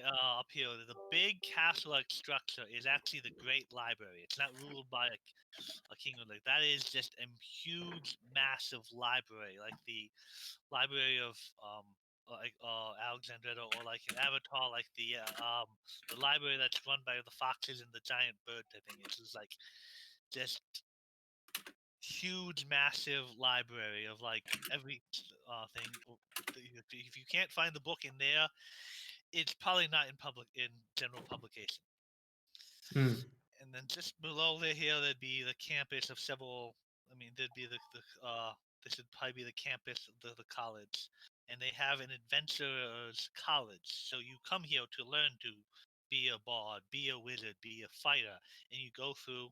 up here, the big castle-like structure is actually the Great Library. It's not ruled by a kingdom. Like that is just a huge, massive library, like the library of Alexandretta, or like in Avatar, like the library that's run by the foxes and the giant bird type thing. It's just like just huge, massive library of like every thing. If you can't find the book in there, it's probably not in general publication. Mm. And then just below here, there'd be the campus of several. I mean, there'd be this would probably be the campus of the college, and they have an adventurers college. So you come here to learn to be a bard, be a wizard, be a fighter, and you go through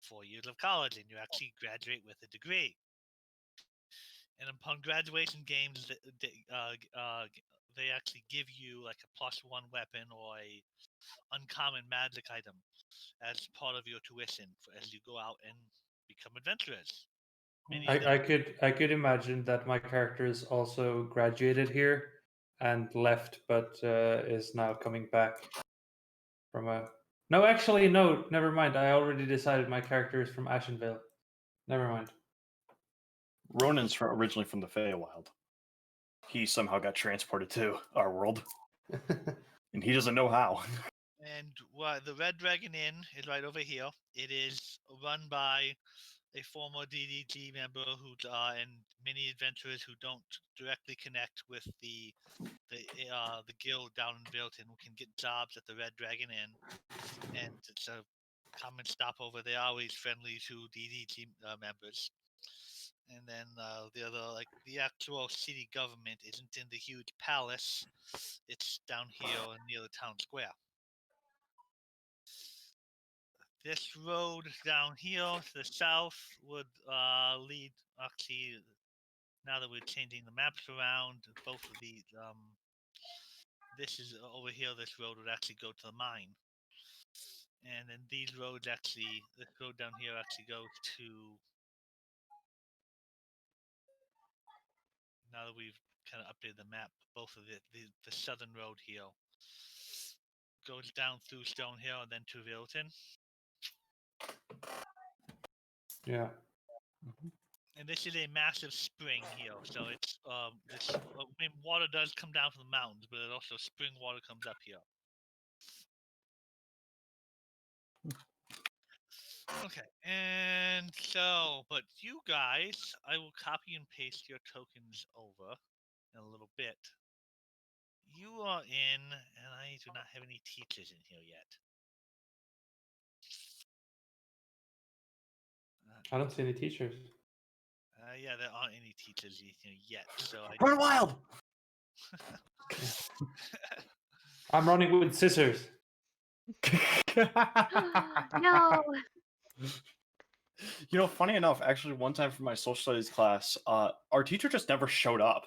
4 years of college, and you actually graduate with a degree. And upon graduation games, they actually give you like a +1 weapon or a uncommon magic item as part of your tuition as you go out and become adventurers. Many of them, I could imagine that my character is also graduated here and left, but is now coming back from a. No, actually, no. Never mind. I already decided my character is from Ashenvale. Never mind. Ronan's originally from the Feywild. He somehow got transported to our world, and he doesn't know how. and the Red Dragon Inn is right over here. It is run by a former DDG member and many adventurers who don't directly connect with the guild down in Bilton, who can get jobs at the Red Dragon Inn, and it's a common stopover. They're always friendly to DDG members. And then the other, like the actual city government, isn't in the huge palace. It's down here near the town square. This road down here to the south would lead, actually, now that we're changing the maps around, both of these, this is over here, this road would actually go to the mine. And then these roads actually, this road down here actually goes to, now that we've kind of updated the map, both of the southern road here goes down through Stonehill and then to Vilton. Yeah. And this is a massive spring here, so it's this. I mean, water does come down from the mountains, but it also spring water comes up here. Okay, and so, but you guys, I will copy and paste your tokens over in a little bit. You are in, and I do not have any teachers in here yet. I don't see any teachers. Yeah, there aren't any teachers in here yet, so I Run wild! I'm running with scissors. No. You know, funny enough, actually, one time for my social studies class, our teacher just never showed up.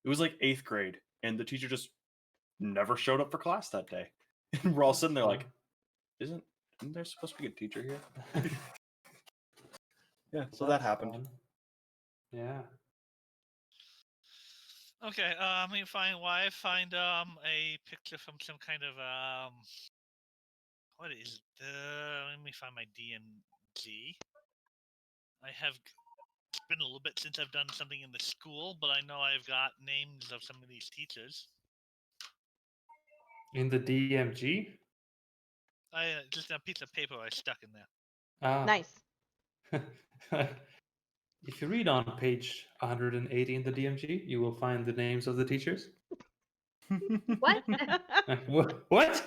It was like 8th grade, and the teacher just never showed up for class that day. And we're all sitting there like, isn't there supposed to be a teacher here? Yeah, so that happened. Fun. Yeah. Okay, let me find a picture from some kind of what is let me find my DMG. It's been a little bit since I've done something in the school, but I know I've got names of some of these teachers. In the DMG? Just a piece of paper I stuck in there. Nice. If you read on page 180 in the DMG, you will find the names of the teachers. What? What?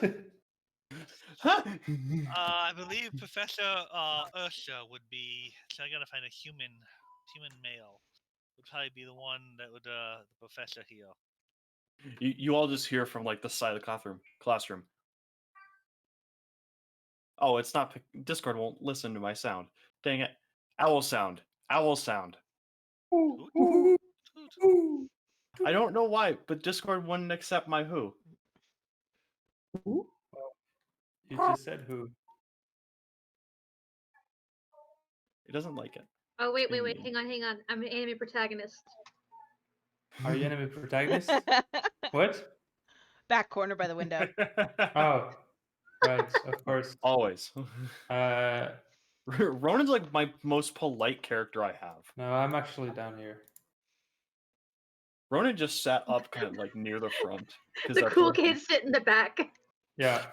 I believe Professor Ursha would be. So I gotta find a human male. Would probably be the one that would the professor here. You all just hear from like the side of the classroom. Oh, it's not. Discord won't listen to my sound. Dang it! Owl sound. Owl sound. I don't know why, but Discord wouldn't accept my who. You just said who. It doesn't like it. Oh, wait. Hang on. I'm an anime protagonist. Are you enemy protagonist? What? Back corner by the window. Oh, right, of course. Always. Uh, Ronan's like my most polite character I have. no, I'm actually down here. Ronan just sat up kind of like near the front. The That's cool where kids sit in the back. Yeah.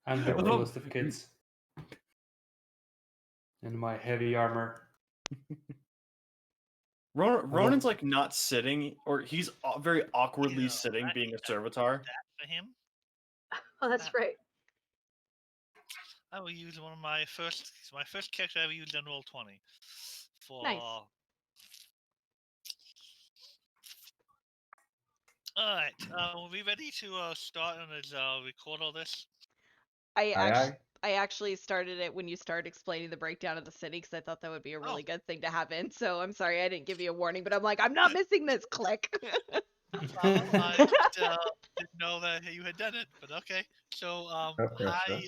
I'm the coolest of kids. In my heavy armor. Ronan's like not sitting, or he's very awkwardly Yeah, sitting, being a that servitor. for him. Oh, that's right. I will use one of my first character I ever used on Roll20 for. Nice. All right, are we ready to start and record all this? I actually started it when you started explaining the breakdown of the city because I thought that would be a really good thing to have in. So I'm sorry I didn't give you a warning, but I'm like, I'm not missing this. Click. I just didn't know that you had done it, but okay. So hi,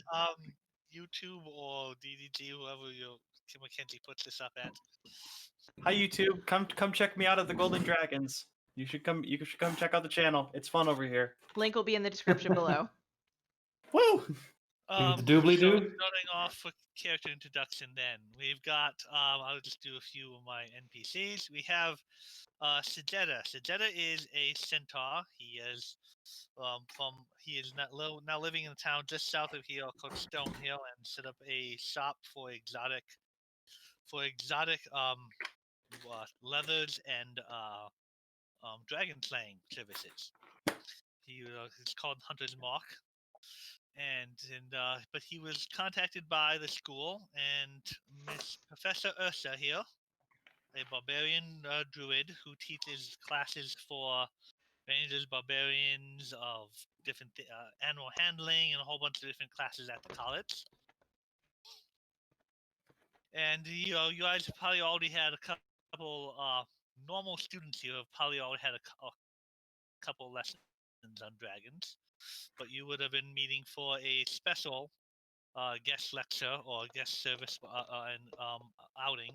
YouTube or DDG, whoever Mackenzie puts this up at. Hi YouTube, come check me out at the Golden Dragons. You should come check out the channel. It's fun over here. Link will be in the description below. Woo! The doobly-doo? Starting off with character introduction, then we've got. I'll just do a few of my NPCs. We have Segeata. Segeata is a centaur. He is now living in a town just south of here called Stonehill, and set up a shop for exotic leathers and dragon slaying services. It's called Hunter's Mark, but he was contacted by the school and Miss Professor Ursa here, a barbarian druid who teaches classes for rangers, barbarians, of different animal handling, and a whole bunch of different classes at the college. And you guys have probably already had a couple normal students here have probably already had a couple lessons on dragons, but you would have been meeting for a special guest lecture or guest service and outing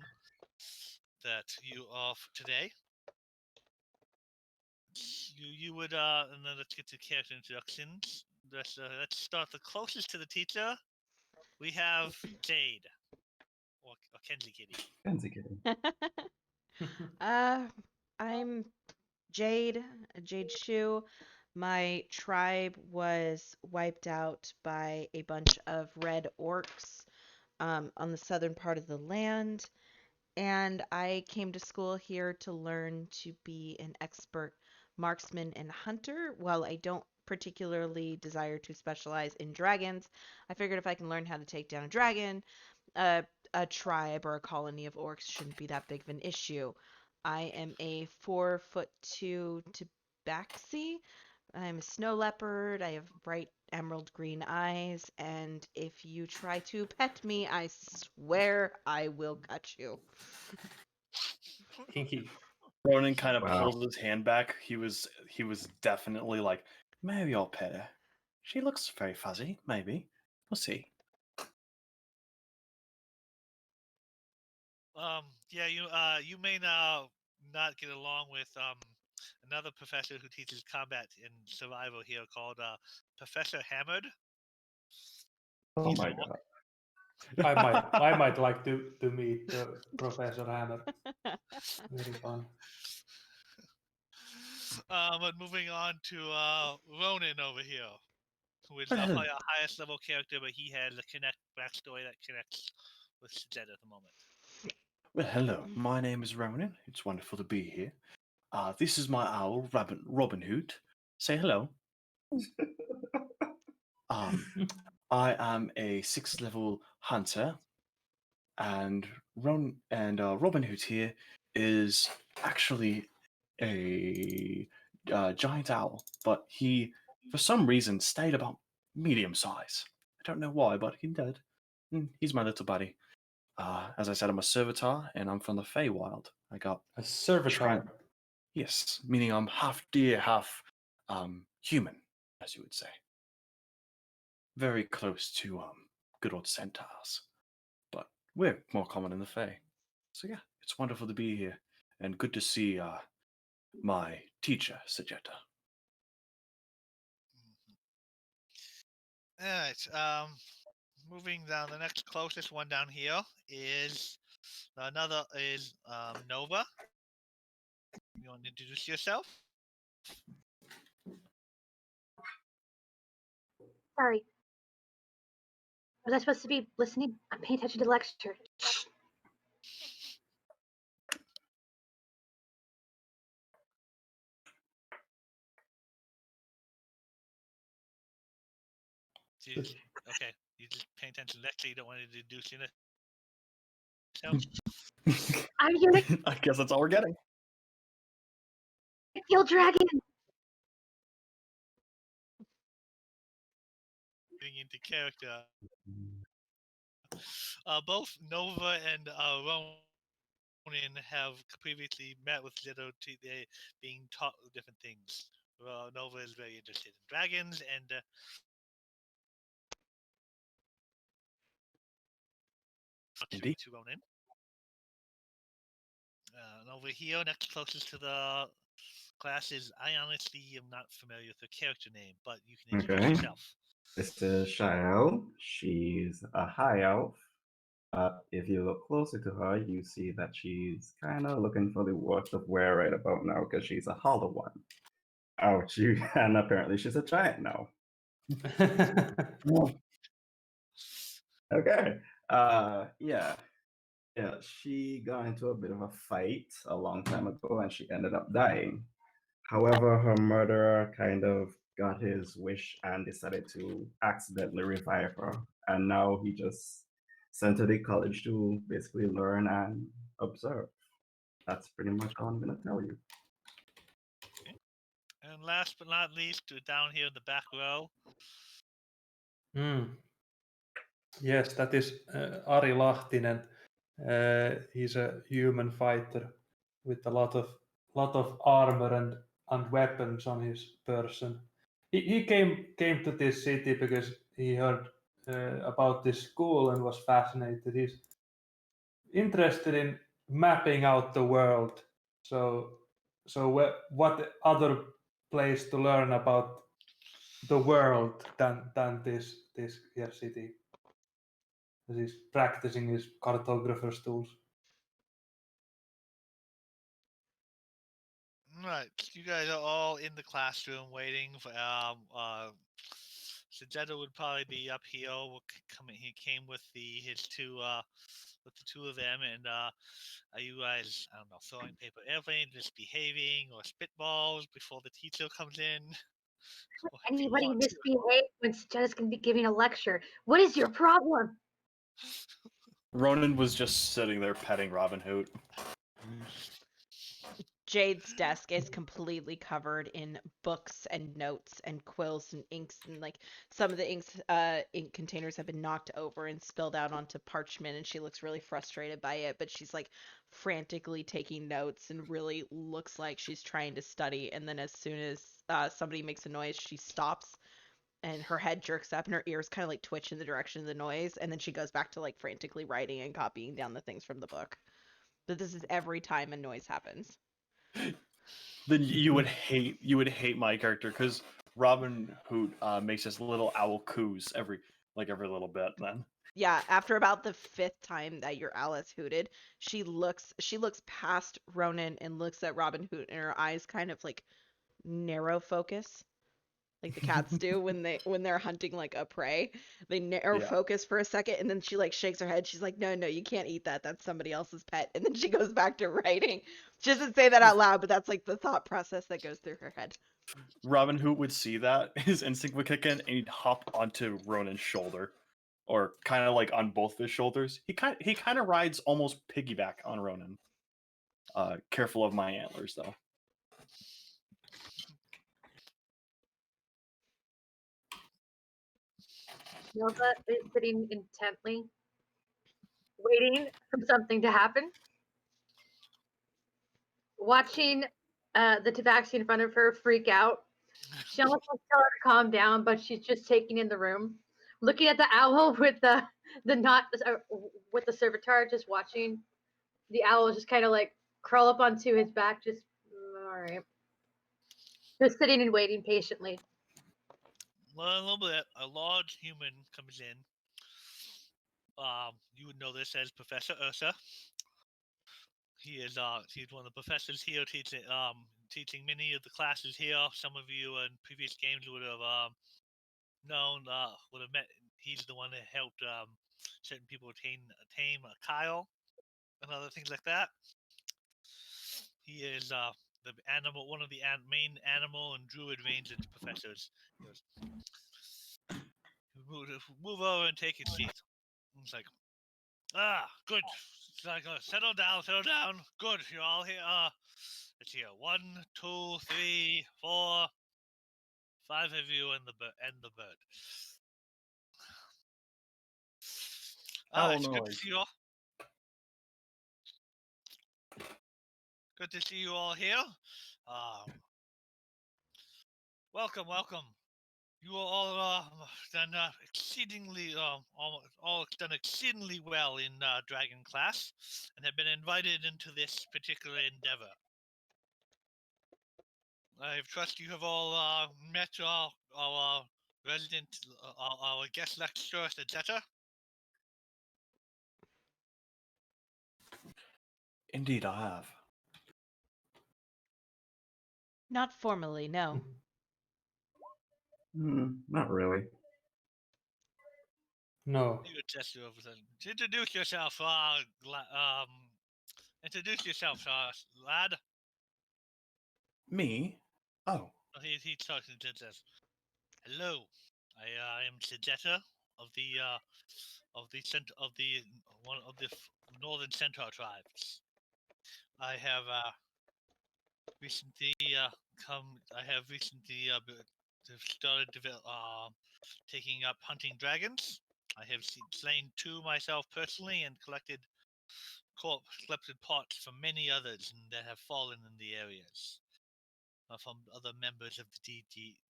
that you offer today. You would and then let's get to character introductions. Let's start the closest to the teacher. We have Jade or Kenzie Kitty. Kenzie Kitty. I'm Jade Shu. My tribe was wiped out by a bunch of red orcs on the southern part of the land, and I came to school here to learn to be an expert marksman and hunter. While I don't particularly desire to specialize in dragons, I figured if I can learn how to take down a dragon, a tribe or a colony of orcs shouldn't be that big of an issue. I am a 4'2" tabaxi. I'm a snow leopard. I have bright emerald green eyes, and if you try to pet me, I swear I will cut you. Kinky. Ronan kind of Wow. pulled his hand back. He was definitely like, maybe I'll pet her. She looks very fuzzy. Maybe we'll see. Yeah, you may now not get along with another professor who teaches combat and survival here called Professor Hammered. Oh He's my an orc. god. I might like to meet Professor Hammer. Very fun. But moving on to Ronan over here, who is Well, hello. probably our highest level character, but he has a backstory that connects with Zed at the moment. Well, hello. My name is Ronan. It's wonderful to be here. This is my owl, Robin Hood. Say hello. I am a 6th level hunter, and Robin Hood here is actually a giant owl, but he, for some reason, stayed about medium size. I don't know why, but he did. He's my little buddy. As I said, I'm a servitor, and I'm from the Feywild. I got A servitor. yes, meaning I'm half deer, half human, as you would say. Very close to good old centaurs, but we're more common in the Fey. So yeah, it's wonderful to be here, and good to see my teacher, Segeata. All right. Moving down, the next closest one down here is Nova. You want to introduce yourself? Sorry. Was I supposed to be listening? I'm paying attention to the lecture. Okay. You just paying attention to the lecture. You don't want to introduce yourself. I'm here to I guess that's all we're getting. kill dragon. Getting into character. Both Nova and Ronan have previously met with Zero they being taught different things. Nova is very interested in dragons, and Indeed. to Ronan. And over here, next closest to the class is I honestly am not familiar with her character name, but you can introduce Okay. yourself. This is Shael. She's a high elf. If you look closer to her, you see that she's kind of looking for the worst of wear right about now because she's a hollow one. Ouch! And apparently she's a giant now. Okay. Yeah. Yeah, she got into a bit of a fight a long time ago and she ended up dying. However, her murderer kind of got his wish and decided to accidentally revive her. And now he just sent her to college to basically learn and observe. That's pretty much all I'm going to tell you. And last but not least, down here in the back row. Yes, that is Ari Lahtinen. He's a human fighter with a lot of armor and weapons on his person. He came to this city because he heard about this school and was fascinated. He's interested in mapping out the world. So what other place to learn about the world than this here city? He's practicing his cartographer's tools. Right, you guys are all in the classroom waiting for Segeata would probably be up here. He came with his two with the two of them, and are you guys, I don't know, throwing paper airplanes, misbehaving, or spitballs before the teacher comes in? What do you Anybody want? misbehave when Jada's going to be giving a lecture? What is your problem? Ronan was just sitting there petting Robin Hood. Jade's desk is completely covered in books and notes and quills and inks, and like some of the ink containers have been knocked over and spilled out onto parchment, and she looks really frustrated by it, but she's like frantically taking notes and really looks like she's trying to study. And then as soon as somebody makes a noise, she stops and her head jerks up and her ears kind of like twitch in the direction of the noise, and then she goes back to like frantically writing and copying down the things from the book. But this is every time a noise happens. Then you would hate my character because Robin Hood makes this little owl coos every little bit. Then Yeah, after about the fifth time that your Alice hooted, she looks past Ronan and looks at Robin Hood, and her eyes kind of like narrow focus, like the cats do when they're hunting like a prey. They narrow Yeah. focus for a second, and then she like shakes her head. She's like, "No, no, you can't eat that. That's somebody else's pet." And then she goes back to writing. She doesn't say that out loud, but that's like the thought process that goes through her head. Robin Hood would see that, his instinct would kick in, and he'd hop onto Ronan's shoulder, or kind of like on both of his shoulders. He kind of rides almost piggyback on Ronan. Careful of my antlers, though. Nova is sitting intently, waiting for something to happen, watching the tabaxi in front of her freak out. She almost wants to tell her to calm down, but she's just taking in the room, looking at the owl with the not with the servitor, just watching the owl just kind of like crawl up onto his back, just all right, just sitting and waiting patiently. a little bit. A large human comes in. You would know this as Professor Ursa. He's one of the professors here teaching many of the classes here. Some of you in previous games would have would have met. He's the one that helped certain people tame Kyle and other things like that. He is one of the main animal and druid range professors. He goes, move over and take a seat. And it's like, good. It's like, settle down. Good, you're all here. Let's see here. 1, 2, 3, 4, 5 of you and the bird. It's good to see you all. Good to see you all here. Welcome. You all done exceedingly all done exceedingly well in Dragon class, and have been invited into this particular endeavor. I trust you have all met our resident, our guest lecturer, Segeata. Indeed, I have. Not formally, no. Not really. No. Introduce yourself, lad. Me? Oh. He talks and says, "Hello, I am Segeata of the one of the Northern Centaur tribes. I have recently started taking up hunting dragons. I have slain 2 myself personally and collected parts from many others that have fallen in the areas from other members of the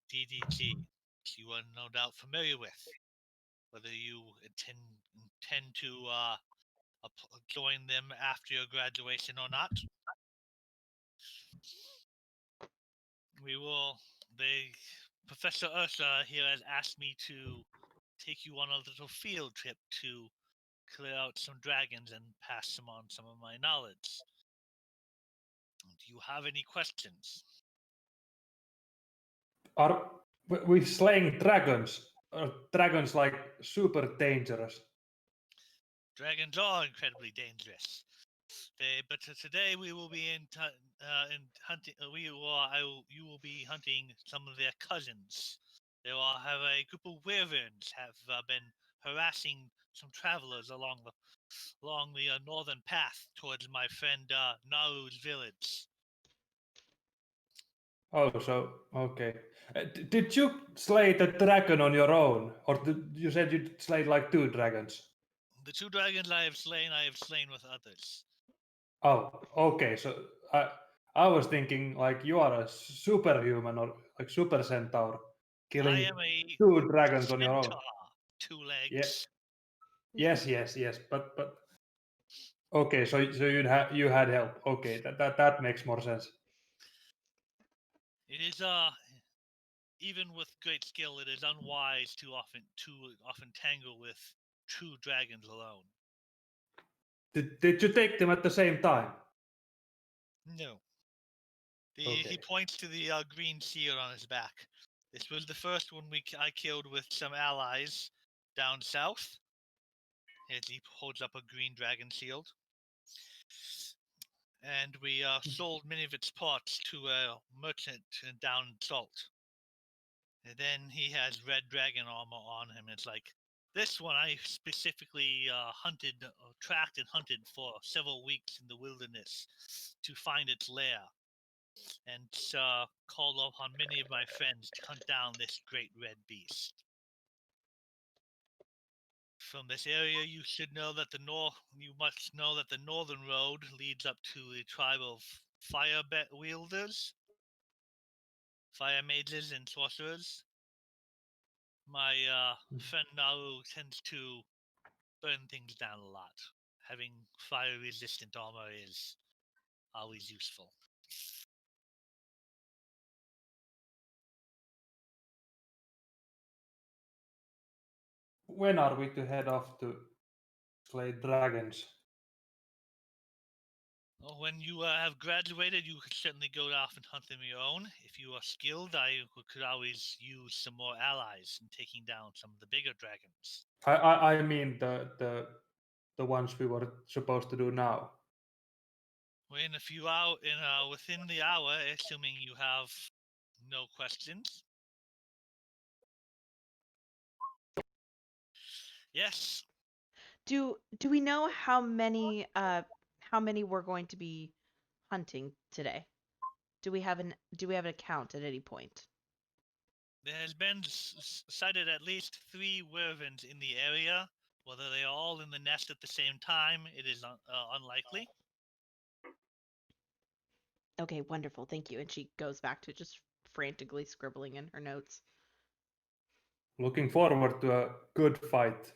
DDG, which you are no doubt familiar with. Whether you intend to join them after your graduation or not, Professor Ursa here has asked me to take you on a little field trip to clear out some dragons and pass them on some of my knowledge. Do you have any questions? Are we slaying dragons? Are dragons like super dangerous? Dragons are incredibly dangerous. But today we will be in hunting. You will be hunting some of their cousins. They will have a group of wyverns have been harassing some travelers along the northern path towards my friend Naru's village. Oh, so okay. Did you slay the dragon on your own, or you said you slayed like 2 dragons? The 2 dragons I have slain with others. Oh, okay. So I was thinking like you are a superhuman or like super centaur, killing I am a 2 dragons on your own. centaur, 2 Yeah. legs. Yes. But okay. So you had help. Okay, that makes more sense. It is even with great skill, it is unwise to often tangle with 2 dragons alone. Did you take them at the same time? No. Okay. He points to the green seal on his back. This was the first one I killed with some allies down south. As he holds up a green dragon shield. And we sold many of its parts to a merchant down in Salt. And then he has red dragon armor on him. It's like, this one I specifically tracked and hunted for several weeks in the wilderness to find its lair. And called upon many of my friends to hunt down this great red beast. From this area, you must know that the northern road leads up to the tribe of fire wielders, fire mages, and sorcerers. My friend Naru tends to burn things down a lot. Having fire-resistant armor is always useful. When are we to head off to slay dragons? Well, when you have graduated, you could certainly go off and hunt them your own. If you are skilled, I could always use some more allies in taking down some of the bigger dragons. I mean the ones we were supposed to do now. In a few hours, within the hour, assuming you have no questions. Yes. Do we know how many we're going to be hunting today? Do we have an account at any point? There has been sighted at least 3 wyverns in the area. Whether they are all in the nest at the same time, it is unlikely. Okay, wonderful. Thank you. And she goes back to just frantically scribbling in her notes. Looking forward to a good fight.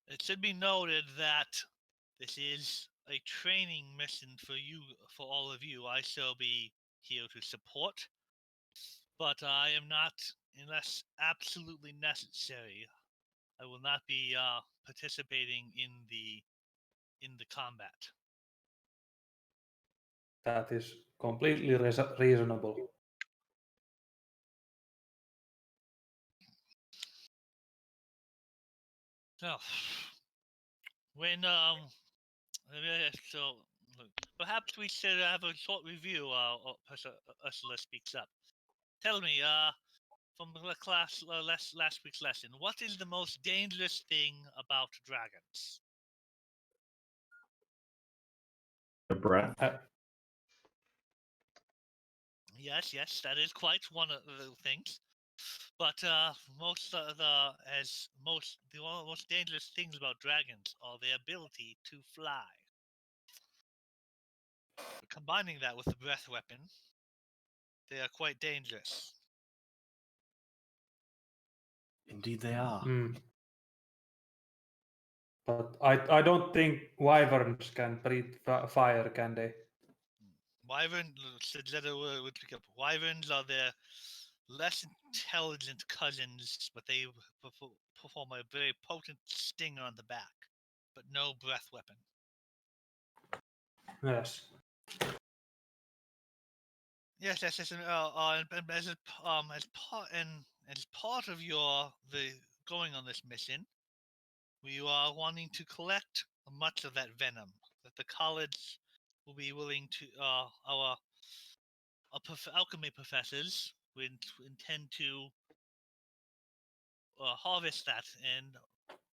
It should be noted that this is a training mission for all of you. I shall be here to support, but I am not, unless absolutely necessary. I will not be participating in the combat. That is completely reasonable. So, when so perhaps we should have a short review. Professor Ursula speaks up. Tell me, from the class last week's lesson, what is the most dangerous thing about dragons? The breath. Yes, that is quite one of the things. But most dangerous things about dragons are their ability to fly. But combining that with the breath weapon, they are quite dangerous. Indeed, they are. But I don't think wyverns can breathe fire, can they? Wyverns are their less intelligent cousins, but they perform a very potent stinger on the back, but no breath weapon. Yes. Yes. And as part of the going on this mission, we are wanting to collect much of that venom that the college will be willing to. Our alchemy professors intend to harvest that and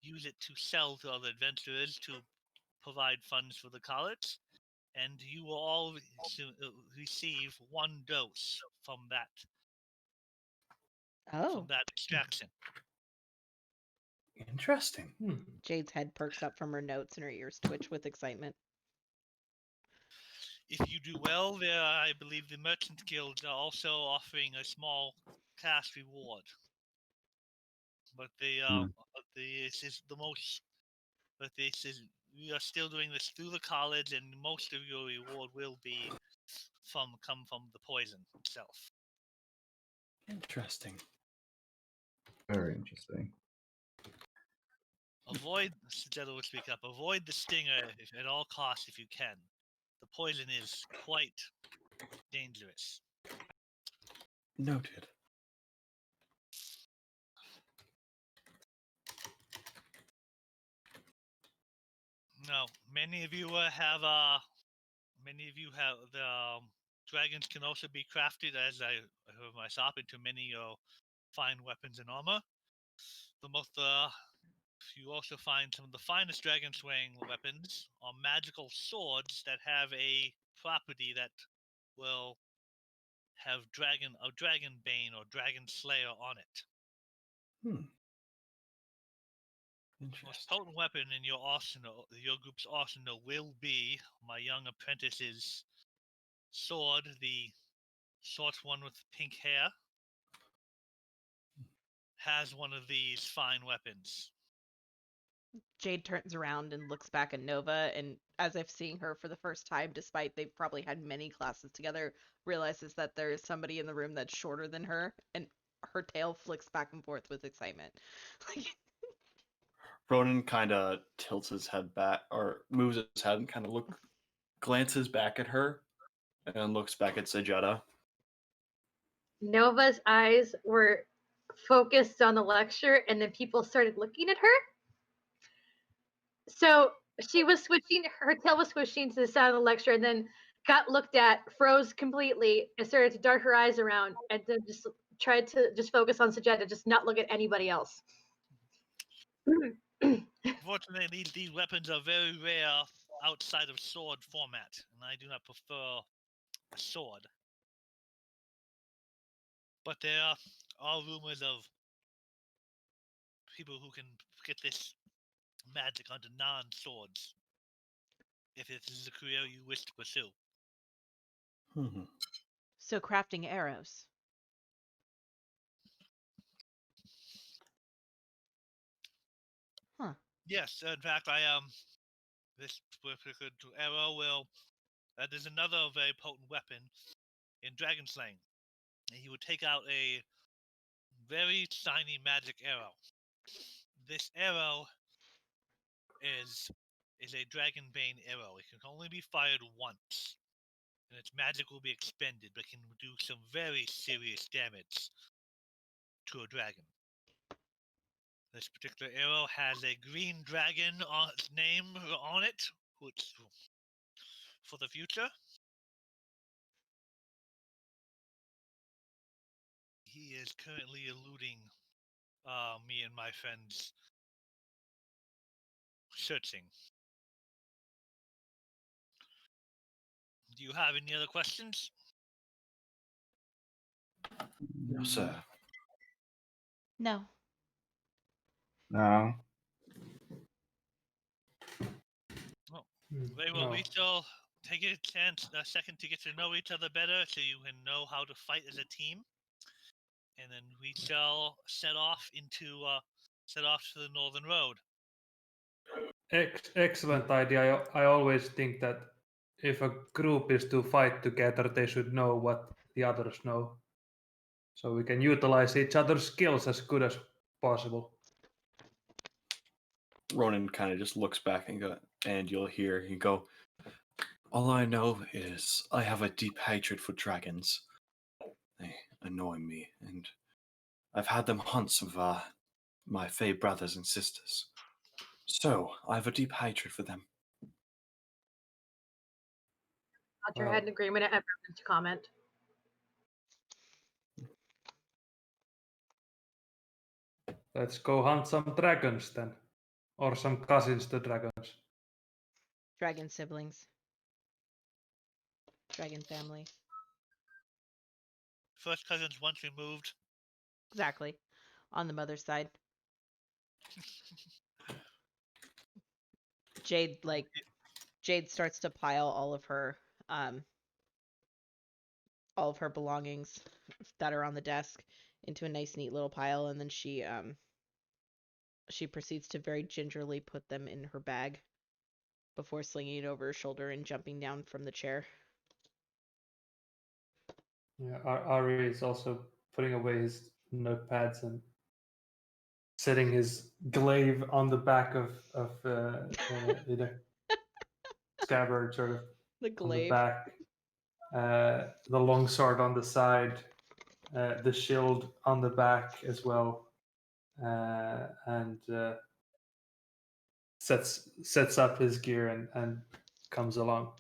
use it to sell to other adventurers to provide funds for the college. And you will all receive 1 dose from that Oh. extraction. Interesting. Jade's head perks up from her notes and her ears twitch with excitement. If you do well there, I believe the Merchant Guild are also offering a small cash reward. But this is the most. But this is we are still doing this through the college, and most of your reward will be come from the poison itself. Interesting. Very interesting. Avoid, Segeata will speak up. Avoid the stinger at all costs if you can. The poison is quite dangerous. Noted. Now, many of you have the dragons can also be crafted, as I heard myself, into many fine weapons and armor. You also find some of the finest dragon slaying weapons are magical swords that have a property that will have a dragon bane or dragon slayer on it. Most potent weapon in your group's arsenal, will be my young apprentice's sword, the short one with pink hair. Has one of these fine weapons. Jade turns around and looks back at Nova, and as if seeing her for the first time, despite they've probably had many classes together, realizes that there is somebody in the room that's shorter than her and her tail flicks back and forth with excitement. Ronan kind of tilts his head back, or moves his head and kind of glances back at her, and looks back at Segeata. Nova's eyes were focused on the lecture, and then people started looking at her. So she was switching, her tail was switching to the side of the lecture, and then got looked at, froze completely, and started to dart her eyes around, and then just tried to just focus on Segeata, just not look at anybody else. Fortunately, these weapons are very rare outside of sword format, and I do not prefer a sword. But there are rumors of people who can get this magic onto non-swords, if this is a career you wish to pursue. So crafting arrows. Huh. Yes, in fact, this particular arrow will. There's another very potent weapon in dragon slaying. And he would take out a very shiny magic arrow. This arrow is a dragonbane arrow. It can only be fired once, and its magic will be expended, but can do some very serious damage to a dragon. This particular arrow has a green dragon on its name on it, which for the future. He is currently eluding me and my friends searching. Do you have any other questions? No, sir. No. No. Very well, No. we shall take a second to get to know each other better so you can know how to fight as a team. And then we shall set off to the northern road. Excellent idea. I always think that if a group is to fight together, they should know what the others know. So we can utilize each other's skills as good as possible. Ronan kind of just looks back and you'll hear you go, all I know is I have a deep hatred for dragons. They annoy me, and I've had them hunt some of my Fey brothers and sisters. So, I have a deep hatred for them. Nod your head in agreement and to comment. Let's go hunt some dragons then. Or some cousins to dragons. Dragon siblings. Dragon family. First cousins once removed. Exactly. On the mother's side. Jade starts to pile all of her belongings that are on the desk into a nice neat little pile, and then she proceeds to very gingerly put them in her bag before slinging it over her shoulder and jumping down from the chair. Yeah, Ari is also putting away his notepads and setting his glaive on the back of either scabbard sort of The on the glaive. back, the longsword on the side, the shield on the back as well, and sets up his gear and comes along.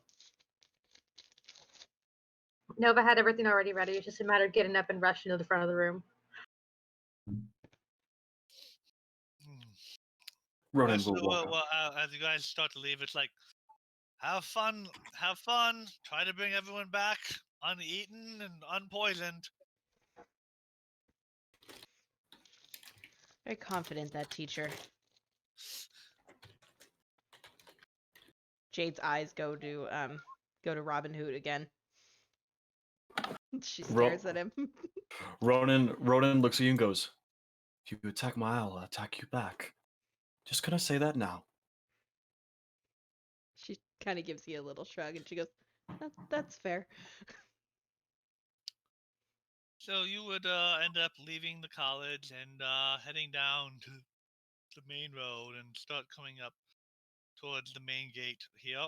Nova had everything already ready. It's just a matter of getting up and rushing to the front of the room. Ronan So, will walk up. as you guys start to leave, it's like, have fun, try to bring everyone back uneaten and unpoisoned. Very confident, that teacher. Jade's eyes go to Robin Hood again. She stares at him. Ronan looks at you and goes, if you attack my I'll attack you back. Just gonna say that now. She kind of gives you a little shrug and she goes, that's fair. So you would end up leaving the college and heading down to the main road and start coming up towards the main gate here.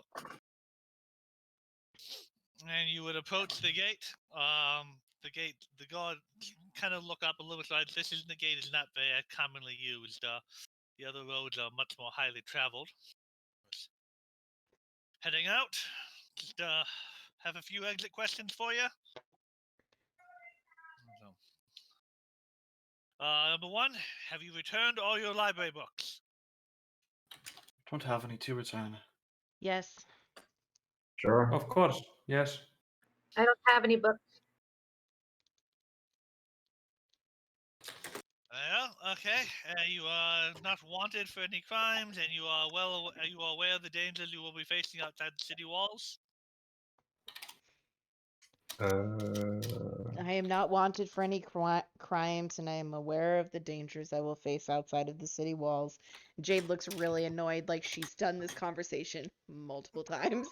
And you would approach the gate. The guard kind of look up a little side. This is the gate is not very commonly used. The other roads are much more highly traveled. Heading out. Just have a few exit questions for you. Number one, have you returned all your library books? Don't have any to return. Yes. Sure. Of course, yes. I don't have any books. Well, okay. You are not wanted for any crimes, and you are you are aware of the dangers you will be facing outside the city walls. I am not wanted for any crimes, and I am aware of the dangers I will face outside of the city walls. Jade looks really annoyed, like she's done this conversation multiple times.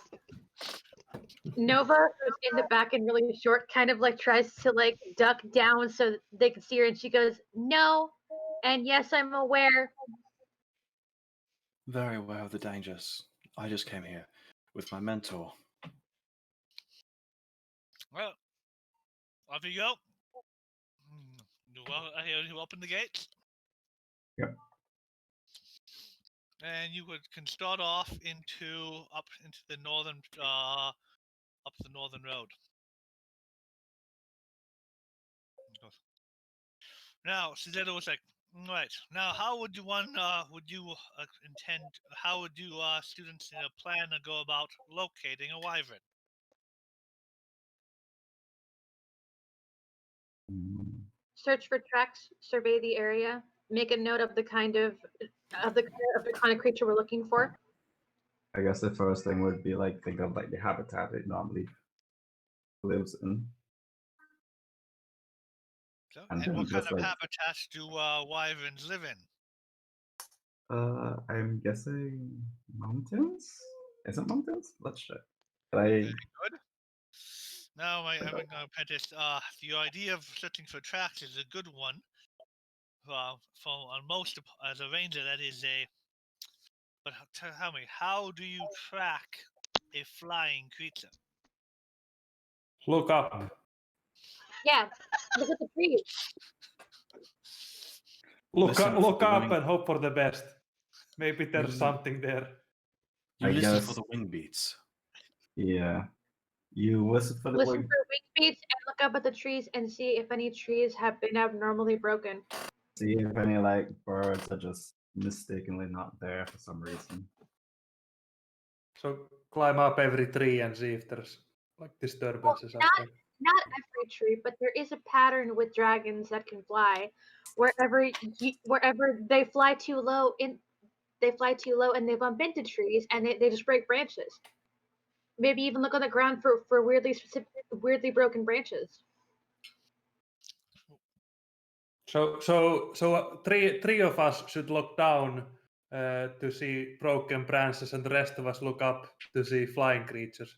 Nova, who's in the back and really short, kind of like tries to like duck down so that they can see her, and she goes, "No, and yes, I'm aware." Very aware of the dangers. I just came here with my mentor. Well, off you go. You open the gates. Yep. And you can start off up into the northern up the northern road. Now, Segeata was like, right. Now, how would you intend? How would you students plan to go about locating a wyvern? Search for tracks, survey the area, make a note of the kind of creature we're looking for. I guess the first thing would be like think of like the habitat it normally lives in. So, And and then what kind just of like habitats do wyverns live in? I'm guessing mountains? Is it mountains? Let's check. Can I Good. Now, my apprentice, the idea of searching for tracks is a good one. For on most as a ranger, that is a. But tell me, how do you track a flying creature? Look up. Yeah, look at the trees. Look the up wing. and hope for the best. Maybe there's Mm. something there. You I listen guess- for the wing beats. yeah. You listen for the Listen word, for wing beats and look up at the trees and see if any trees have been abnormally broken. see if any like birds are just mistakenly not there for some reason. So climb up every tree and see if there's like disturbances up there. Not every tree, but there is a pattern with dragons that can fly. Wherever they fly too low, and they bump into trees and they just break branches. Maybe even look on the ground for weirdly broken branches. So three of us should look down to see broken branches, and the rest of us look up to see flying creatures.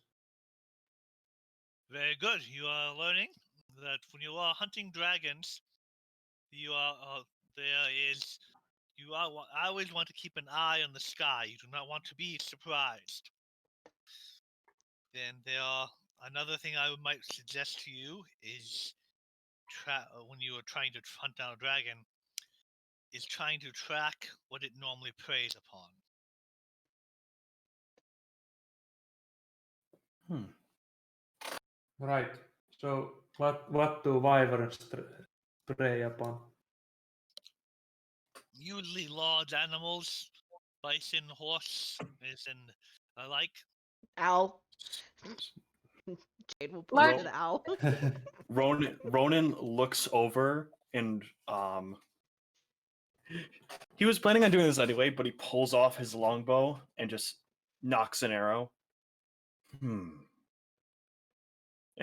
Very good. You are learning that when you are hunting dragons, you are I always want to keep an eye on the sky. You do not want to be surprised. Then another thing I might suggest to you is when you are trying to hunt down a dragon, is trying to track what it normally preys upon. Right. So what do wyverns prey upon? Usually large animals, bison, horse, and alike. Owl. Jade will point Large- to the owl. Ronan looks over and he was planning on doing this anyway, but he pulls off his longbow and just knocks an arrow. And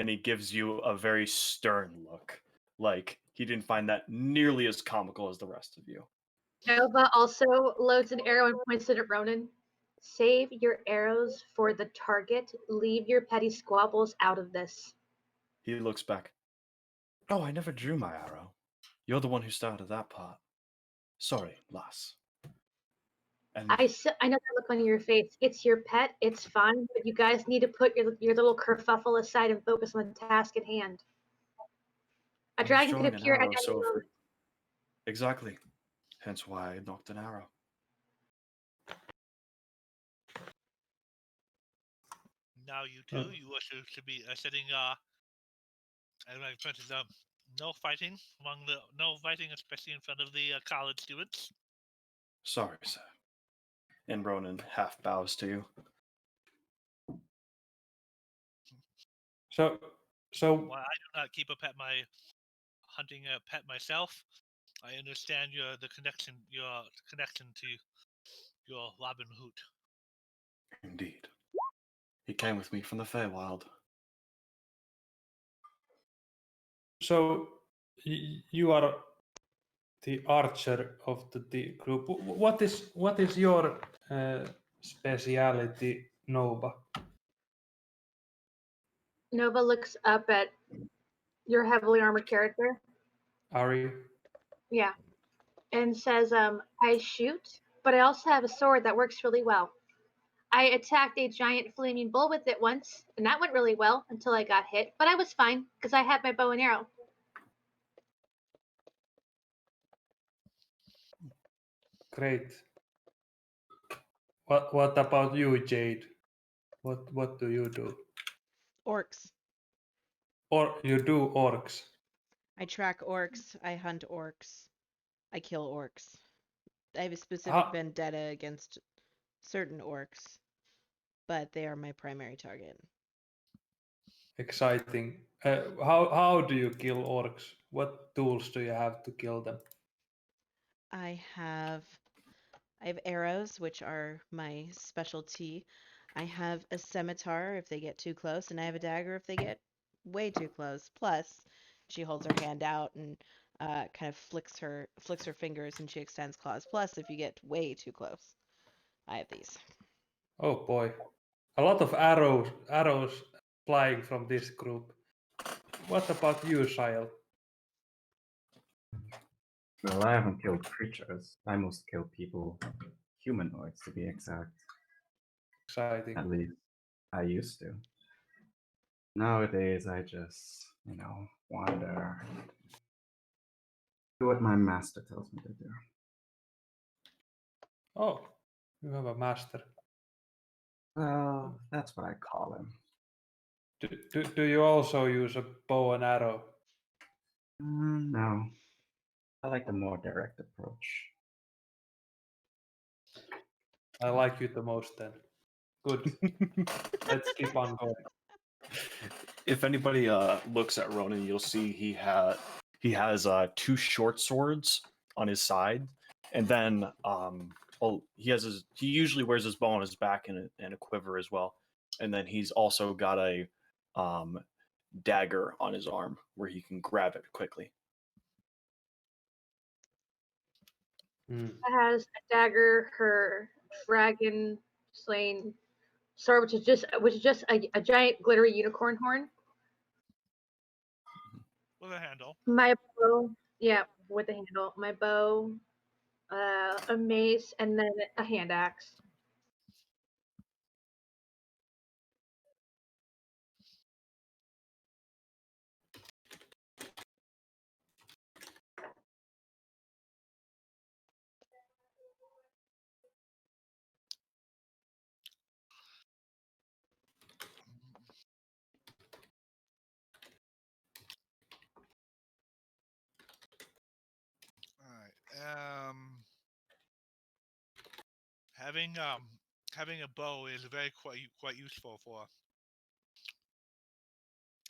he gives you a very stern look, like he didn't find that nearly as comical as the rest of you. Nova also loads an arrow and points it at Ronan. Save your arrows for the target. Leave your petty squabbles out of this. He looks back. Oh, I never drew my arrow. You're the one who started that part. Sorry, lass. And I know that look on your face. It's your pet. It's fine, but you guys need to put your little kerfuffle aside and focus on the task at hand. A I was dragon could drawing an appear at arrow, any so moment. exactly. Hence why I knocked an arrow. Now you two, you are to be setting as my friend is no fighting no fighting, especially in front of the college students. Sorry, sir. And Ronan half bows to you. So While I do not keep a pet, hunting a pet myself, I understand your connection to your Robin Hood. Indeed. He came with me from the Feywild. so you are the archer of the group. What is your speciality, Nova? Nova looks up at your heavily armored character. Ari? Yeah. And says, I shoot, but I also have a sword that works really well. I attacked a giant flaming bull with it once, and that went really well until I got hit, but I was fine because I had my bow and arrow. Great. What about you, Jade? What do you do? Orcs. Or you do orcs? I track orcs. I hunt orcs. I kill orcs. I have a specific How, vendetta against certain orcs, but they are my primary target. exciting. How do you kill orcs? What tools do you have to kill them? I have arrows, which are my specialty. I have a scimitar if they get too close, and I have a dagger if they get way too close. Plus, she holds her hand out and kind of flicks her fingers, and she extends claws. Plus, if you get way too close, I have these. Oh boy, a lot of arrows flying from this group. What about you, Shile? Well, I haven't killed creatures. I most kill people, humanoids to be exact. Exciting. At least I used to. Nowadays, I just, wander, do what my master tells me to do. Oh, you have a master. Well, that's what I call him. Do you also use a bow and arrow? No, I like the more direct approach. I like you the most then. Good. Let's keep on going. If anybody looks at Ronan, you'll see he has two short swords on his side, and then he usually wears his bow on his back and a quiver as well, and then he's also got a dagger on his arm where he can grab it quickly. Has a dagger, her dragon slain sword, which is just a giant glittery unicorn horn. With a handle. My bow, yeah, with a handle. My bow, a mace, and then a hand axe. All right. Having a bow is quite useful for.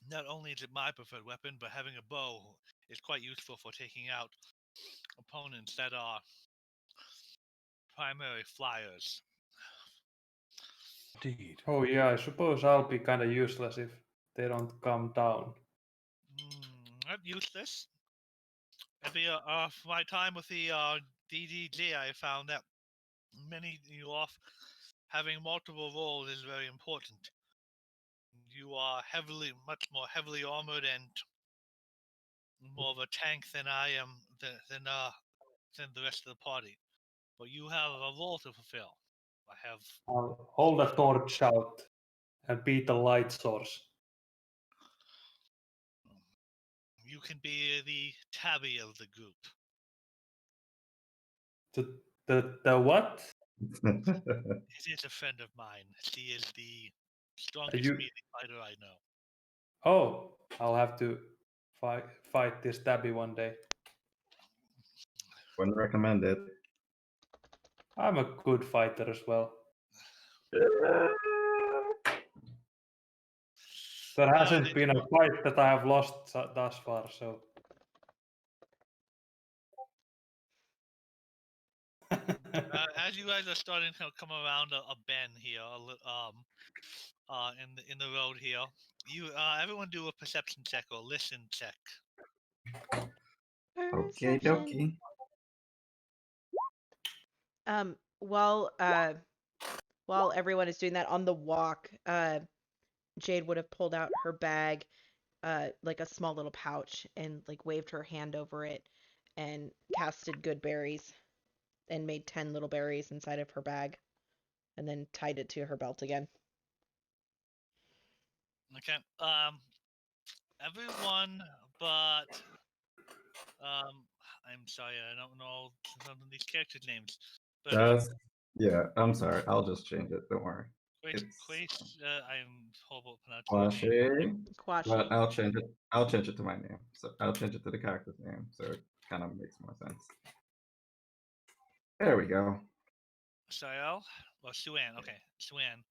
Not only is it my preferred weapon, but having a bow is quite useful for taking out opponents that are primary flyers. Indeed. Oh yeah, I suppose I'll be kind of useless if they don't come down. Not useless. For my time with the DDG, I found that having multiple roles is very important. You are much more heavily armored, and more of a tank than I am than the rest of the party. But you have a role to fulfill. I have. I'll hold a torch out and beat the light source. You can be the tabby of the group. The what? She is a friend of mine. She is the strongest You- melee fighter I know. Oh, I'll have to fight this tabby one day. Wouldn't recommend it. I'm a good fighter as well. There hasn't been a fight that I have lost thus far, so. As you guys are starting to come around a bend here, in the road here, everyone do a perception check or listen check. Okay, Perception. dokie. While everyone is doing that on the walk, Jade would have pulled out her bag, like a small little pouch, and like waved her hand over it, and casted good berries, and made 10 little berries inside of her bag, and then tied it to her belt again. Okay. Everyone but I'm sorry, I don't know some of these characters' names. But Yeah, I'm sorry. I'll just change it. Don't worry. I'm horrible at pronouncing your name. Quashi. But I'll change it. I'll change it to my name. So I'll change it to the character's name. So it kind of makes more sense. There we go. Sael? Well, Suan. Okay, Suan.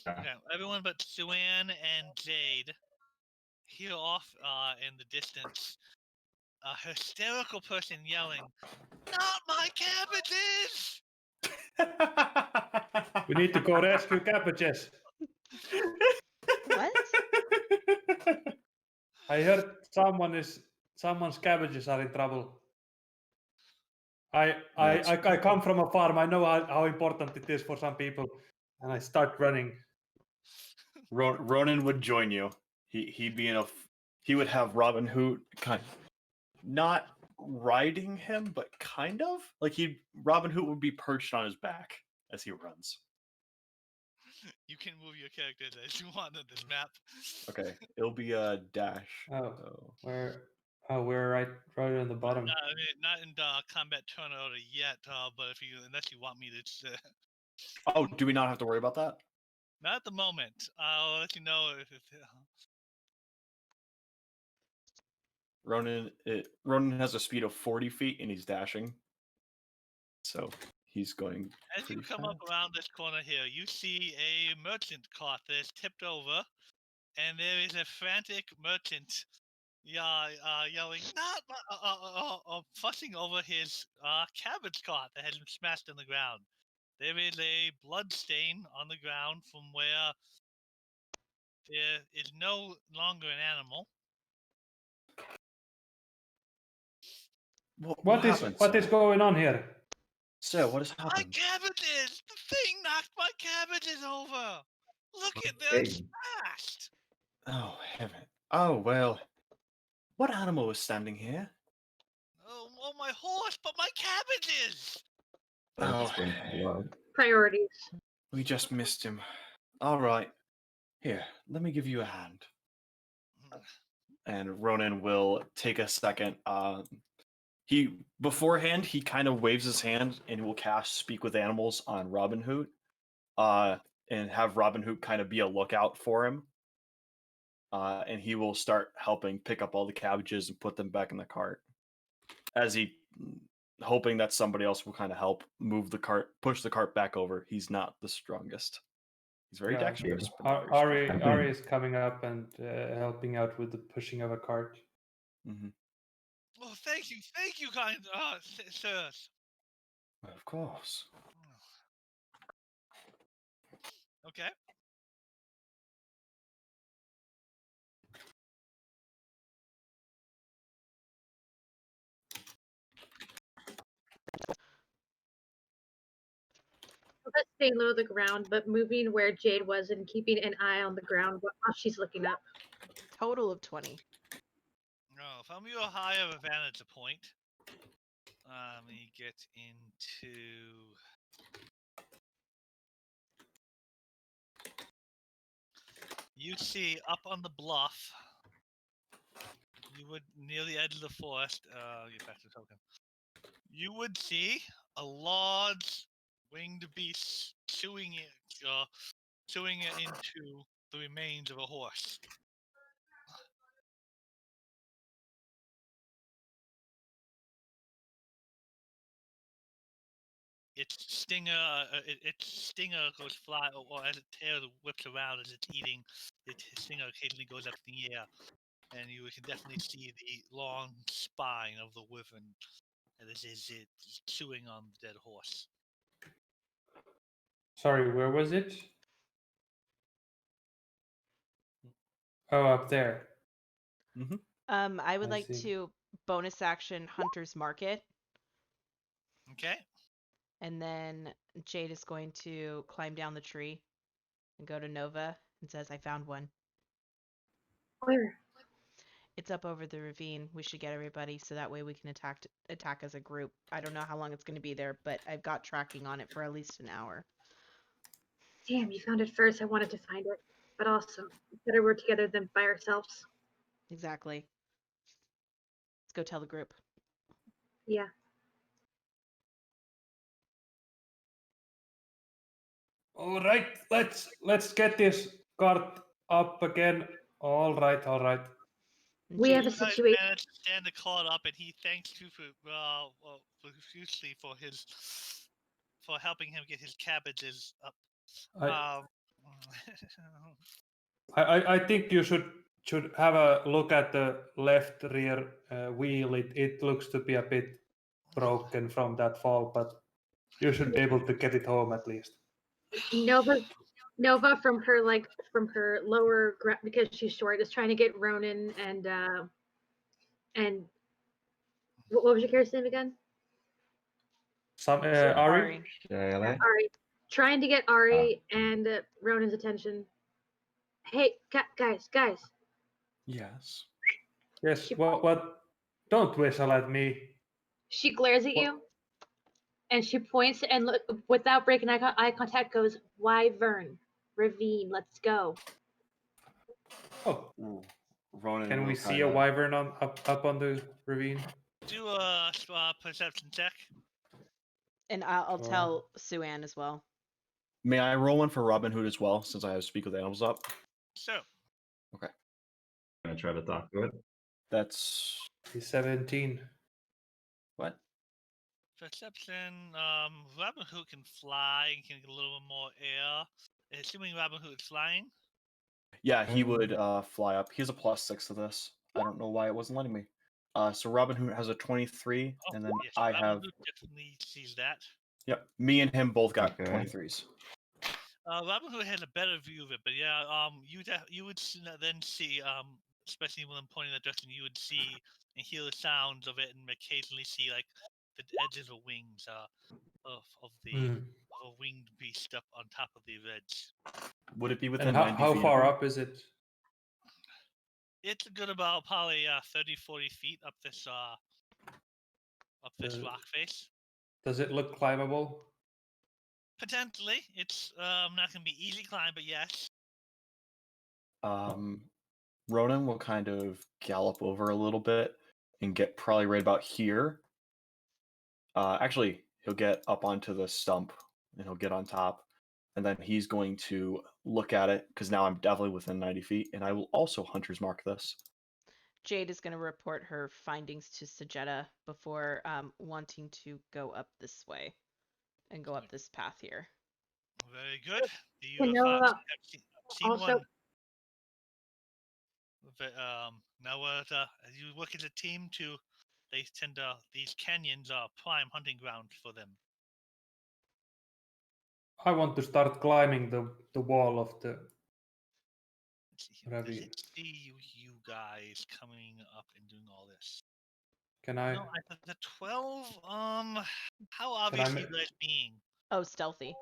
Yeah. Okay, everyone but Suan and Jade hear off in the distance a hysterical person yelling, "Not my cabbages!" We need to go rescue cabbages. What? I heard someone's cabbages are in trouble. I come from a farm. I know how important it is for some people, and I start running. Ronan would join you. He would have Robin Hood kind of not riding him, but kind of like Robin Hood would be perched on his back as he runs. You can move your characters as you want on this map. Okay, it'll be a dash. Oh, so. we're right on the bottom. Not in combat turn order yet, but unless you want me to. Oh, do we not have to worry about that? Not at the moment. I'll let you know if it's. Ronan has a speed of 40 feet and he's dashing. So he's going. As you come up around this corner here, you see a merchant cart that is tipped over, and there is a frantic merchant yelling, fussing over his cabbage cart that has been smashed on the ground. There is a blood stain on the ground from where there is no longer an animal. What is going on here? Sir, what has happened? My cabbages! The thing knocked my cabbages over! Look at them smashed! Oh, heaven. Oh, well. What animal is standing here? Oh, my horse, but my cabbages! Priorities. We just missed him. All right. Here, let me give you a hand. And Ronan will take a second. Beforehand, he kind of waves his hand and will cast Speak with Animals on Robin Hood. And have Robin Hood kind of be a lookout for him. And he will start helping pick up all the cabbages and put them back in the cart. As he, hoping that somebody else will kind of help move the cart, push the cart back over. He's not the strongest. He's very dexterous. Ari is coming up and helping out with the pushing of a cart. Mm-hmm. Oh, thank you, kind sirs. Of course. Okay. Let's stay low to the ground, but moving where Jade was and keeping an eye on the ground while she's looking up. Total of 20. Oh, from your higher vantage point, let me get into. You see up on the bluff. You would near the edge of the forest. Get back to the token. You would see a large winged beast chewing it into the remains of a horse. Its stinger goes fly, or as its tail whips around as it's eating, its stinger occasionally goes up in the air, and you can definitely see the long spine of the wyvern as it's chewing on the dead horse. Sorry, where was it? Oh, up there. I would I like see. to bonus action Hunter's Market, Okay. and then Jade is going to climb down the tree and go to Nova and says, "I found one. Where? It's up over the ravine. We should get everybody so that way we can attack as a group. I don't know how long it's going to be there, but I've got tracking on it for at least an hour." Damn, you found it first. I wanted to find it. But also, it's better we're together than by ourselves. Exactly. Let's go tell the group. Yeah. All right, let's get this cart up again. All right, all right. And We Jade- have a You guys situation. managed to stand the call up, and he thanks you profusely for helping him get his cabbages up. I Um, I think you should have a look at the left rear wheel. It looks to be a bit broken from that fall, but you should be able to get it home at least. Nova from her lower because she's short is trying to get Ronan and what was your character's name again? Some Ari. Ari? Shayla? Ari. Trying to get Ari and Ronan's attention. Hey, guys. Yes. Yes. She- What? Don't whistle at me. She glares at What? you, and she points and look without breaking eye contact. Goes, Wyvern, ravine. Let's go. Oh, Ooh. Ronan can will we see a kinda- wyvern up on the ravine? do a perception check. And I'll Sure. tell Sue-Ann as well. May I roll one for Robin Hood as well, since I have Speak with Animals up? So, Gonna try to talk to it. That's He's 17. what? perception. Robin Hood can fly and can get a little bit more air. Assuming Robin Hood is flying. Yeah, he would fly up. He has a +6 to this. I don't know why it wasn't letting me. So Robin Hood has a 23, Oh, and then yes, I Robin have. Hood definitely sees that. Yep, me and him both got Okay. 23s. Robin Hood has a better view of it, but yeah, you would then see, especially when I'm pointing that direction, you would see and hear the sounds of it, and occasionally see like the edges of wings of Hmm. a winged beast up on top of the ledge. Would it be within And 90 how feet? far of him? up is it? It's a good about probably 30, 40 feet up this rock face. Does it look climbable? Potentially, it's not gonna be easy climb, but yes. Ronan will kind of gallop over a little bit and get probably right about here. Actually, he'll get up onto the stump and he'll get on top. And then he's going to look at it because now I'm definitely within 90 feet. And I will also Hunter's Mark this. Jade is going to report her findings to Segeata before wanting to go up this way and go up this path here. Very good. You Can have Noah seen also- one. Now as you work as a team these canyons are prime hunting grounds for them. I want to start climbing the wall of the Let's see here. Does ravine. it see you guys coming up and doing all this? Can I? No, the 12. How obvious are you guys being? Oh, stealthy.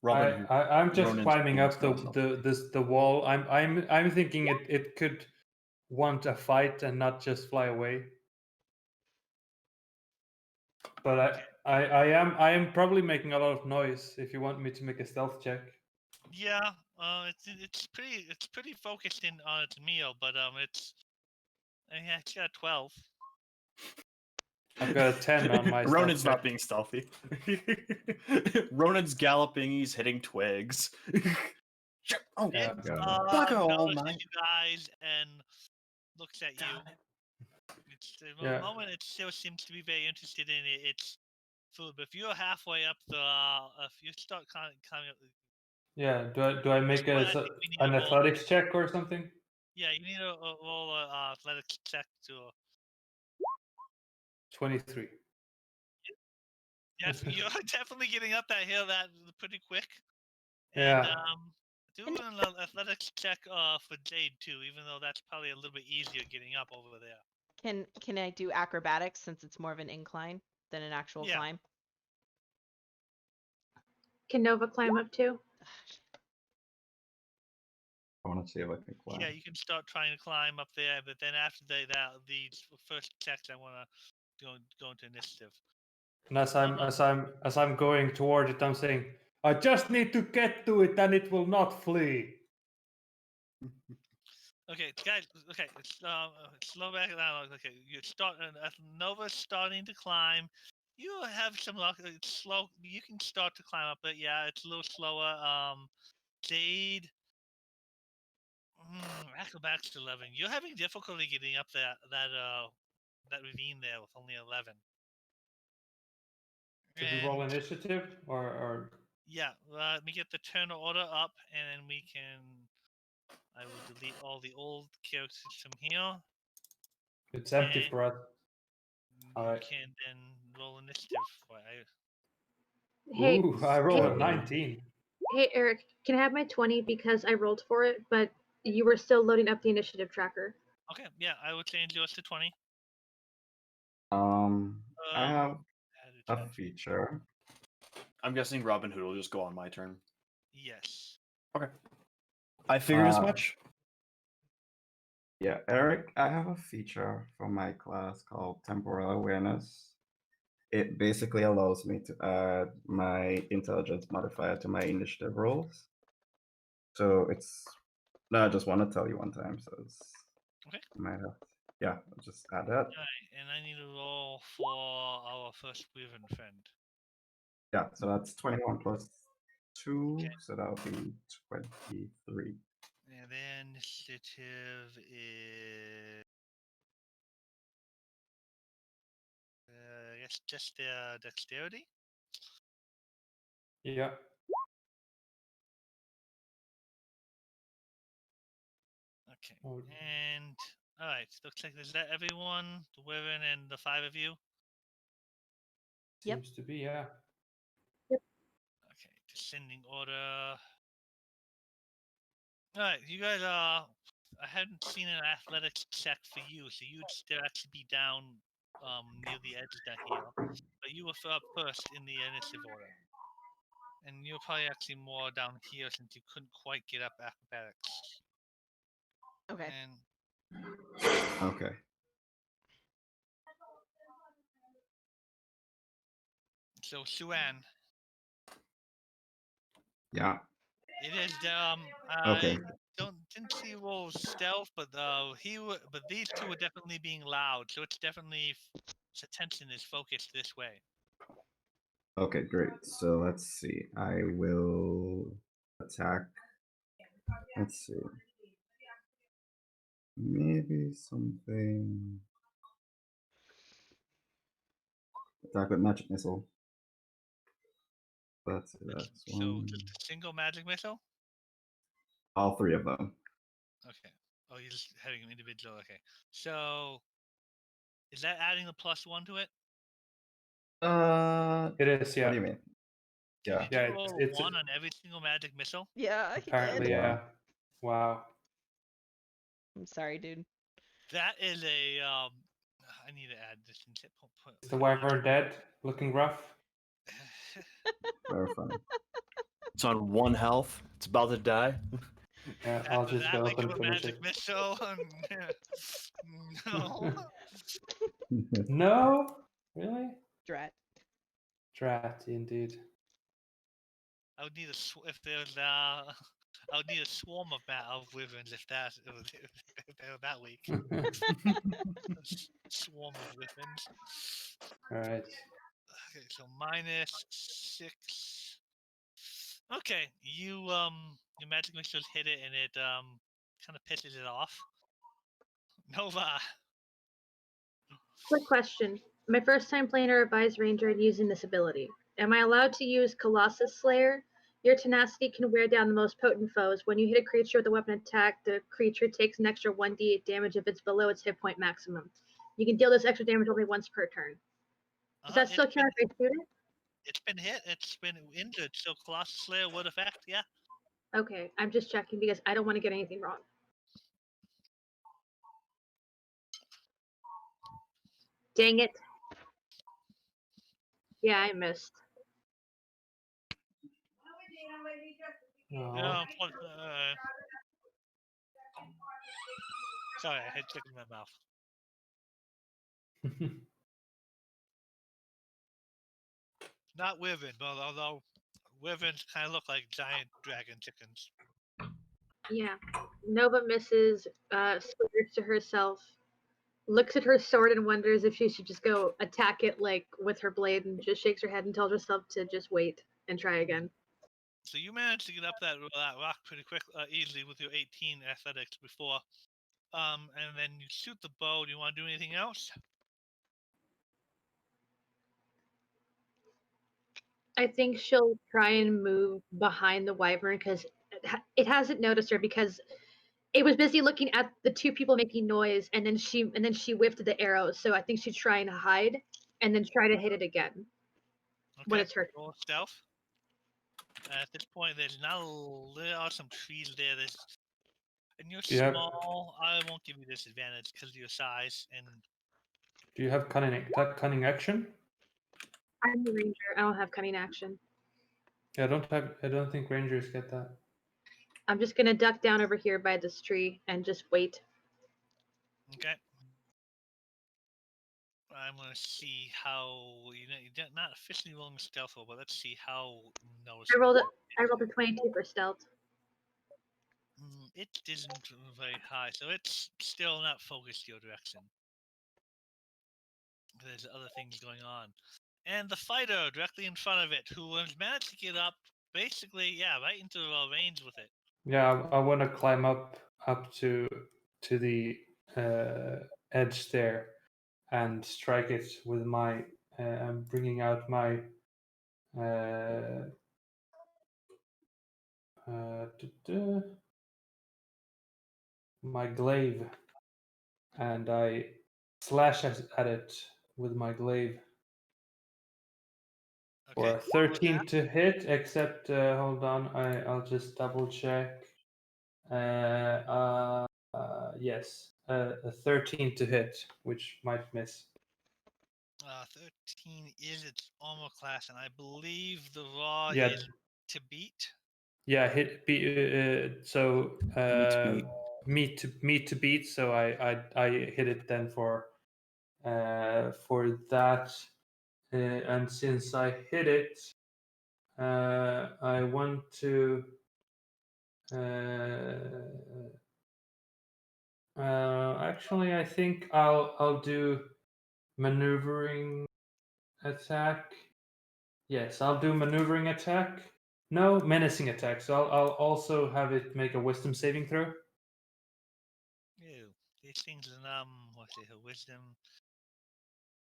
Robin, I'm just Ronan's climbing being up stealthy. the wall. I'm thinking it could want a fight and not just fly away. But I am probably making a lot of noise. If you want me to make a stealth check, Yeah, it's pretty focused in on its meal, but yeah, it's got 12. I've got a 10 on my stealth Ronan's not check. being stealthy. Ronan's galloping. He's hitting twigs. Oh, Yeah. It Bugger all notices night. you guys and looks at you. Damn it. It's the Yeah. moment it still seems to be very interested in its food, but if you're halfway up if you start climbing up, Yeah. Do I make Well, I think we need an to roll- athletics check or something? yeah, you need to roll a athletics check to. 23. Yes, you're definitely getting up that hill that pretty quick. And Yeah. do an athletics check for Jade too, even though that's probably a little bit easier getting up over there. Can I do acrobatics since it's more of an incline than an actual Yeah. climb? Can Nova climb up too? I want to see if I can climb. Yeah, you can start trying to climb up there, but then after these first checks, I want to go into initiative. And as I'm going toward it, I'm saying, I just need to get to it, and it will not flee. Okay, guys. Okay, slow back down. Okay, you start. Nova's starting to climb. You have some luck. It's slow. You can start to climb up, but yeah, it's a little slower. Jade. Acrobatics 11. You're having difficulty getting up that ravine there with only 11. Should we roll And initiative or yeah, let me get the turn order up, and then we can. I will delete all the old characters from here. it's empty And for us? you Alright. can then roll initiative. Hey, Ooh, I rolled a Hey. 19. hey, Eric, can I have my 20 because I rolled for it, but you were still loading up the initiative tracker. Okay, yeah, I would change yours to 20. I have Add a change. feature. I'm guessing Robin Hood will just go on my turn. Yes. Okay. I figured as Uh, much. Yeah, Eric, I have a feature for my class called Temporal Awareness. It basically allows me to add my intelligence modifier to my initiative rolls. So it's no, I just want to tell you one time, so it's Okay. might have yeah, I'll just add that. Alright, and I need to roll for our first Wyvern friend. Yeah, so that's 21 plus 2, Okay. so that'll be 23. And then initiative is. I guess just their dexterity. Yeah. Okay. Oh, And alright, looks like is that everyone? The Wyvern and the 5 of you? Yep. seems to be, yeah. Okay, descending order. Alright, you guys I hadn't seen an athletics check for you, so you'd still actually be down near the edge down here. But you were up first in the initiative order. And you're probably actually more down here since you couldn't quite get up acrobatics. Okay. And Okay. so Suan, Yeah. it is Okay. I didn't see you roll stealth, but but these two are definitely being loud, so it's definitely its attention is focused this way. Okay, great. So let's see. I will attack. Let's see. Maybe something. Attack with magic missile. That's So one. just a single magic missile? All 3 of them. Okay. Oh, you're just having an individual. Okay. So is that adding the +1 to it? It is, yeah. What do you mean? Yeah. Did Yeah, you roll it's 1 on every single magic missile? Yeah, he apparently, did. yeah. Wow. I'm sorry, dude. That is a I need to add this in. Is the wyvern dead? Looking rough? Very funny. It's on 1 health. It's about to die. Yeah, After I'll just that, go like up and a finish magic it. missile. No. No, really? Drat. Drat, indeed. I would need if there's I would need a swarm of wyverns if they were that weak. Swarm of wyverns. All right. Okay, so -6. Okay, your magic missiles hit it and it kind of pisses it off. Nova. Quick question. My first time playing a revised ranger and using this ability. Am I allowed to use Colossus Slayer? Your tenacity can wear down the most potent foes. When you hit a creature with a weapon attack, the creature takes an extra 1d8 damage if it's below its hit point maximum. You can deal this extra damage only once per turn. Does that still count if I shoot it? It's been hit. It's been injured. So Colossus Slayer would affect. Yeah. Okay, I'm just checking because I don't want to get anything wrong. Dang it. Yeah, I missed. Oh. Yeah. Sorry, I had chicken in my mouth. Not wyvern, but although wyverns kind of look like giant dragon chickens. Yeah. Nova misses, swears to herself, looks at her sword and wonders if she should just go attack it like with her blade, and just shakes her head and tells herself to just wait and try again. So you managed to get up that rock pretty quick, easily with your 18 athletics before. And then you shoot the bow. Do you want to do anything else? I think she'll try and move behind the wyvern because it hasn't noticed her because it was busy looking at the two people making noise, and then she whiffed the arrow. So I think she's trying to hide and then try to hit it again when Okay. it's her. Roll stealth. At this point, there are some trees there. And you're Do you have small. I won't give you disadvantage because of your size. And Do you have cunning action? I'm a ranger. I don't have cunning action. Yeah, I don't think rangers get that. I'm just gonna duck down over here by this tree and just wait. okay. I'm gonna see how you're not officially rolling stealth roll, but let's see how noticeable. I rolled a 22 for stealth. It isn't very high, so it's still not focused your direction. There's other things going on. And the fighter directly in front of it, who has managed to get up, basically, right into range with it. Yeah, I want to climb up to the edge there and strike it with my. I'm bringing out my. My glaive, and I slash at it with my glaive. For Okay. a 13 to hit, except hold on, I'll just double check. Yes, a 13 to hit, which might miss. 13 is its armor class, and I believe the raw Yeah. is to beat. Yeah, hit so Beat. meet to beat. So I hit it then for that, and since I hit it, I want to. Actually, I think I'll do maneuvering attack. Yes, I'll do maneuvering attack. No, menacing attack. So I'll also have it make a wisdom saving throw. Ew. These things what's it, wisdom?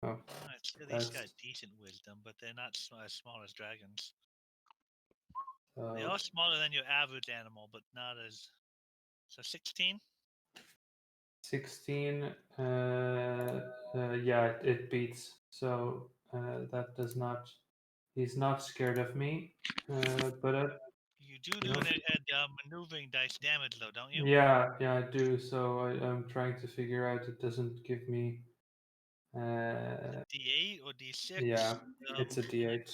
Oh, It's at that's least got decent wisdom, but they're not as small as dragons. They uh, are smaller than your average animal, but not as. So 16? 16. Yeah, it beats. So that does not. He's not scared of me. But You do no. an maneuvering dice damage, though, don't you? Yeah, I do. So I'm trying to figure out. It doesn't give me. D8 or D6? Yeah, it's a D8.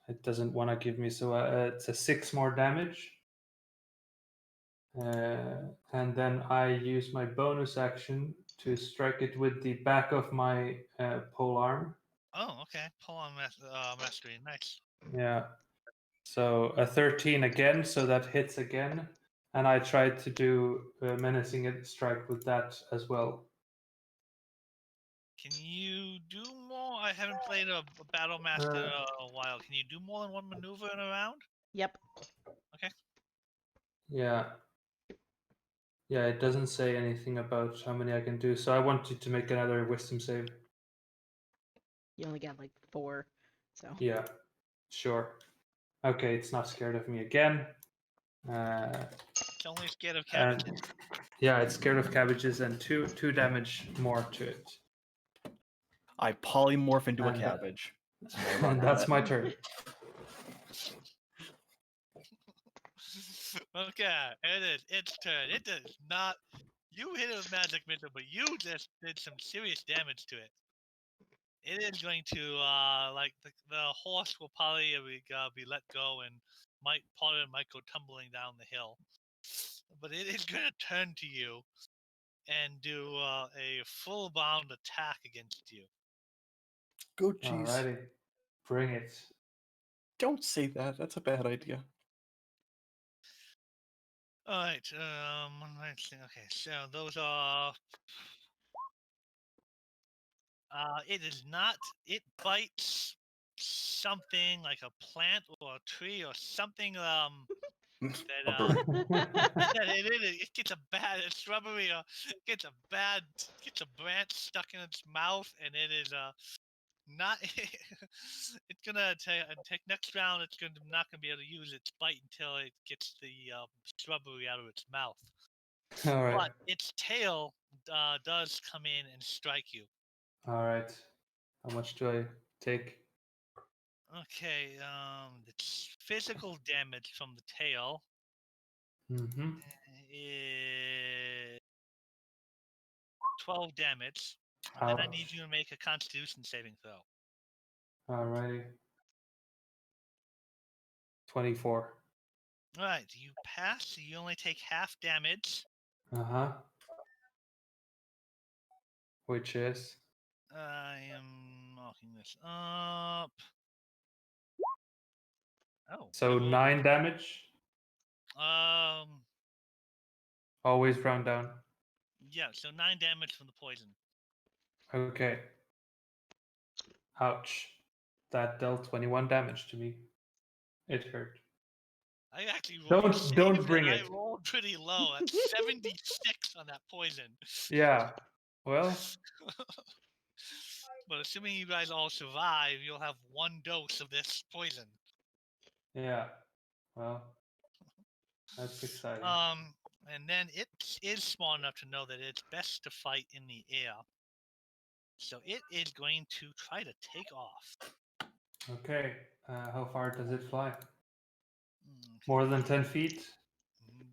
It doesn't want to give me, so it's a 6 more damage. And then I use my bonus action to strike it with the back of my pole arm. Oh, okay. Pull on mastery. Nice. Yeah. So a 13 again, so that hits again. And I tried to do a menacing strike with that as well. Can you do more? I haven't played a Battle Master in a while. Can you do more than one maneuver in a round? Yep. Okay. Yeah. Yeah, it doesn't say anything about how many I can do, so I want you to make another wisdom save. You only got like 4, so. Yeah, sure. Okay, it's not scared of me again. It's only scared of And cabbages. yeah, it's scared of cabbages and two damage more to it. I polymorph into a And cabbage. That's how I run and with that's it. my turn. Okay, it is its turn. It does not. You hit it with magic missile, but you just did some serious damage to it. It is going to like the horse will probably be let go and part of it might go tumbling down the hill, but it is going to turn to you and do a full bound attack against you. Go, jeez. Alrighty, bring it. Don't say that. That's a bad idea. All right. Okay, so those are. It is not. It bites something like a plant or a tree or something. That A bird. yeah, it gets a bad shrubbery. Gets a branch stuck in its mouth, and it is not. It's gonna take next round. It's not gonna be able to use its bite until it gets the shrubbery out of its mouth. All right. But its tail does come in and strike you. All right. How much do I take? Okay, it's physical damage from the tail Mm-hmm. is 12 damage, and then I need Ouch. you to make a Constitution saving throw. Alrighty. 24. All right, you pass. So you only take half damage. Uh-huh. Which is? I am marking this up. Oh, So 9 damage. um, Always round down. yeah. So 9 damage from the poison. Okay. Ouch. That dealt 21 damage to me. It hurt. I actually rolled. Don't bring I it. rolled pretty low. That's 76 on that poison. Yeah. Well, But assuming you guys all survive, you'll have 1 dose of this poison. yeah. Well, that's exciting. And then it is smart enough to know that it's best to fight in the air. So it is going to try to take off. Okay. How far does it fly? Okay. More than 10 feet?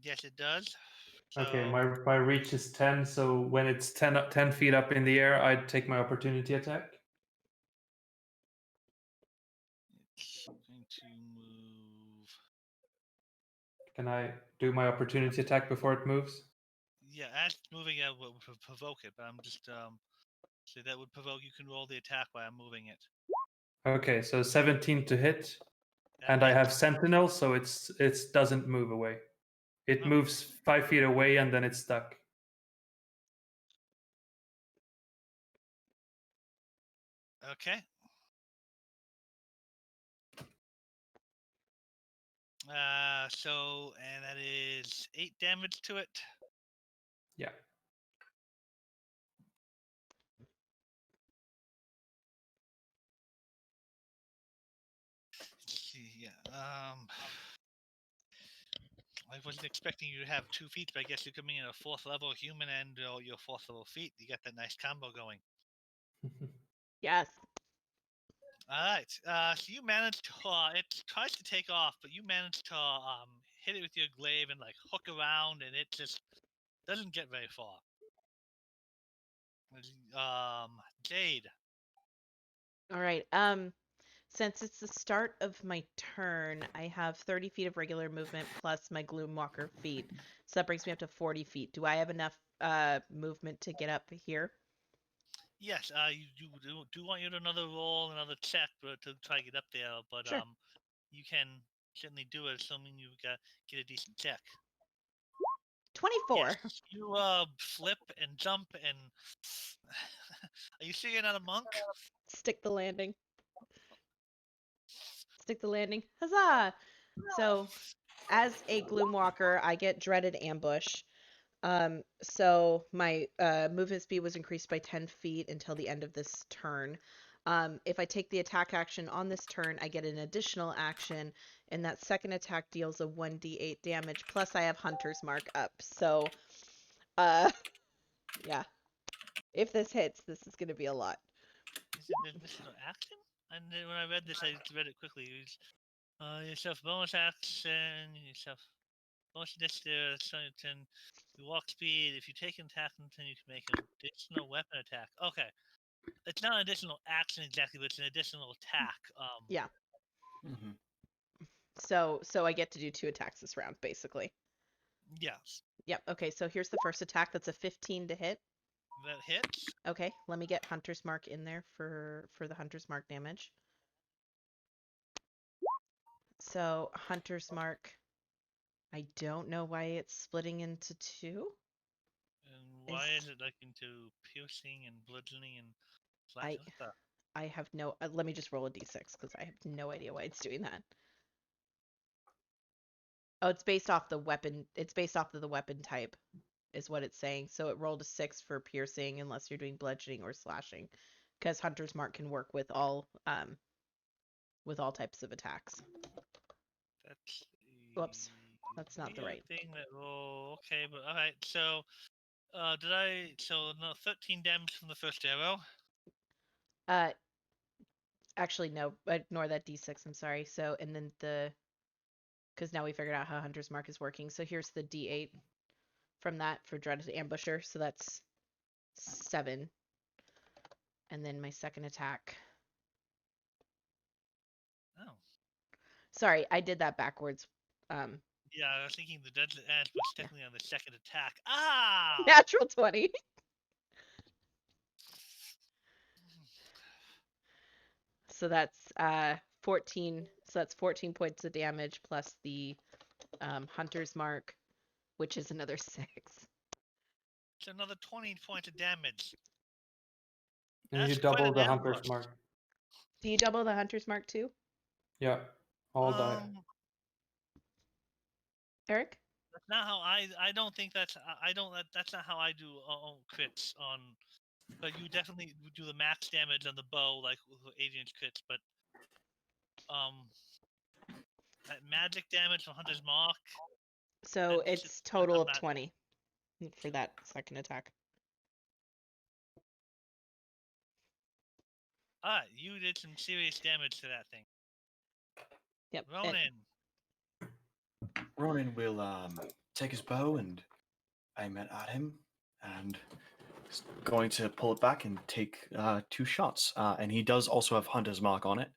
Yes, it does. Okay, So, my reach is 10, so when it's 10 feet up in the air, I'd take my opportunity attack. it's going to move. Can I do my opportunity attack before it moves? Yeah, as moving it would provoke it, but I'm just so that would provoke. You can roll the attack while I'm moving it. Okay, so 17 to hit, That and I have hits. Sentinel, so it doesn't move away. It Oh. moves 5 feet away, and then it's stuck. Okay. And that is 8 damage to it. Yeah. Let's see, yeah. I wasn't expecting you to have 2 feet, but I guess you're coming in a 4th level human and your 4th level feet. You got that nice combo going. Yes. All right. So you managed to. It tries to take off, but you managed to hit it with your glaive and like hook around, and it just doesn't get very far. Jade. All right. Since it's the start of my turn, I have 30 feet of regular movement plus my Gloomwalker feet. So that brings me up to 40 feet. Do I have enough movement to get up here? Yes, you do want you to another roll, another check, to try to get up there. But Sure. you can certainly do it, assuming you get a decent check. 24. Yes, you flip and jump and. Are you sure you're not a monk? Stick the landing. Stick the landing. Huzzah! So, as a Gloomwalker, I get dreaded ambush. So my movement speed was increased by 10 feet until the end of this turn. If I take the attack action on this turn, I get an additional action, and that second attack deals a 1d8 damage. Plus, I have Hunter's Mark up. So, yeah. If this hits, this is going to be a lot. Is it an additional action? And then when I read this, I just read it quickly. It was, yourself bonus action, yourself bonus initiative, your walk speed. If you take an attack, then you can make an additional weapon attack. Okay. It's not an additional action exactly, but it's an additional attack. Yeah. Mm-hmm. So I get to do 2 attacks this round, basically. Yes. Yep. Okay, so here's the first attack. That's a 15 to hit. That hits. Okay, let me get Hunter's Mark in there for the Hunter's Mark damage. So Hunter's Mark, I don't know why it's splitting into 2. And why is it like into piercing and bludgeoning and slashing? I have no. Let me just roll a d6 because I have no idea why it's doing that. Oh, it's based off the weapon. It's based off of the weapon type, is what it's saying. So it rolled a 6 for piercing unless you're doing bludgeoning or slashing, because Hunter's Mark can work with all types of attacks. That's Whoops, that's not the right thing. That okay, but all right. So, did I? So no, 13 damage from the first arrow. Actually, no. Ignore that d6. I'm sorry. So, and then because now we figured out how Hunter's Mark is working. So here's the d8 from that for Dreaded Ambusher. So that's 7. And then my second attack. Oh. Sorry, I did that backwards. Yeah, I was thinking the deadly edge was technically on the second attack. Ah! Natural 20. So that's 14. So that's 14 points of damage plus the Hunter's Mark, which is another 6. It's another 20 points of damage. And That's you quite double an the Hunter's ambush. Mark. Do you double the Hunter's Mark too? Yeah, all die. Eric? That's not how I don't think that's I don't that's not how I do crits on. But you definitely do the max damage on the bow like with Adrian's crits. But that magic damage from Hunter's Mark. So it's total of 20 for that second attack. You did some serious damage to that thing. Yep. Ronan will take his bow and aim it at him, and he's going to pull it back and take 2 shots. And he does also have Hunter's Mark on it.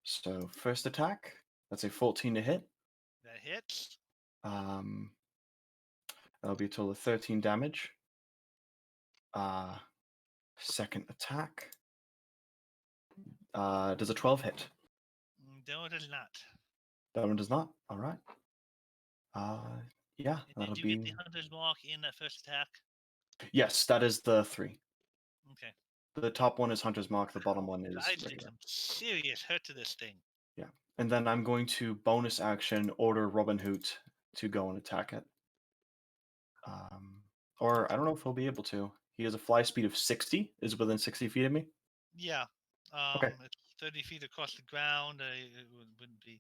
So first attack, that's a 14 to hit. That hits. That'll be a total of 13 damage. Second attack. Does a 12 hit? No, it does not. That one does not. All right. Yeah, and did you get the Hunter's Mark in that first attack? Yes, that is the 3. Okay. The top one is Hunter's Mark. The bottom one is I did some serious hurt to this thing. Yeah, and then I'm going to bonus action order Robin Hood to go and attack it. Or I don't know if he'll be able to. He has a fly speed of 60. Is within 60 feet of me. Yeah. Okay. It's 30 feet across the ground. It wouldn't be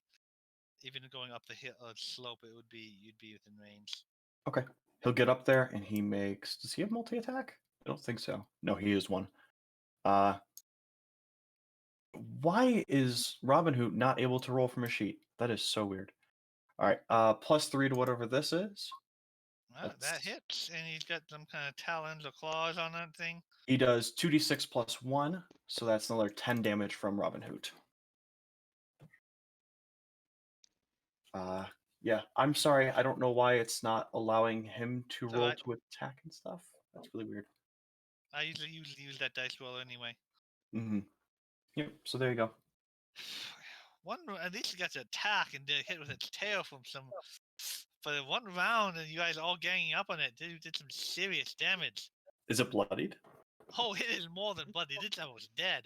even going up the hill slope. You'd be within range. Okay. He'll get up there and he makes. Does he have multi attack? I don't think so. No, he is one. Why is Robin Hood not able to roll from a sheet? That is so weird. All right. +3 to whatever this is. That That's- hits, and he's got some kind of talons or claws on that thing. He does 2d6 plus 1, so that's another 10 damage from Robin Hood. Yeah, I'm sorry. I don't know why it's not allowing him to It's roll alright. to attack and stuff. That's really weird. I usually use that dice roll anyway. Mm-hmm. Yep, so there you go. At least he got to attack and did hit with its tail from some. For the one round, and you guys all ganging up on it, did some serious damage. Is it bloodied? Oh, it is more than bloody. This guy was dead.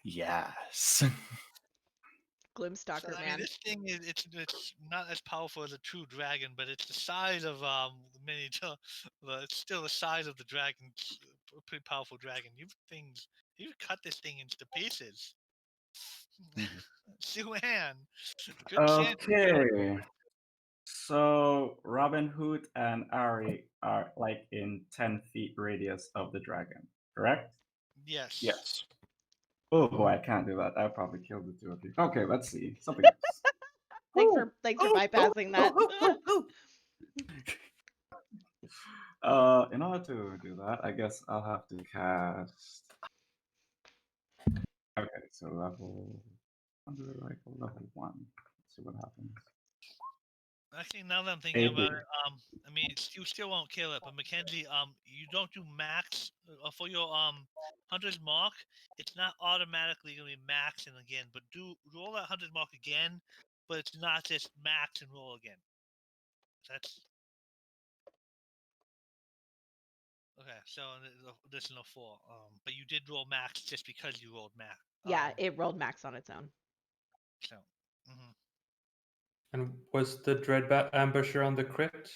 Yes. Gloomstalker So, I man. mean, this thing is it's not as powerful as a true dragon, but it's the size of many. It's still the size of the dragon. A pretty powerful dragon. You cut this thing into pieces. Mhm. Suan, good chance. Okay. So Robin Hood and Ari are like in 10 feet radius of the dragon, correct? Yes. Yes. Oh boy, I can't do that. I'll probably kill the two of you. Okay, let's see. Something else. Thanks for bypassing that. In order to do that, I guess I'll have to cast. Okay, so level. Under rifle level 1. Let's see what happens. Actually, now that I'm thinking 80. about it, I mean, you still won't kill it, but Mackenzie, you don't do max for your hunter's mark. It's not automatically gonna be max and again, but do roll that hunter's mark again, but it's not just max and roll again. That's okay. So this is no 4. But you did roll max just because you rolled max. Yeah, it rolled max on its own. So. Mhm. And was the Dreadbat Ambusher on the crit?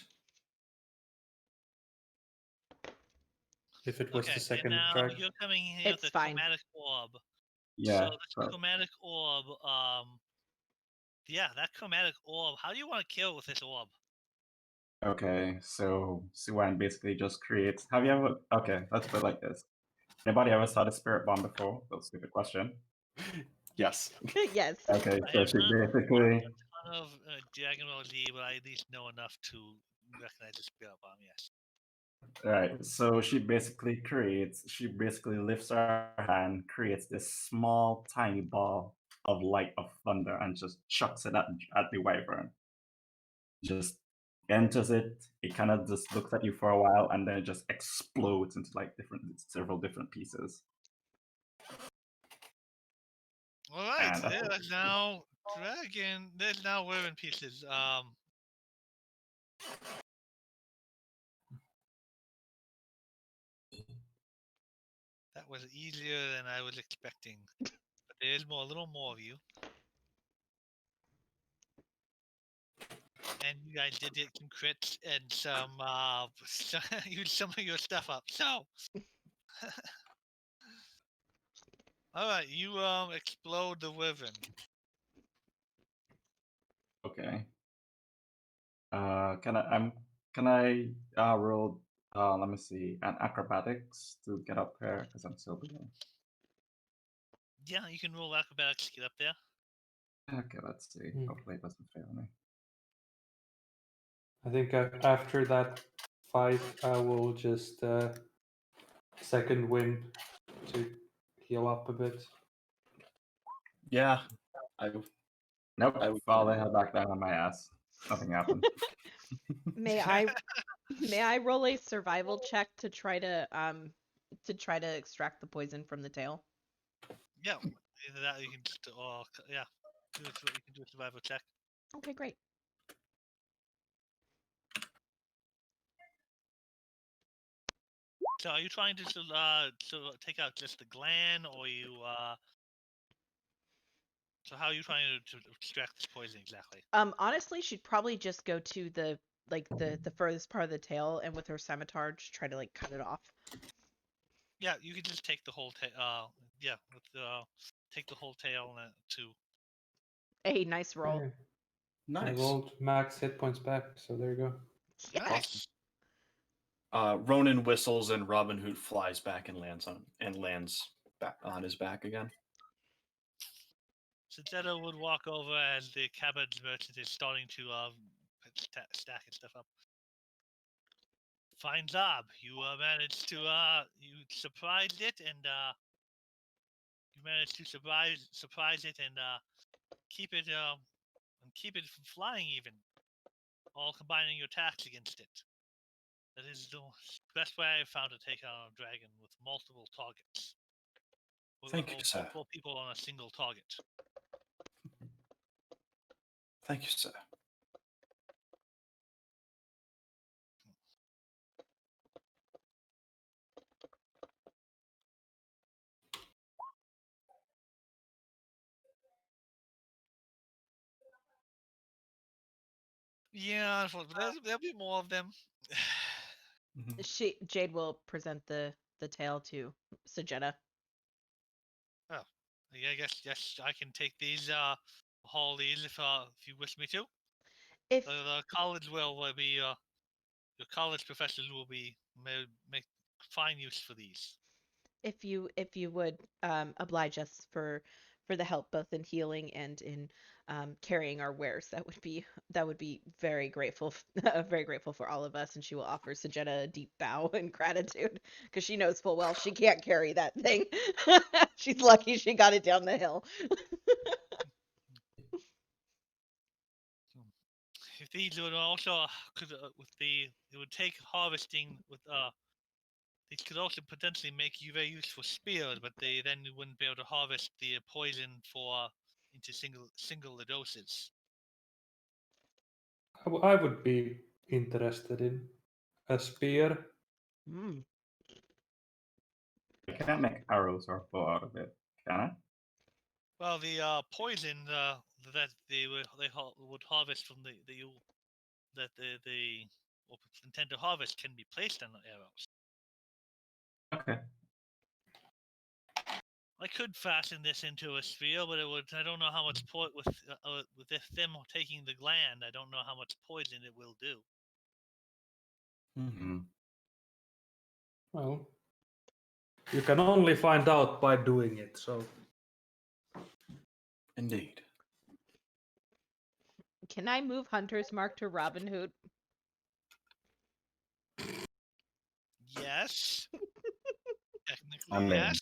If it was Okay, the and second now drag? you're coming in here with It's a fine. chromatic orb. Yeah. So the chromatic orb, yeah, that chromatic orb. How do you want to kill with this orb? Okay, so Suwan basically just creates. Have you ever? Okay, let's put it like this. Anybody ever saw the spirit bomb before? That's a stupid question. Yes. Yes. Okay, I so have she not basically. watched a ton of Dragon Ball Z, but I at least know enough to recognize the spirit bomb. Yes. Right, so she basically creates. She basically lifts her hand, creates this small, tiny ball of light of thunder, and just chucks it at the wyvern. Just enters it. It kind of just looks at you for a while, and then it just explodes into like several different pieces. All right. And that's There's now dragon. There's now wyvern pieces. That was easier than I was expecting. But there's a little more of you. And you guys did get some crits and some use some of your stuff up. So, all right, you explode the wyvern. okay. Can I roll? Let me see, an acrobatics to get up there because I'm still below. Yeah, you can roll acrobatics to get up there. Okay, let's see. Hopefully it doesn't fail me. I think after that fight, I will just second wind to heal up a bit. Yeah. Nope, I would- fall the hell back down on my ass. Nothing happened. May I roll a survival check to try to extract the poison from the tail? Yeah, either that or you can just, yeah, you can do a survival check. Okay, great. So, are you trying to take out just the gland, or you So, how are you trying to extract this poison exactly? Honestly, she'd probably just go to the furthest part of the tail and with her scimitar just try to like cut it off. Yeah, you can just take the whole tail. Yeah, take the whole tail to. Hey, nice roll. Okay. I Nice. rolled max hit points back, so there you go. Nice. Ronan whistles and Robin Hood flies back and lands back on his back again. Zeta would walk over as the cabbage merchant is starting to stacking stuff up. Fine job. You managed to you surprised it, and you managed to surprise it, and keep it from flying even. All combining your attacks against it. That is the best way I've found to take on a dragon with multiple targets. Thank you, sir. Multiple people on a single target. Thank you, sir. Yeah, there'll be more of them. Jade will present the tale to Segeata. Oh, yeah, I guess I can take these haul these if you wish me to. If The college will be your college professors will be make fine use for these. if you would oblige us for the help both in healing and in carrying our wares, that would be very grateful very grateful for all of us. And she will offer Segeata a deep bow in gratitude because she knows full well she can't carry that thing. She's lucky she got it down the hill. If these would also could it would take harvesting with these could also potentially make you very useful spears, but then you wouldn't be able to harvest the poison for into single doses. I would be interested in a spear. Mm. I can't make arrows or bow out of it, can I? Well, the poison that would harvest from the intend to harvest can be placed on the arrows. Okay. I could fasten this into a spear, but it would. I don't know how much with them taking the gland. I don't know how much poison it will do. Mm-hmm. Well, you can only find out by doing it, so. Indeed. Can I move Hunter's Mark to Robin Hood? Yes. Technically, I mean, yes.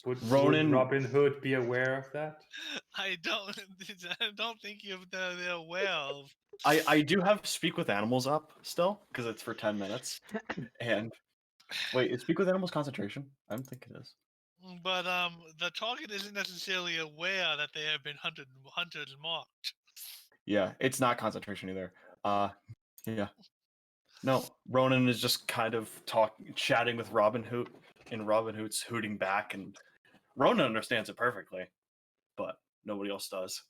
Would Ronan- Robin Hood be aware of that? I don't think they're aware of. I do have Speak with Animals up still because it's for 10 minutes. And wait, is Speak with Animals concentration? I don't think it is. But the target isn't necessarily aware that they have been hunted and marked. Yeah, it's not concentration either. Yeah. No, Ronan is just kind of chatting with Robin Hood, and Robin Hood's hooting back, and Ronan understands it perfectly, but nobody else does.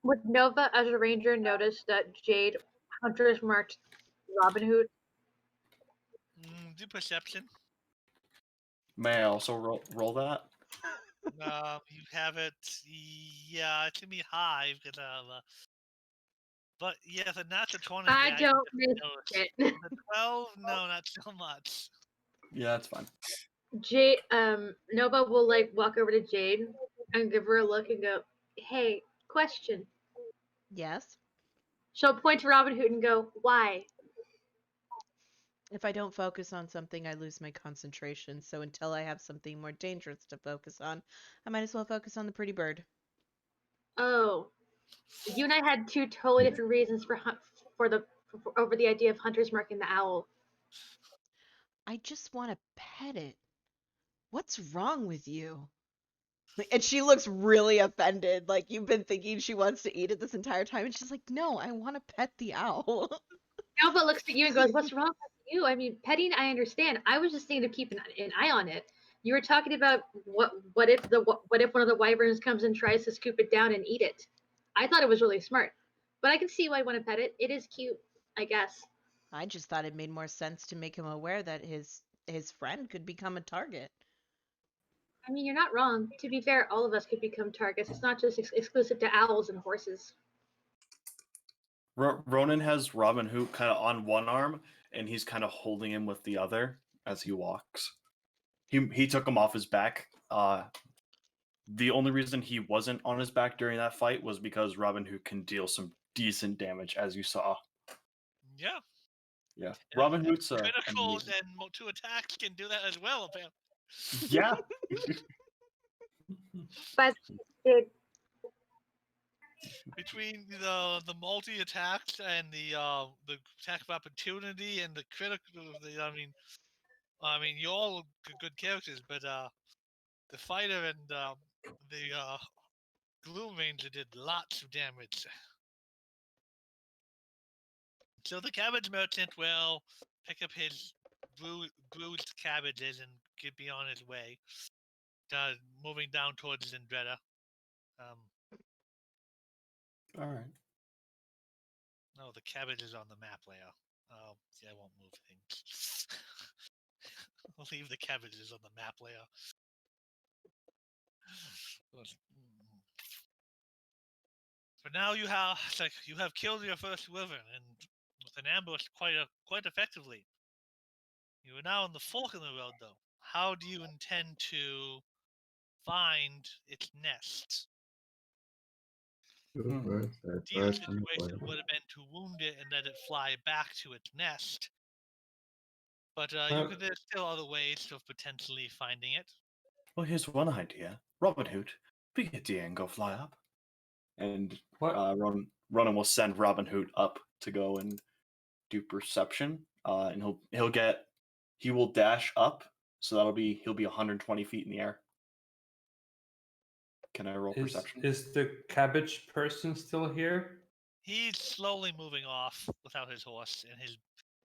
Would Nova, as a ranger, notice that Jade Hunter's marked Robin Hood? Do perception. May I also roll that? You have it. Yeah, it's gonna be high because but yeah, the natural 20. I Yeah, don't can miss notice. it. The 12, no, not so much. Yeah, that's fine. Jade, Nova will like walk over to Jade and give her a look and go, "Hey, question." Yes. She'll point to Robin Hood and go, "Why?" If I don't focus on something, I lose my concentration. So until I have something more dangerous to focus on, I might as well focus on the pretty bird. Oh, you and I had two totally different reasons for over the idea of Hunter's marking the owl. I just want to pet it. What's wrong with you? And she looks really offended. Like you've been thinking she wants to eat it this entire time. And she's like, no, I want to pet the owl. Nova looks at you and goes, "What's wrong with you? I mean, petting, I understand. I was just thinking of keeping an eye on it. You were talking about what if one of the wyverns comes and tries to scoop it down and eat it? I thought it was really smart, but I can see why I want to pet it. It is cute, I guess. I just thought it made more sense to make him aware that his friend could become a target. I mean, you're not wrong. To be fair, all of us could become targets. It's not just exclusive to owls and horses. Ronan has Robin Hood kind of on one arm, and he's kind of holding him with the other as he walks. He took him off his back the only reason he wasn't on his back during that fight was because Robin Hood can deal some decent damage, as you saw. Yeah. Yeah, And Robin Hood's criticals amazing. and 2 attacks can do that as well, apparently. Yeah, But it, Between the multi attacks and the attack of opportunity and the critical, I mean, you're all good characters, but the fighter and the Gloom Ranger did lots of damage. So the cabbage merchant will pick up his bruised cabbages and be on his way, moving down towards Zandreata. all right. No, the cabbage is on the map layer. Oh, see, I won't move things. I'll leave the cabbages on the map layer. For now, you have killed your first wyvern, and with an ambush quite effectively. You are now on the fork in the road, though. How do you intend to find its nest? Two birds, The that ideal birds on the situation plate. would have been to wound it and let it fly back to its nest. But there's still other ways of potentially finding it. Well, here's one idea. Robin Hood, pick a deer and go fly up. And What? Ronan will send Robin Hood up to go and do perception. And he will dash up, so he'll be 120 feet in the air. Can I roll perception? Is the cabbage person still here? He's slowly moving off without his horse and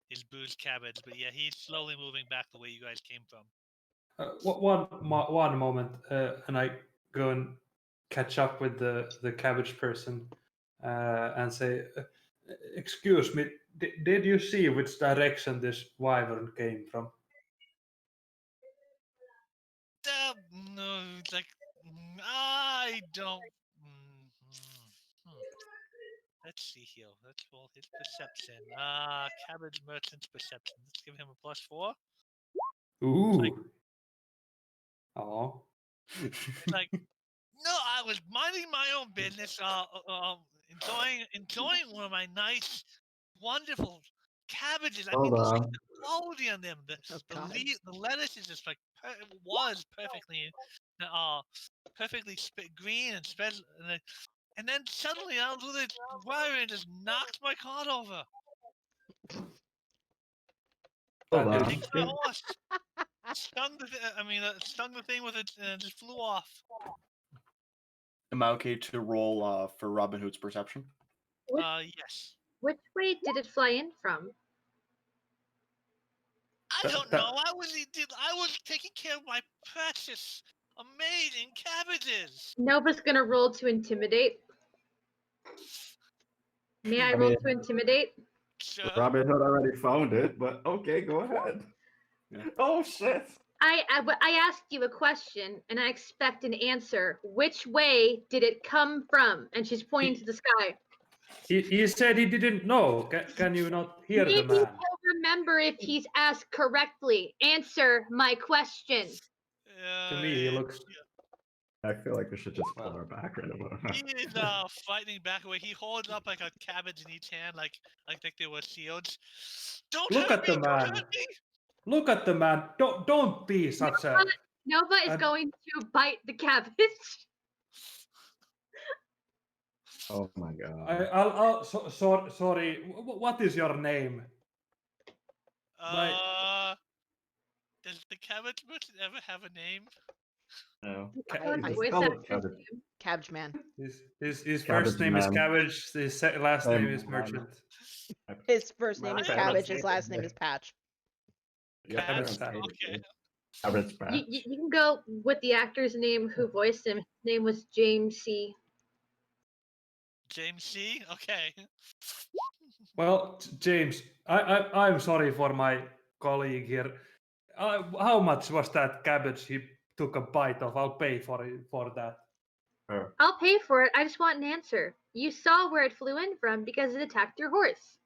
his bruised cabbage, but yeah, he's slowly moving back the way you guys came from. One moment, and I go and catch up with the cabbage person and say, "Excuse me, did you see which direction this wyvern came from?" No, it's like I don't. Let's see here. Let's roll his perception. Cabbage merchant's perception. Let's give him a +4. Ooh. Oh. It's like, no, I was minding my own business. Enjoying one of my nice, wonderful cabbages. I mean, Hold look at on. the quality on them. Oh, The God. the lettuce is just like was perfectly green and special. And then suddenly out of the wire and just knocked my cart over. Hold That on. Takes my horse. Stung the thing with it and just flew off. Am I okay to roll for Robin Hood's perception? Yes. which way did it fly in from? I don't know. I was taking care of my precious, amazing cabbages. Nova's gonna roll to intimidate. May I roll to intimidate? Sure. Robin Hood already found it, but okay, go ahead. Yeah. Oh shit! I asked you a question and I expect an answer. Which way did it come from? And she's pointing to the sky. He said he didn't know. Can you not hear the Maybe man? he'll remember if he's asked correctly. Answer my question. To me, he looks. I feel like we should just pull Well. her back right about He is fighting back away. He holds up like a cabbage in each hand, like they were shields. Don't Look hurt at me! the Don't man. hurt me! Look at the man. Don't be such a. Nova is I'm- going to bite the cabbage. Oh my god. Sorry. What is your name? Does the cabbage merchant ever have a name? No. I like the Just voice call it actor's cabbage. name. Cabbage man. His Cabbage first name is man. Cabbage. His last Same name is man. Merchant. His first name My is favorite Cabbage. name His last is name is Patch. Yeah, Cabbage Patch. patch. Okay. Cabbage patch. You can go with the actor's name who voiced him. His name was James C. James C. Okay. Well, James, I'm sorry for my colleague here. How much was that cabbage he took a bite of? I'll pay for that. Her. I'll pay for it. I just want an answer. You saw where it flew in from because it attacked your horse.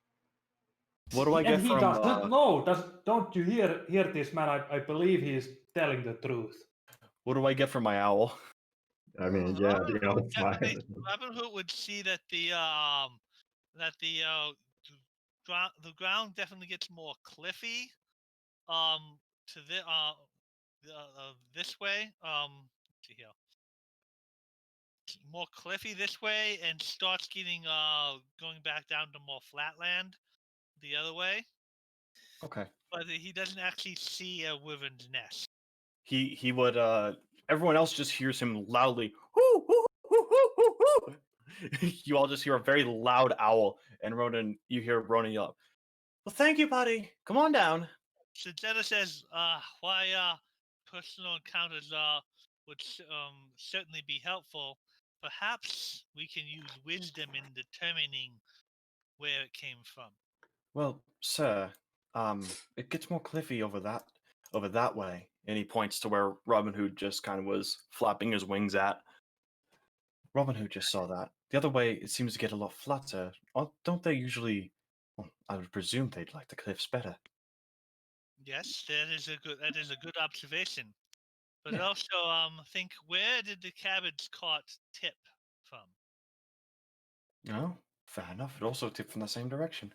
What do I get And he from? doesn't know. Don't you hear this man? I believe he's telling the truth. What do I get for my owl? I mean, yeah, the owl's Definitely, fine. Robin Hood would see that the ground definitely gets more cliffy. To this way. Let's see here. More cliffy this way, and starts getting going back down to more flatland the other way. Okay. But he doesn't actually see a wyvern's nest. He would everyone else just hears him loudly. Hoo, hoo, hoo, hoo, hoo, hoo. You all just hear a very loud owl, and you hear Ronan yell, "Well, thank you, buddy. Come on down." So Jenna says, why personal encounters would certainly be helpful. Perhaps we can use wisdom in determining where it came from. Well, sir, it gets more cliffy over that way. And he points to where Robin Hood just kind of was flapping his wings at. Robin Hood just saw that. The other way, it seems to get a lot flatter. Don't they usually? Well, I would presume they'd like the cliffs better. Yes, that is a good observation. But Yeah. also, think, where did the cabbage cart tip from? No, fair enough. It also tipped from the same direction.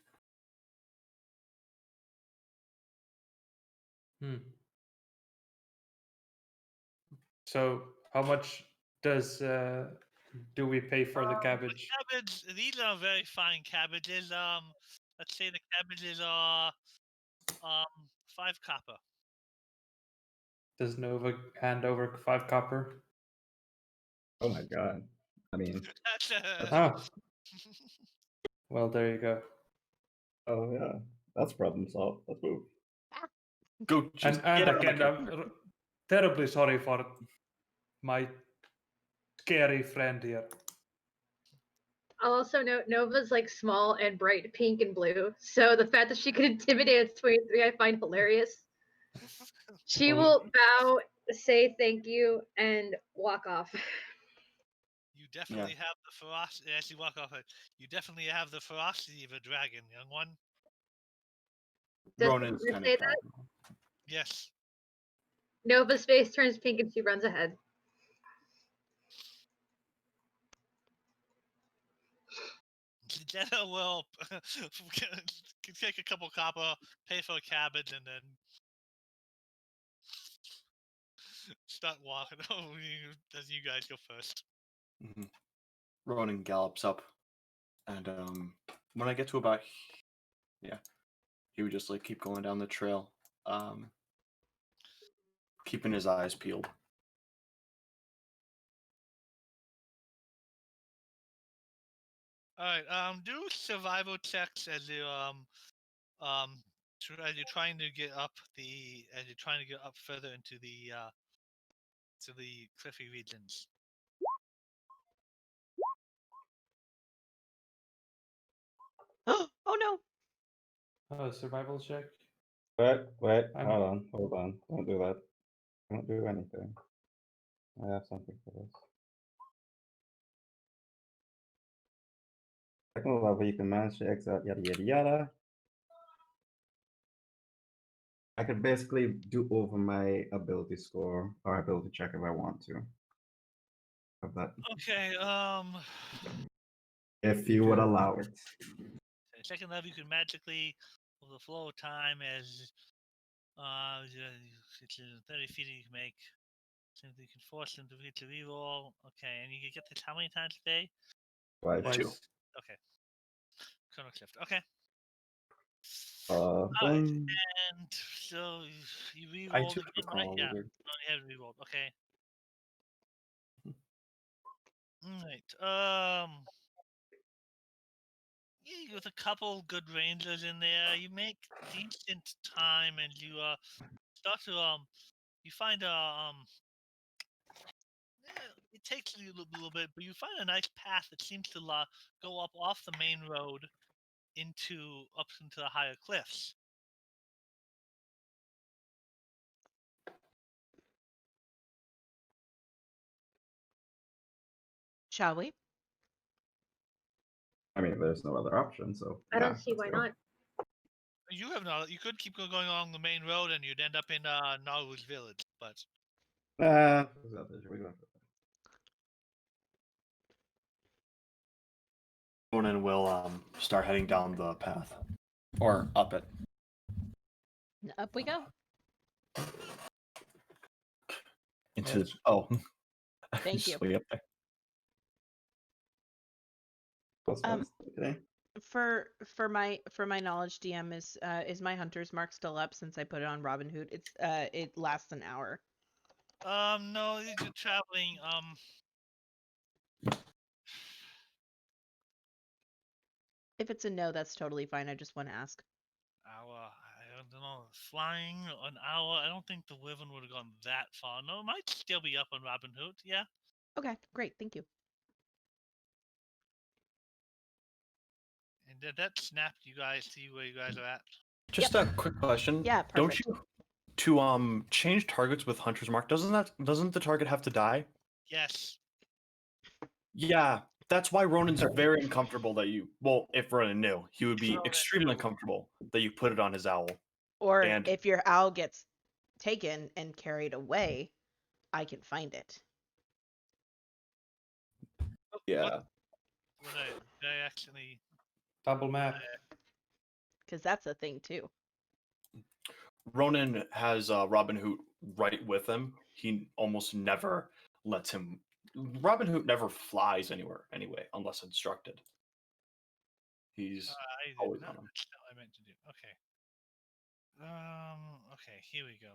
Hmm. So, how much do we pay for the cabbage? Cabbage. These are very fine cabbages. Let's say the cabbages are 5 copper. Does Nova hand over 5 copper? Oh my god. I mean, That's Ah, well, there you go. oh yeah, that's problem solved. Let's move. Go just And get on the again, I'm terribly sorry for my scary friend here. I'll also note Nova's like small and bright pink and blue. So the fact that she could intimidate at 23, I find hilarious. She Well, will bow, say thank you, and walk off. You definitely have the ferocity. As you walk off, you definitely have the ferocity of a dragon, young one. Does Ronan's Nova kind say of that? Yes. Nova's face turns pink and she runs ahead. Jenna will take a couple copper, pay for a cabbage, and then start walking. Oh, you guys go first. Mm-hmm. Ronan gallops up, and when I get to about, he would just like keep going down the trail, keeping his eyes peeled. All right. Do survival checks as you as you're trying to get up further into the to the cliffy regions. Oh no! Oh, survival check. Wait, I'm hold on. Don't do that. Don't do anything. I have something for this. Second level, you can manage the exile, yada yada yada. I could basically do over my ability score or ability check if I want to. Of that, Okay. if you would allow it. Second level, you can magically, with the flow of time, as it's 30 feet you can make. So you can force them to reach a reroll. Okay, and you can get this how many times a day? Twice. twice. Okay. Chrono shift. Okay. Boom. And so you I re-rolled took the again, right? call. Yeah. No, you haven't re-rolled. Okay. Alright. Yeah, with a couple good rangers in there, you make decent time, and you start to you find it takes you a little bit, but you find a nice path that seems to go up off the main road up into the higher cliffs. Shall we? I mean, there's no other option, so I don't yeah, see let's why go. not. You could keep going along the main road, and you'd end up in Naru's village, but We go. Ronan will start heading down the path. Or up it. Up we go. Into Yes. oh. Thank Just you. way up there. What's Um, fast? Okay. For my knowledge, DM is my hunter's mark still up since I put it on Robinhood? It lasts an hour. No, you're traveling. If it's a no, that's totally fine. I just want to ask. Hour. I don't know. Flying an hour. I don't think the Wyvern would have gone that far. No, it might still be up on Robin Hood. Yeah. Okay, great. Thank you. And did that snap you guys see where you guys are at? Just a quick question. Yeah, Don't perfect. you to change targets with Hunter's Mark, doesn't the target have to die? Yes. Yeah, that's why Ronan's very uncomfortable that you if Ronan knew, he would be Ronan extremely knew. uncomfortable that you put it on his owl. Or And if your owl gets taken and carried away, I can find it. yeah. What did I actually? Double map. Because that's a thing too. Ronan has Robin Hood right with him. He almost never lets him. Robin Hood never flies anywhere anyway, unless instructed. He's I did always not. on him. That's not what I meant to do. Okay. Okay. Here we go.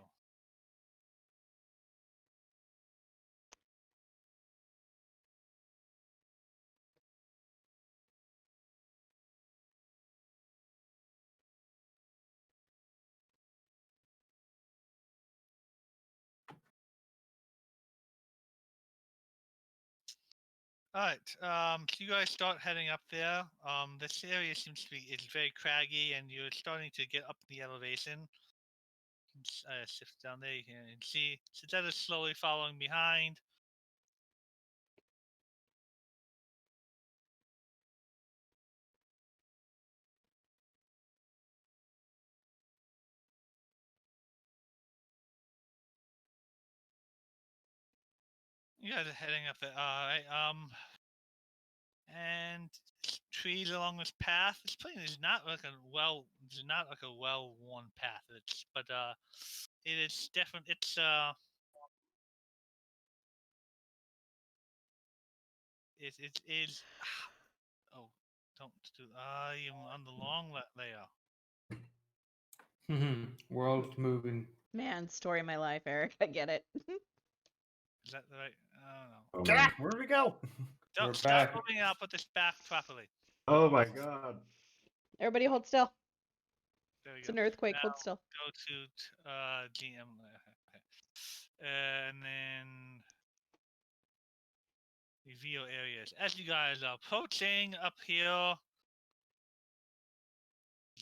All right. So you guys start heading up there. This area seems to be it's very craggy, and you're starting to get up the elevation. Shift down there, you can see Segeata is slowly following behind. You guys are heading up there. All right. And trees along this path. This plane is not like a well-worn path. It is definitely it is. Oh, don't do. I'm on the long layer. World moving. Man, story of my life, Eric. I get it. Is that the right? I don't know. Oh Get my. back! Where did we go? Don't We're stop back. moving. I'll put this back properly. Oh my god. Everybody hold still. There we It's go. an earthquake. Now Hold still. go to GM. Okay. And then reveal areas. As you guys are approaching up here,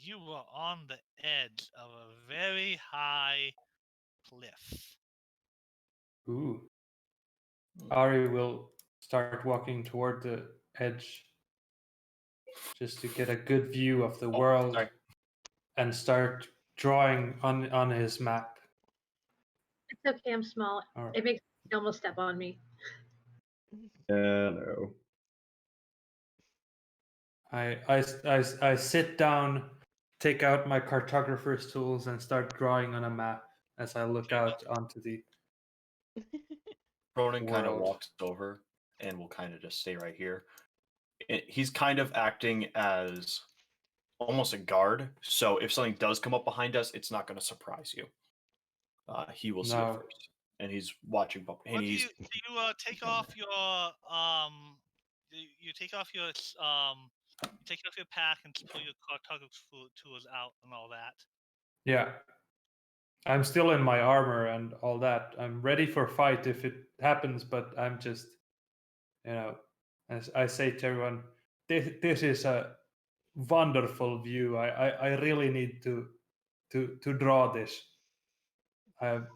you are on the edge of a very high cliff. Ooh. Ari will start walking toward the edge just to get a good view of the Oh, world sorry. and start drawing on his map. It's okay. I'm small. All right. It makes you almost step on me. No. I sit down, take out my cartographer's tools, and start drawing on a map as I look out onto the Ronan kind of world. walks over and will kind of just stay right here. He's kind of acting as almost a guard. So if something does come up behind us, it's not going to surprise you. He will see it No. first, and he's watching. And What do he's you take off your you take off your you take off your pack and pull your cartography tools out and all that. Yeah. I'm still in my armor and all that. I'm ready for fight if it happens, but I'm just, as I say to everyone, this is a wonderful view. I really need to draw this. I have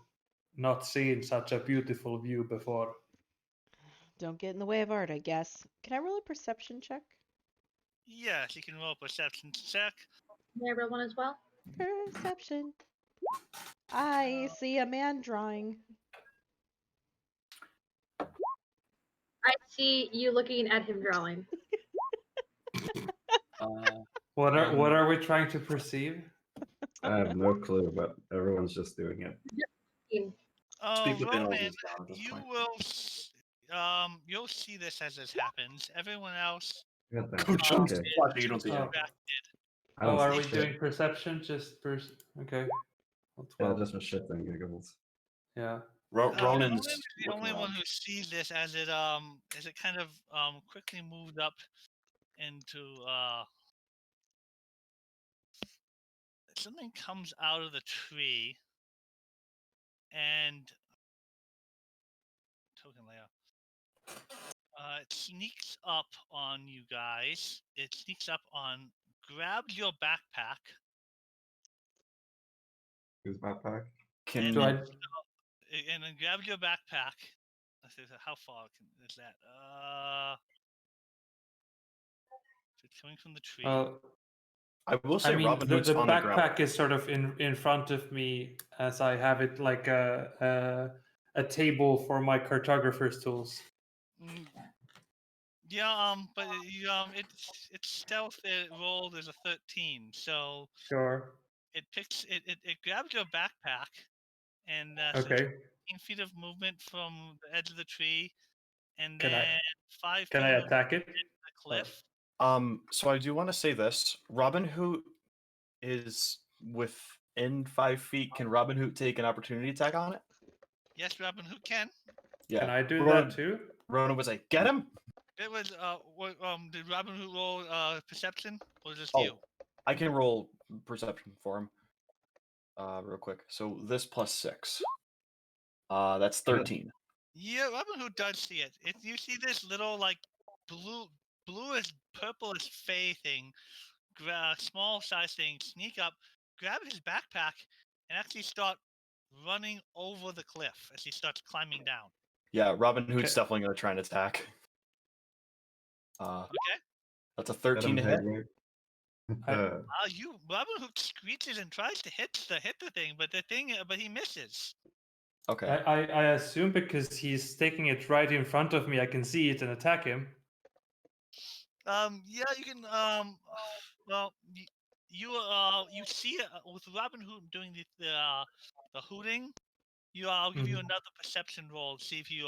not seen such a beautiful view before. Don't get in the way of art, I guess. Can I roll a perception check? Yes, you can roll a perception check. May I roll one as well? Perception. I see a man drawing. I see you looking at him drawing. What are we trying to perceive? I have no clue, but everyone's just doing it. Speak within all Roman, these bounds at this you point. you'll see this as this happens. Everyone else, Got that. Oh, Jones, Okay. watch it, you don't see Oh. it. I Oh, don't are see we shit. doing perception? Just okay. Well, Yeah, 12. just for shits and giggles. Yeah. Ronan's Ronan is the looking only one around. who sees this as it kind of quickly moved up into something comes out of the tree and token layout. It sneaks up on you guys. It sneaks up on, grabs your backpack, Who's backpack? Can Do I? and then grabs your backpack. Let's see, how far is that? It's coming from the tree. I will say I mean, Robin the Hood's on the ground. backpack is sort of in front of me as I have it like a table for my cartographer's tools. Mm, yeah, but it's stealth. It rolled as a 13, so Sure. it grabs your backpack, and so Okay. 15 feet of movement from the edge of the tree, and Can I- then 5 Can feet I of attack it? the cliff. So I do want to say this. Robin Hood is within 5 feet. Can Robin Hood take an opportunity attack on it? Yes, Robin Hood can. Yeah. Can I do Ronan, that too? Ronan was like, get him! It was did Robin Hood roll perception or just Oh, you? I can roll perception for him. Real quick. So this plus 6. That's 13. Yeah, Robin Hood does see it. If you see this little like bluish purplish fey thing, small size thing, sneak up, grab his backpack, and actually start running over the cliff as he starts climbing down. Yeah, Robin Hood's Okay. definitely going to try and attack. Okay. That's a 13 to hit. Robin Hood screeches and tries to hit the thing, but he misses. Okay. I assume because he's taking it right in front of me, I can see it and attack him. Yeah, you can. Well, you see it with Robin Hood doing the hooting. I'll give you Mhm. another perception roll to see if you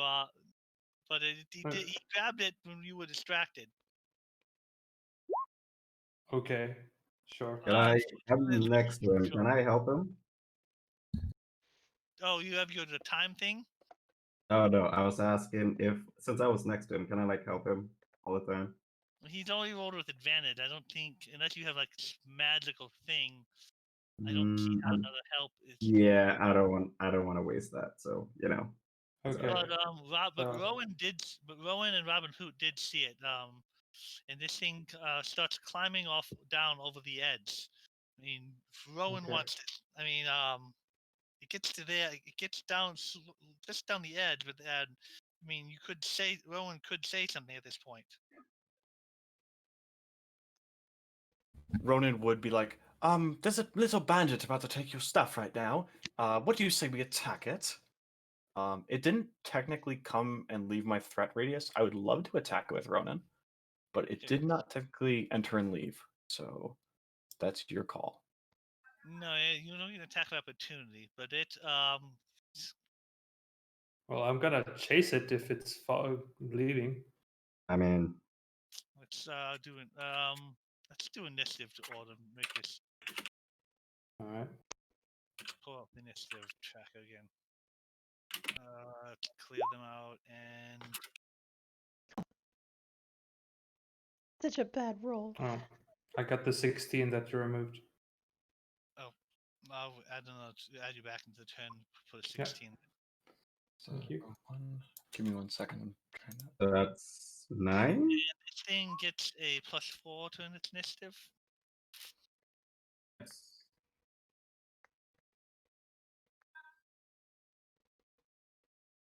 But he grabbed it when you were distracted. Okay. Sure. Can I? I'm next to him. Can I help him? Oh, you have the time thing? Oh no, I was asking if since I was next to him, can I like help him all the time? He's only rolled with advantage. I don't think, unless you have like magical thing, I don't see how another help is. Yeah, I don't want to waste that. So Okay. But So- Rowan and Robin Hood did see it. And this thing starts climbing down over the edge. I mean, if Rowan Okay. wants it. I mean, it gets to there. It gets down just down the edge, but I mean, Rowan could say something at this point. Ronan would be like, there's a little bandit about to take your stuff right now. What do you say we attack it? It didn't technically come and leave my threat radius. I would love to attack it with Ronan, but it did not technically enter and leave. So that's your call. No, you don't get attack of opportunity, but Well, I'm gonna chase it if it's leaving. I mean, let's do initiative to order make this. All right. Pull up the initiative tracker again. To clear them out and Such a bad roll. Oh, I got the 16 that you removed. I'll add you back into the turn for the 16. Thank you. Give me 1 second. I'm trying to... so that's 9. And this thing gets a +4 to its initiative.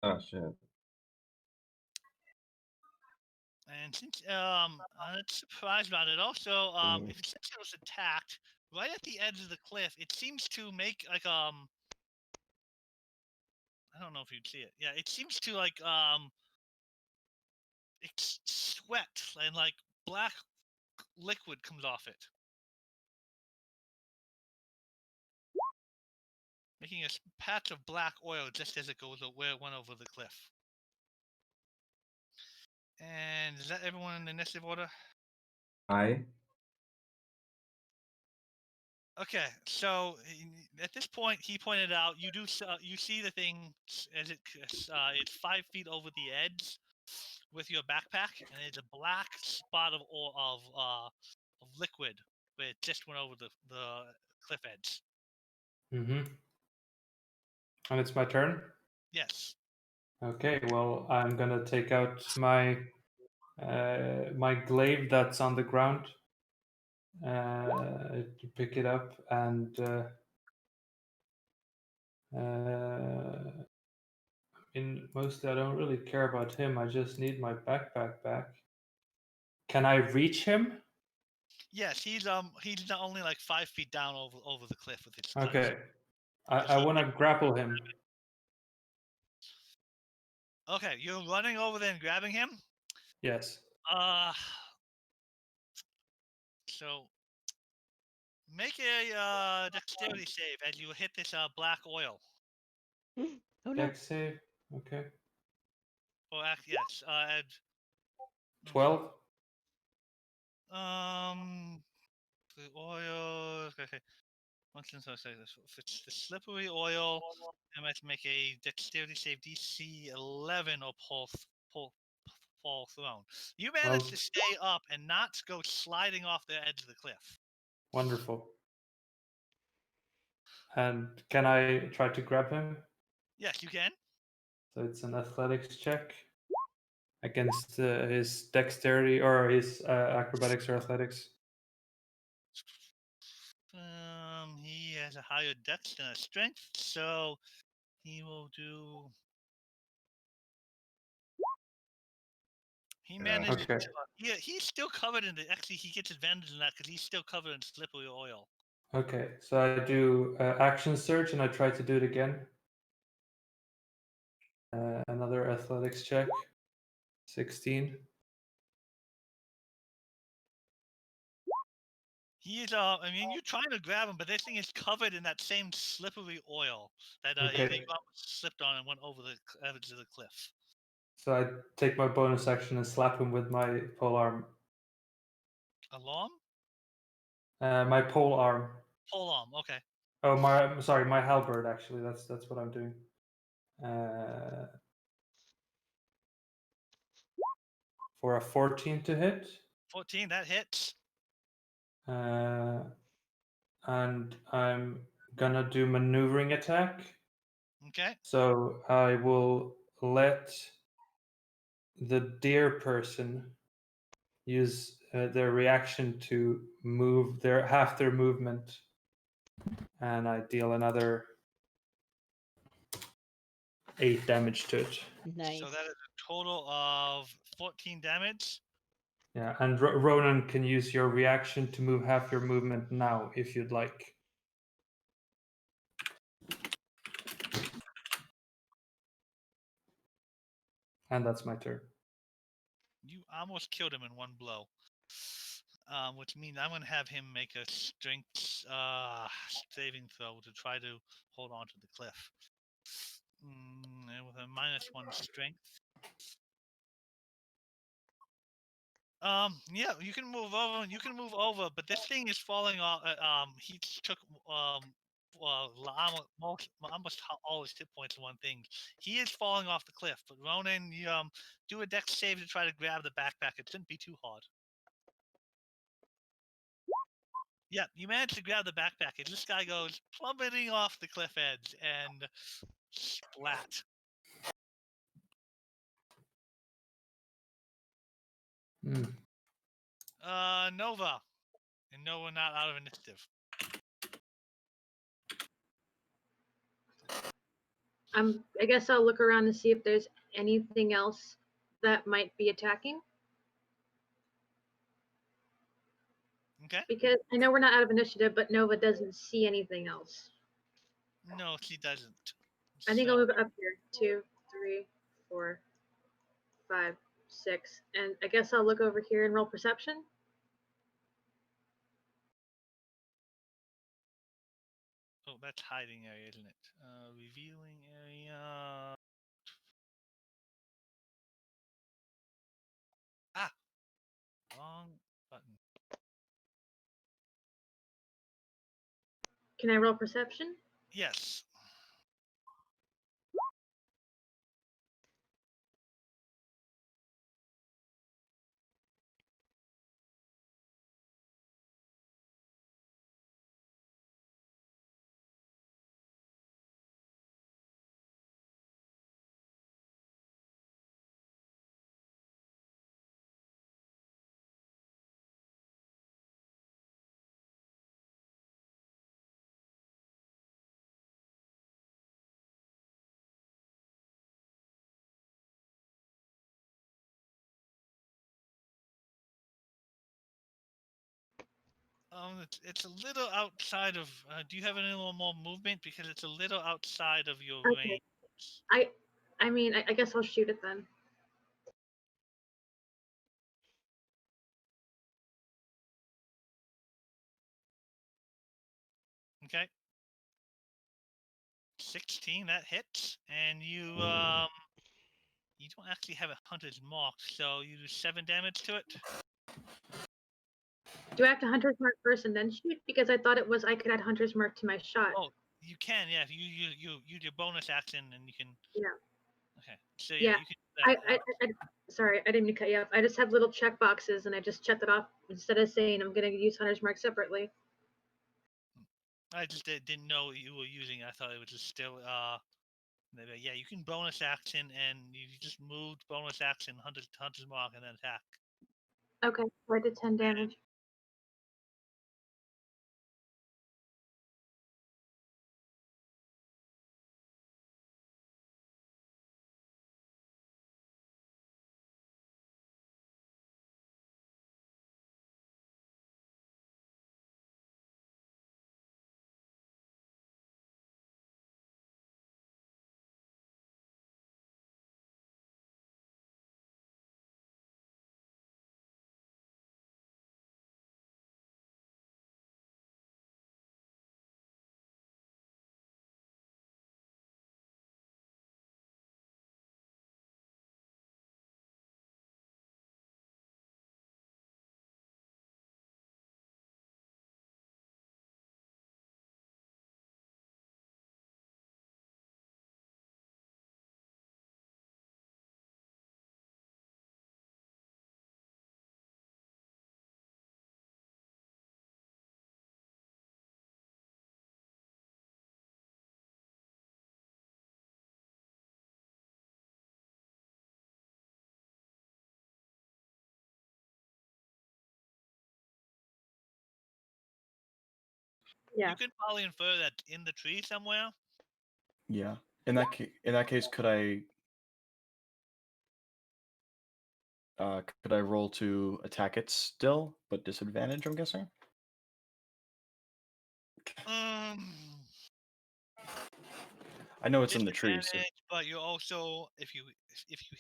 Oh shit. And since I'm not surprised about it. Also, since it was attacked right at the edge of the cliff, it seems to make like I don't know if you'd see it. Yeah, it seems to like it's sweat and like black liquid comes off it, making a patch of black oil just as it where it went over the cliff. And is that everyone in the initiative order? I Okay, so at this point, he pointed out you see the thing as it's 5 feet over the edge with your backpack, and it's a black spot of liquid where it just went over the cliff edge. Mm-hmm. And it's my turn. Yes. Okay. Well, I'm gonna take out my my glaive that's on the ground. Pick it up and. Mostly I don't really care about him. I just need my backpack back. Can I reach him? Yes, he's not only like 5 feet down over the cliff with his clutch. Okay. I want to grapple him. Okay, you're running over there and grabbing him. Yes. So make a dexterity save as you hit this black oil. Oh no. Dex save. Okay. Oh, yes. Add 12. The oil. Okay. Once in so if it's the slippery oil, I might make a dexterity save DC 11 or fall thrown. You managed to stay up and not go sliding off the edge of the cliff. Wonderful. And can I try to grab him? Yes, you can. So it's an athletics check against his dexterity or his acrobatics or athletics. He has a higher dex than a strength, so he will do. He managed. Okay. Yeah, he's still covered in the. Actually, he gets advantage in that because he's still covered in slippery oil. Okay. So I do action search and I try to do it again. Another athletics check. 16. He is. I mean, you're trying to grab him, but this thing is covered in that same slippery oil that Okay. you almost slipped on and went over the edge of the cliff. So I take my bonus action and slap him with my pole arm. Alarm? My pole arm. Pole arm. Okay. Oh, my halberd. Actually, that's what I'm doing. For a 14 to hit. 14. That hits. And I'm gonna do maneuvering attack. Okay. So I will let the deer person use their reaction to move half their movement, and I deal another 8 damage to it. Nice. So that is a total of 14 damage. Yeah, and Ronan can use your reaction to move half your movement now if you'd like. And that's my turn. You almost killed him in one blow. Which means I'm going to have him make a strength saving throw to try to hold on to the cliff. And with a -1 strength. Yeah, you can move over, but this thing is falling off. He took almost all his hit points in one thing. He is falling off the cliff, but Ronan, you do a dex save to try to grab the backpack. It shouldn't be too hard. Yeah, you manage to grab the backpack, and this guy goes plummeting off the cliff edge and splat. Nova, and no, we're not out of initiative. I guess I'll look around to see if there's anything else that might be attacking. Okay. Because I know we're not out of initiative, but Nova doesn't see anything else. No, she doesn't. I think I'll move it up here. 2, 3, 4, 5. 6. And I guess I'll look over here and roll perception. Oh, that's hiding area, isn't it? Revealing area. Ah! Wrong button. Can I roll perception? Yes. It's a little outside of. Do you have any little more movement? Because it's a little outside of your Okay. range. I mean, I guess I'll shoot it then. Okay. 16, that hits, and you don't actually have a hunter's mark, so you do 7 damage to it. Do I have to hunter's mark first and then shoot? Because I thought it was I could add hunter's mark to my shot. Oh, you can, yeah. If you use your bonus action, and you can. Yeah. Okay. So yeah, Yeah. you can do that. Sorry, I didn't mean to cut you off. I just have little check boxes, and I just checked it off instead of saying I'm going to use hunter's mark separately. I just didn't know what you were using. I thought it was just still maybe, yeah. You can bonus action, and you just moved bonus action hunter's mark and then attack. Okay, so I did 10 damage. Yeah. You can probably infer that in the tree somewhere. Yeah. In that case, could I roll to attack it still, but disadvantage? I'm guessing. Um, I know it's in the tree. So... disadvantage, but you also, if you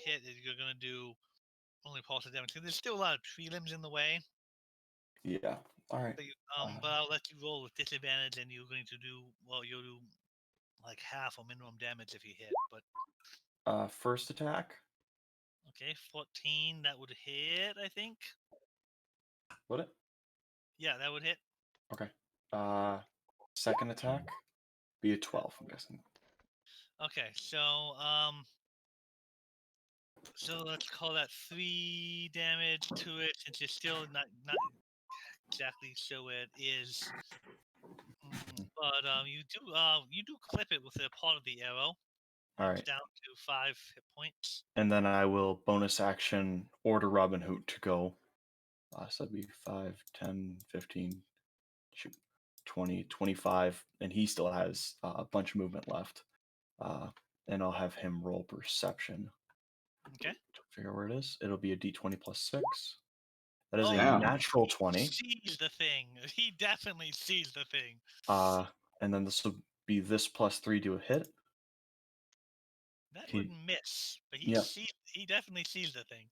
hit it, you're gonna do only partial damage. 'Cause there's still a lot of tree limbs in the way. Yeah. All right. But I'll let you roll with disadvantage, and you're going to do you'll do like half or minimum damage if you hit. But First attack. okay, 14. That would hit, I think. Would it? Yeah, that would hit. Okay. Second attack. Be a 12. I'm guessing. Okay, so let's call that 3 damage to it, since it's still not exactly sure where it is. But you do clip it with a part of the arrow. All It's right. down to 5 hit points. And then I will bonus action order Robin Hood to go. So that'd be 5, 10, 15, 20, 25. And he still has a bunch of movement left. And I'll have him roll perception. Okay. To figure out where it is. It'll be a d20 plus 6. That is a Damn. natural 20. He sees the thing. He definitely sees the thing. And then this will be this plus 3 to a hit. That He- would miss, but he Yeah. he definitely sees the thing.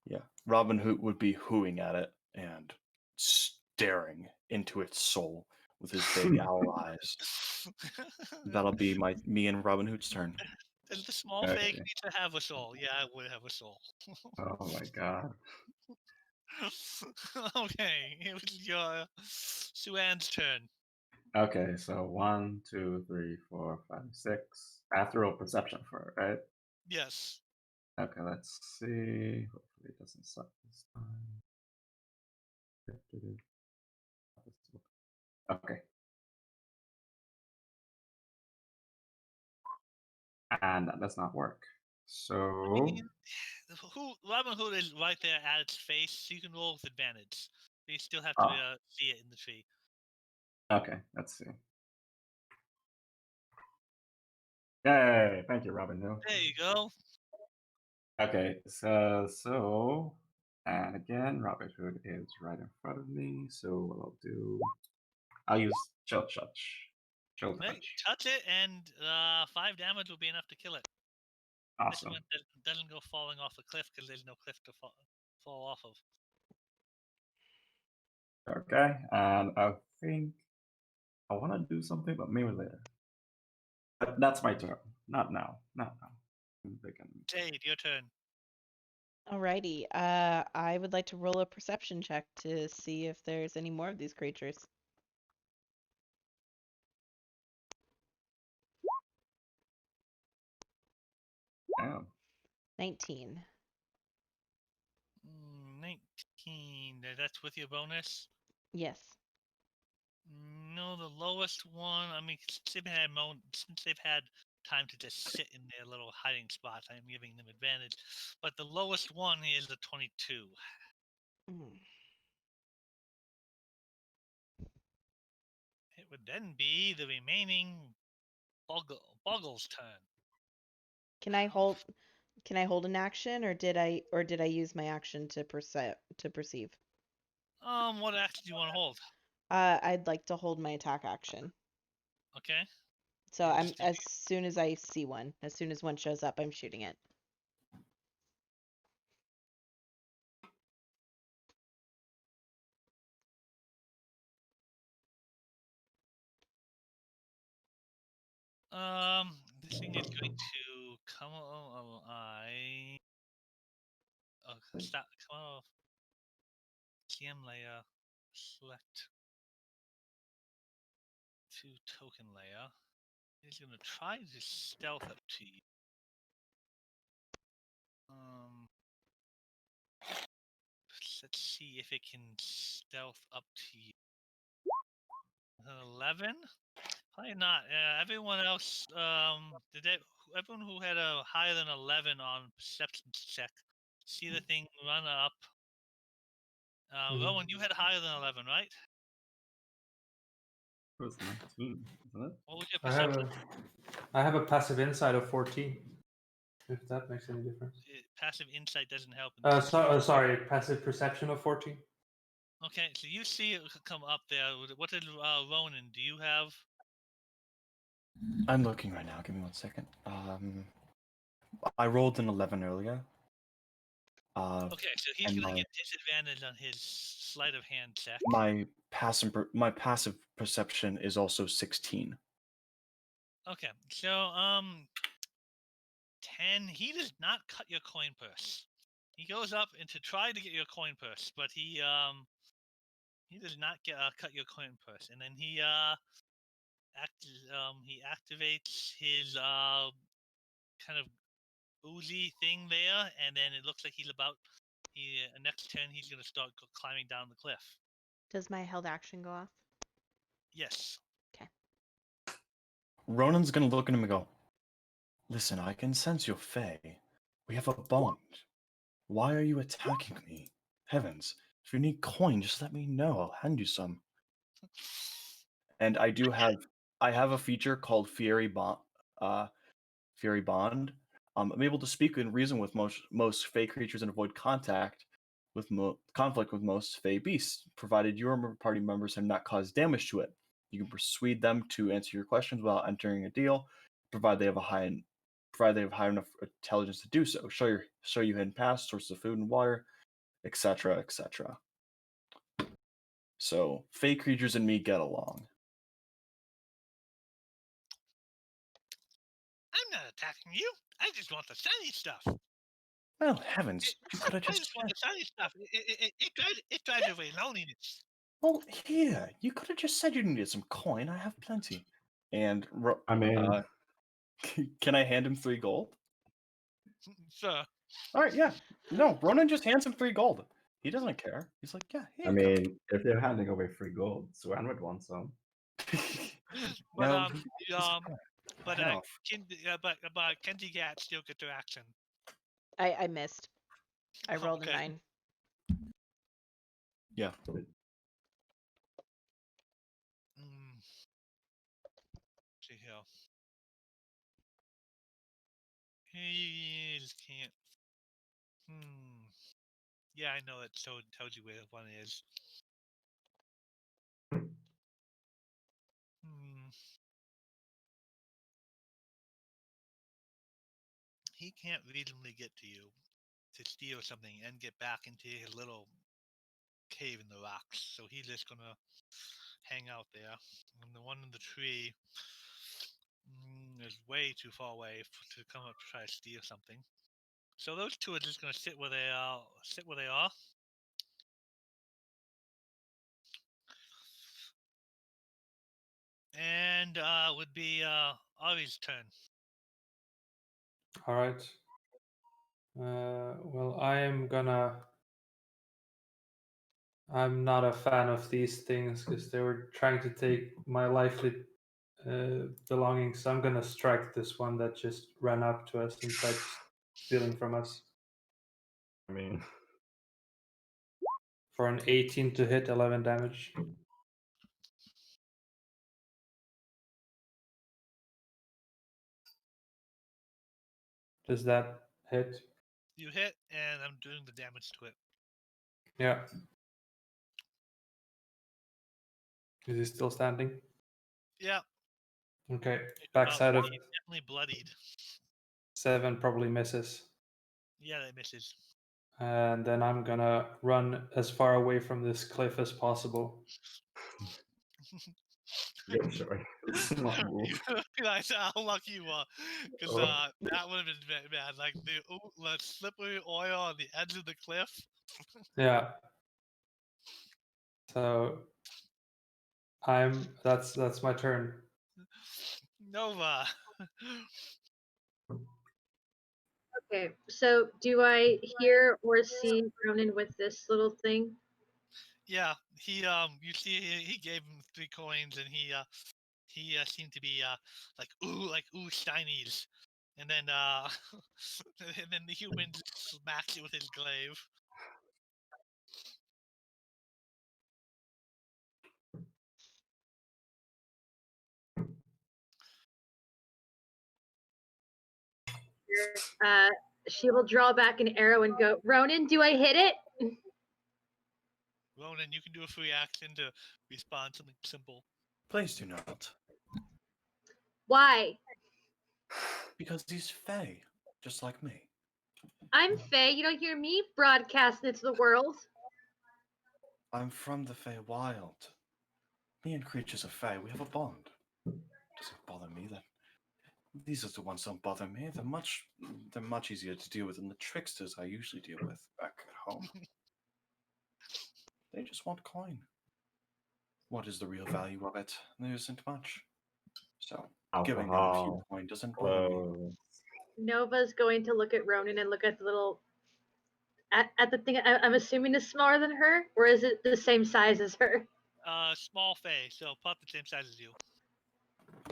Yeah. Robin Hood would be hooing at it and staring into its soul with his big owl eyes. That'll be me and Robin Hood's turn. Does the small Okay. fake need to have a soul? Yeah, I would have a soul. Oh my god. Okay, it was your Suan's turn. Okay, so 1, 2, 3, 4, 5, 6. I have to roll perception for it, right? Yes. Okay, let's see. Hopefully it doesn't suck this time. Okay. And that does not work. So Robin Hood is right there at its face, so you can roll with advantage. But you still have to Ah. see it in the tree. okay, let's see. Yay! Thank you, Robin Hood. There you go. Okay, so and again, Robin Hood is right in front of me. So what I'll use Chill Touch. Chill Hey, Touch. touch it, and 5 damage will be enough to kill it. This Awesome. one doesn't go falling off a cliff because there's no cliff to fall off of. Okay, and I think I want to do something, but maybe later. But that's my turn. Not now. Not now. Jade, your turn. Alrighty. I would like to roll a perception check to see if there's any more of these creatures. Oh. 19. 19. That's with your bonus. Yes. No, the lowest one. I mean, since they've had time to just sit in their little hiding spots, I am giving them advantage. But the lowest one is a 22. Mm. It would then be the remaining Boggle's turn. Can I hold an action, or did I use my action to perceive? What action do you want to hold? I'd like to hold my attack action. Okay. So I'm as soon as I see one, as soon as one shows up, I'm shooting it. This thing is going to come. Stop. Come off. GM layer. Select to token layer. It's going to try to stealth up to you. Let's see if it can stealth up to you. 11? Probably not. Everyone else, everyone who had a higher than 11 on perception check, see the thing run up. Rowan, you had higher than 11, right? It was 19, isn't it? What was your I have perception? I have a passive insight of 14. If that makes any difference. Passive insight doesn't help. In this Sorry, passive perception of 14. Okay, so you see it come up there. What did Ronan? Do you have? I'm looking right now. Give me 1 second. I rolled an 11 earlier. Okay, so he's going to get disadvantage on his sleight of hand check. My passive perception is also 16. Okay, so 10. He does not cut your coin purse. He goes up and to try to get your coin purse, but he does not cut your coin purse, and then he activates his kind of oozy thing there, and then it looks like he's about next turn he's gonna start climbing down the cliff. Does my held action go off? Yes. Okay. Ronan's gonna look at him and go, "Listen, I can sense your fae. We have a bond. Why are you attacking me? Heavens, if you need coin, just let me know. I'll hand you some." And I have a feature called Fury Bond. Fury Bond. I'm able to speak and reason with most Fey creatures and avoid conflict with most Fey beasts, provided your party members have not caused damage to it. You can persuade them to answer your questions without entering a deal, provided provided they have high enough intelligence to do so. Show you hidden paths, sources of food and water, etc., etc. So, fey creatures and me get along. I'm not attacking you. I just want the shiny stuff. Well, heavens, you could have I just just want said. the shiny stuff. It drives away loneliness. Well, here, you could have just said you needed some coin. I have plenty. And I mean, can I hand him 3 gold? Sir. All right, yeah. No, Ronan just hands him 3 gold. He doesn't care. He's like, yeah, here I you go. mean, if they're handing away free gold, Swan would want some. But No, but hell. Kenji Gat still get their action. I missed. I rolled Okay. a 9. Yeah. See here. He just can't. Yeah, I know that tells you where one is. He can't reasonably get to you to steal something and get back into his little cave in the rocks. So he's just gonna hang out there. And the one in the tree is way too far away to come up to try to steal something. So those two are just gonna sit where they are. And would be Ari's turn. All right. Well, I'm not a fan of these things because they were trying to take my lively belongings. So I'm gonna strike this one that just ran up to us and tried stealing from us. I mean, For an 18 to hit, 11 damage. Does that hit? You hit, and I'm doing the damage to it. Yeah. Is he still standing? Yeah. Okay. It's Backside of definitely bloodied. 7 probably misses. Yeah, that misses. And then I'm gonna run as far away from this cliff as possible. good choice. Not move. You realize how lucky you are, because Oh. that would have been bad. Like the slippery oil on the edge of the cliff. Yeah. So that's my turn. Nova. Okay, so do I hear or see Ronan with this little thing? Yeah, he you see he gave him 3 coins, and he seemed to be like ooh shinies, and then and then the human just smacks it with his glaive. She will draw back an arrow and go, Ronan, do I hit it? Ronan, you can do a free action to respond something simple. Please do not. Why? Because he's fey, just like me. I'm Faye. You don't hear me broadcasting it to the world. I'm from the Fey Wild. Me and creatures of Fey, we have a bond. Doesn't bother me that these are the ones that don't bother me. They're much easier to deal with than the tricksters I usually deal with back at home. They just want coin. What is the real value of it? There isn't much. So giving them a few Alcohol, coin doesn't bother me. clothes. Nova's going to look at Ronan and look at the little at the thing. I'm assuming is smaller than her, or is it the same size as her? Small Fae, so about the same size as you.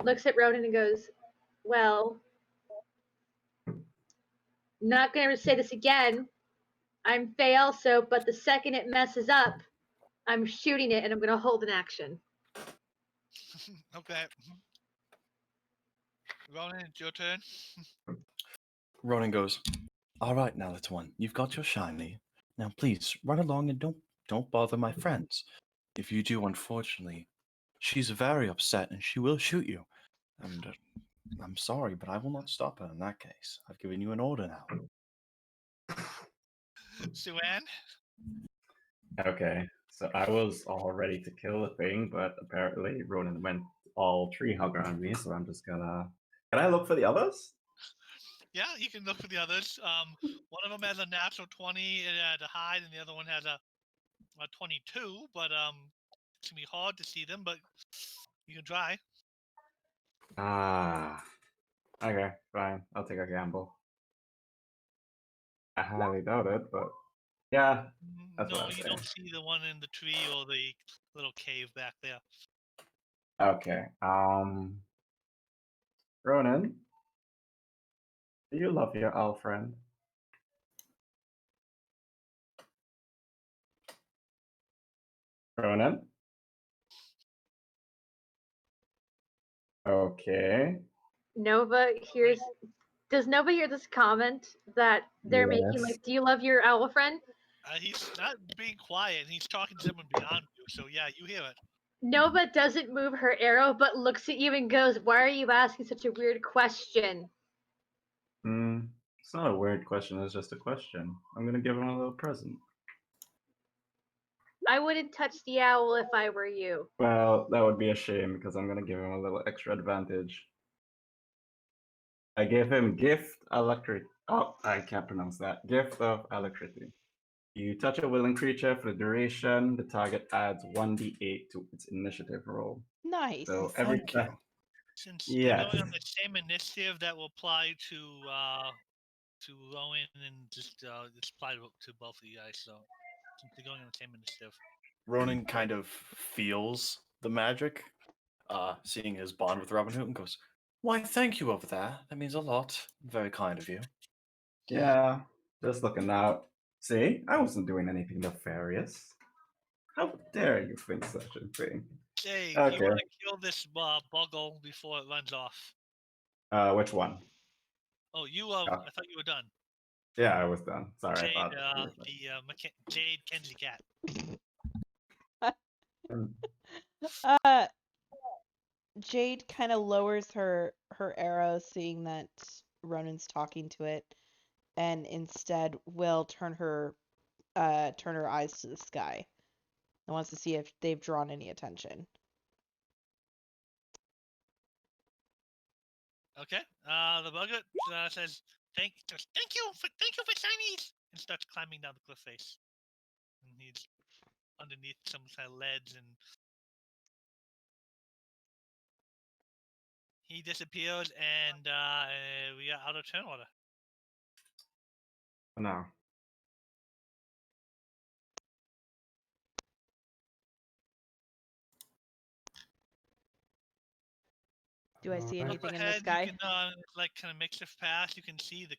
Looks at Ronan and goes, "Well, not going to say this again. I'm Faye also, but the second it messes up, I'm shooting it and I'm going to hold an action." Okay. Ronan, it's your turn. Ronan goes, all right now, little one, you've got your shiny. Now please, run along and don't bother my friends. If you do, unfortunately, she's very upset and she will shoot you. And I'm sorry, but I will not stop her in that case. I've given you an order now. Suan? Okay, so I was all ready to kill the thing, but apparently Ronan went all tree hugger on me, so I'm just gonna. Can I look for the others? Yeah, you can look for the others. One of them has a natural 20 at a hide, and the other one has a 22. But it's gonna be hard to see them, but you can try. Ah, okay, fine. I'll take a gamble. I highly doubt it, but yeah, that's what No, I'm you saying. don't see the one in the tree or the little cave back there. Okay, Ronan, do you love your owl friend? Ronan? Okay. Nova hears. Does Nova hear this comment that they're making? Yes. Like, do you love your owl friend? He's not being quiet. He's talking to someone beyond you. So yeah, you hear it. Nova doesn't move her arrow, but looks at you and goes, "Why are you asking such a weird question?" It's not a weird question, it's just a question. I'm gonna give him a little present. I wouldn't touch the owl if I were you. Well, that would be a shame because I'm gonna give him a little extra advantage. I gave him gift electric. Oh, I can't pronounce that. Gift of electricity. You touch a willing creature for the duration, the target adds 1d8 to its initiative roll. Nice. So Oh, every thank you. Since they're yes. going on the same initiative, that will apply to Rowan and just apply to both of you guys. So since they're going on the same initiative. Ronan kind of feels the magic, seeing his bond with Robin Hood, and goes, "Why, thank you over there. That means a lot. Very kind of you." Yeah, just looking out. See, I wasn't doing anything nefarious. How dare you think such a thing? Jay, do you Okay. want to kill this buggle before it runs off? Which one? Oh, you Oh, I thought you were done. yeah, I was done. Sorry, I Jade, thought you were Jade Kenzie Cat. done. Uh, Jade kind of lowers her arrow, seeing that Ronan's talking to it, and instead will turn her eyes to the sky and wants to see if they've drawn any attention. Okay. The bugger says thank you for shinies and starts climbing down the cliff face. And he's underneath some kind of ledge and he disappears and we are out of turn order. No. Do I see Alright. anything in the Ahead, sky? you can like kind of makeshift path. You can see the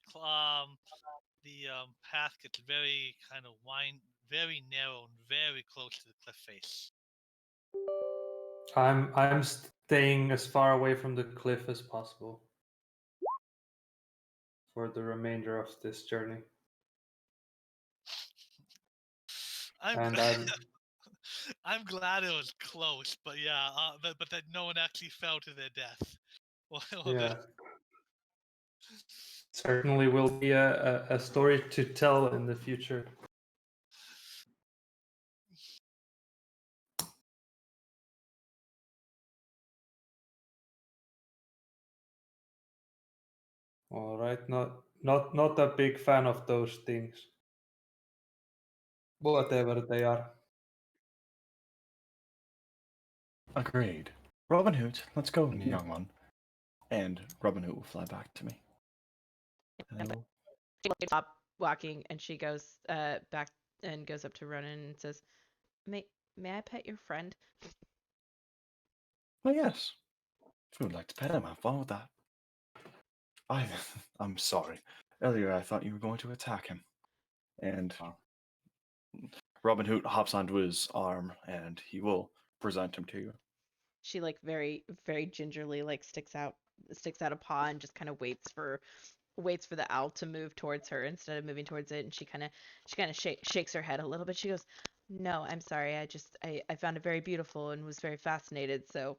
path gets very kind of very narrow, and very close to the cliff face. I'm staying as far away from the cliff as possible for the remainder of this journey. I'm And glad, I'm I'm glad it was close, but yeah, but that no one actually fell to their death. yeah, certainly will be a story to tell in the future. All right, not a big fan of those things. Whatever they are. Agreed. Robin Hood, let's go, young one. And Robin Hood will fly back to me. Hello. She will stop walking and she goes back and goes up to Ronan and says, May I pet your friend?" Oh, yes. If you would like to pet him, have fun with that. I'm sorry. Earlier, I thought you were going to attack him. And Robin Hood hops onto his arm, and he will present him to you. She like very very gingerly like sticks out a paw and just kind of waits for the owl to move towards her instead of moving towards it, and she kind of shakes her head a little bit. She goes, "No, I'm sorry. I found it very beautiful and was very fascinated. So,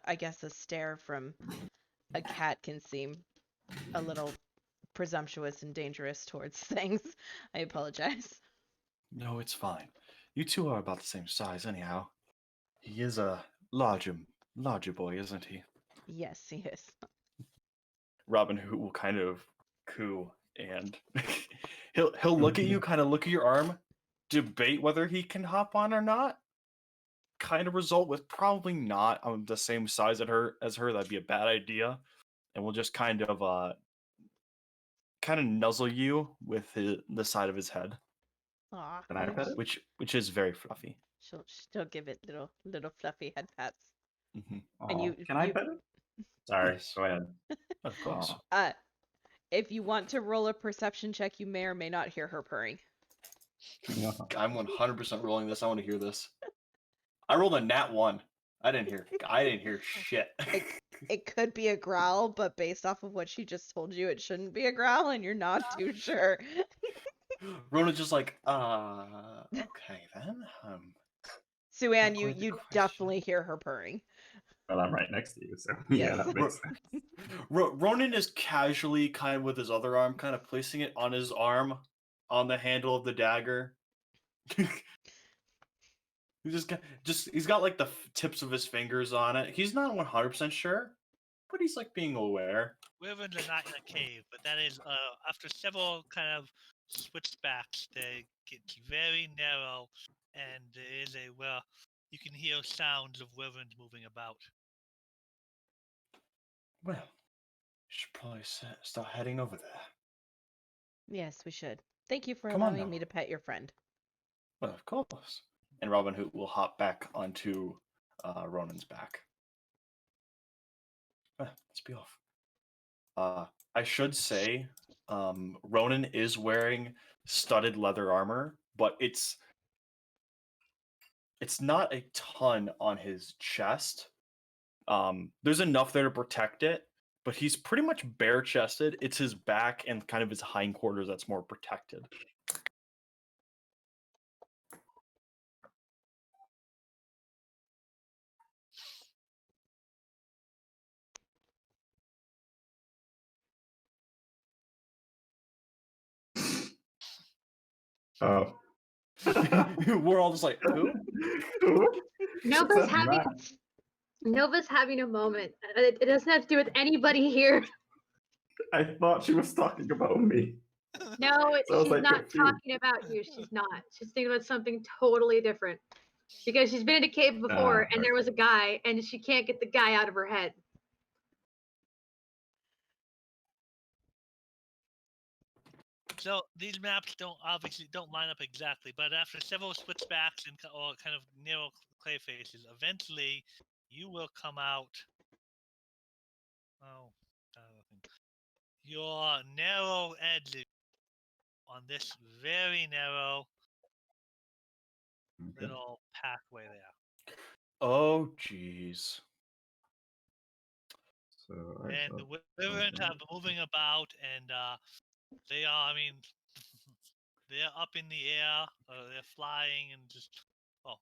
I guess a stare from a cat can seem a little presumptuous and dangerous towards things. I apologize. No, it's fine. You two are about the same size, anyhow. He is a larger boy, isn't he? Yes, he is. Robin Hood will kind of coo and he'll look at you, kind of look at your arm, debate whether he can hop on or not. Kind of result with probably not on the same size as her. That'd be a bad idea. And we'll just kind of nuzzle you with the side of his head, Aw, Can I pet it? which is very fluffy. she'll give it little fluffy head pats. Hmm. And Aw, can I pet it? Sorry, Yes. go ahead. Of course. Aw. If you want to roll a perception check, you may or may not hear her purring. I'm 100% rolling this. I want to hear this. I rolled a nat 1. I didn't hear shit. It could be a growl, but based off of what she just told you, it shouldn't be a growl, and you're not too sure. Rona's just like, okay then. Suan, quite the you question. definitely hear her purring. Well, I'm right next to you, so Yes. yeah, that makes sense. Ronan is casually, kind of with his other arm, kind of placing it on his arm, on the handle of the dagger. He's got like the tips of his fingers on it. He's not 100% sure, but he's like being aware. Wyverns are not in a cave, but that is after several kind of switchbacks, they get very narrow, and there is you can hear sounds of wyverns moving about. Well, you should probably start heading over there. Yes, we should. Thank you for Come on allowing now. me to pet your friend. Well, of course. And Robin Hood will hop back onto Ronan's back. Let's be off. I should say, Ronan is wearing studded leather armor, but it's not a ton on his chest. There's enough there to protect it, but he's pretty much bare chested. It's his back and kind of his hindquarters that's more protected. Oh. We're all just like, who? Who? Nova's Said having Matt. Nova's having a moment. It doesn't have to do with anybody here. I thought she was talking about me. No, So I was she's like not confused. talking about you. She's not. She's thinking about something totally different. Because she's been in a cave before, and there was a guy, and she can't get the guy out of her head. So these maps obviously don't line up exactly, but after several switchbacks and or kind of narrow clay faces, eventually you will come out. Oh, your narrow edge on this very narrow Okay. little pathway there. Oh, jeez. So And the wyverns have been moving about, and they are, I mean, they're up in the air, they're flying, and just,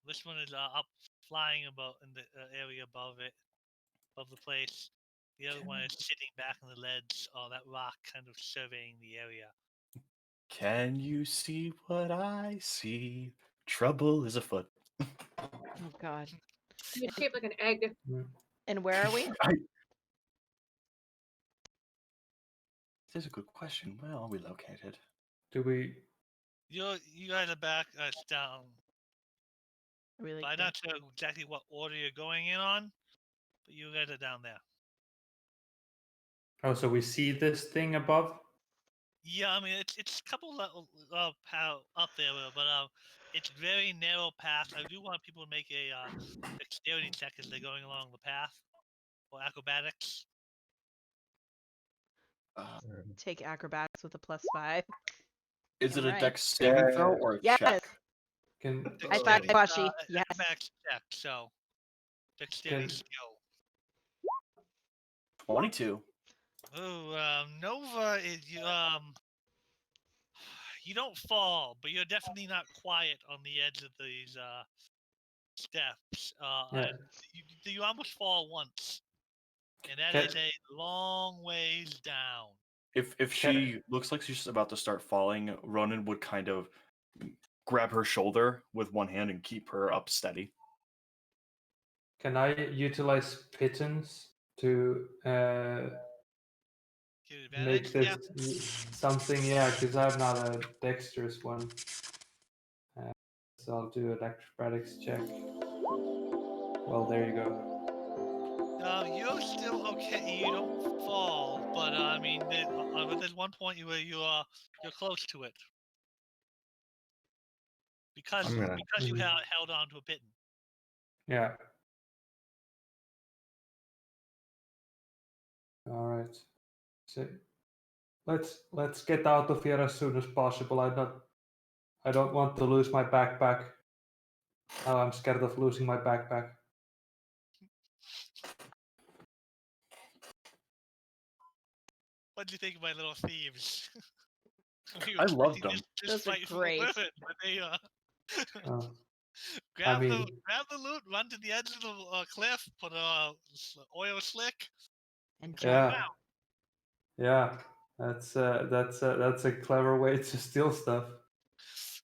this one is up flying about in the area above it, above the place. The other one is sitting back on the ledge, that rock, kind of surveying the area. Can you see what I see? Trouble is afoot. Oh God. It's shaped like an egg. And where are we? This is a good question. Where are we located? Do we? You guys are back down. Really? I'm not sure exactly what order you're going in on, but you guys are down there. Oh, so we see this thing above? Yeah, I mean it's a couple up there, but it's very narrow path. I do want people to make a dexterity check as they're going along the path, or acrobatics. Take acrobatics with a +5. Is it a Right. dex saving throw or a Yes. check? Can High five, Dexterity, Washi. Yes. acrobatics check. So dexterity Can- skill. 22. Oh, Nova is you don't fall, but you're definitely not quiet on the edge of these steps. Yeah. You almost fall once. And that Okay. is a long ways down. If she looks like she's about to start falling, Ronan would kind of grab her shoulder with one hand and keep her up steady. Can I utilize pittance to Give make advantage. this something? Yeah, because I'm not a dexterous one. So I'll do an acrobatics check. Well, there you go. You're still okay. You don't fall, but I mean, but there's one point where you're close to it because I'm gonna- you held on to a bitten. Yeah. All right. So let's get out of here as soon as possible. I don't want to lose my backpack. Now I'm scared of losing my backpack. What do you think of my little thieves? I loved them. Just Those are fight for great. women, but they Oh, grab mean- grab the loot, run to the edge of the cliff, put a oil slick. And yeah, jump. yeah. That's a clever way to steal stuff.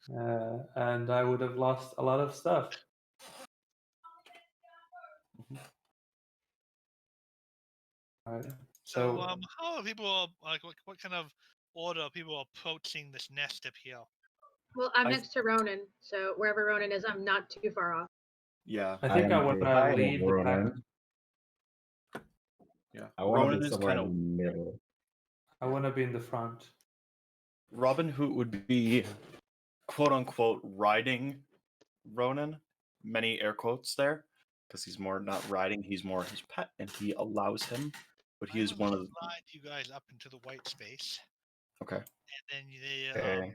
And I would have lost a lot of stuff. All right. So, So how are people like? What kind of order are people approaching this nest up here? Well, I'm I- next to Ronan, so wherever Ronan is, I'm not too far off. Yeah, I think I am want to behind lead the pack. Ronan. yeah. I want to Ronan be is somewhere kind in of the middle. I want to be in the front. Robin Hood would be quote unquote riding Ronan, many air quotes there, because he's more not riding, he's more his pet, and he allows him. But he I is will one of the slide you guys up into the white space, okay. and then Okay.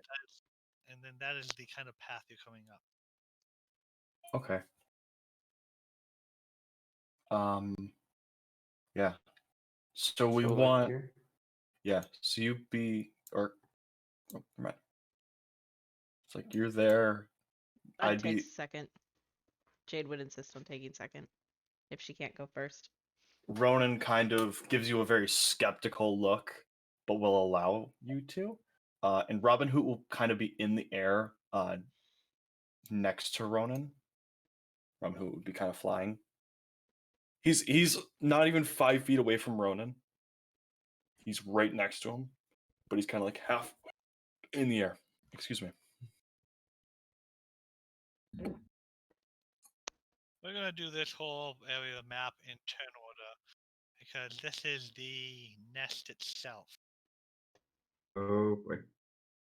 that is the kind of path you're coming up. Okay. Yeah. So we So, like want here. yeah. So you be or oh, never mind. It's like you're there. I'd I'd take be second. Jade would insist on taking second if she can't go first. Ronan kind of gives you a very skeptical look, but will allow you to. And Robin Hood will kind of be in the air next to Ronan. Robin Hood would be kind of flying. He's not even 5 feet away from Ronan. He's right next to him, but he's kind of like half in the air. Excuse me. We're gonna do this whole area map in turn order because this is the nest itself. Oh boy.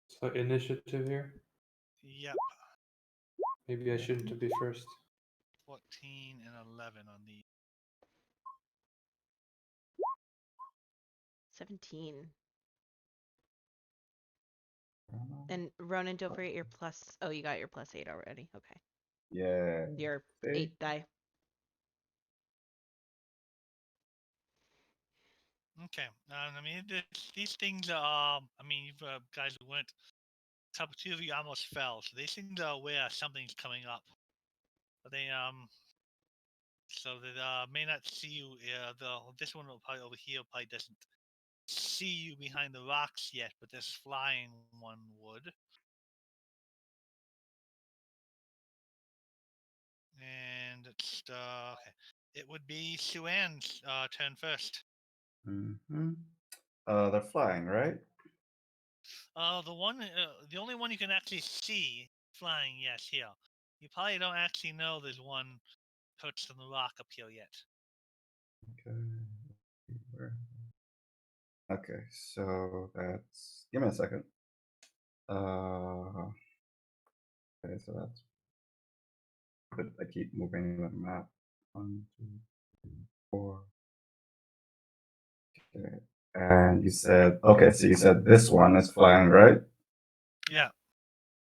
So initiative here. Yep, Maybe I shouldn't be first. 14 and 11 on the. 17. And Ronan, don't forget your plus. Oh, you got your +8 already. Okay. Yeah. Your See? 8 die. Okay, I mean these things are. I mean, you guys went. Two of you almost fell, so these things are aware something's coming up. But they so they may not see you. This one will probably over here probably doesn't see you behind the rocks yet, but this flying one would. And it's okay. It would be Suan's turn first. Mm-hmm. They're flying, right? The only one you can actually see flying, yes, here. You probably don't actually know there's one perched on the rock up here yet. Okay. Where? Okay, so that's. Give me a second. Okay, so that's. But I keep moving the map. 1, 2, 3, 4. Okay. And you said, okay, so you said this one is flying, right? Yeah.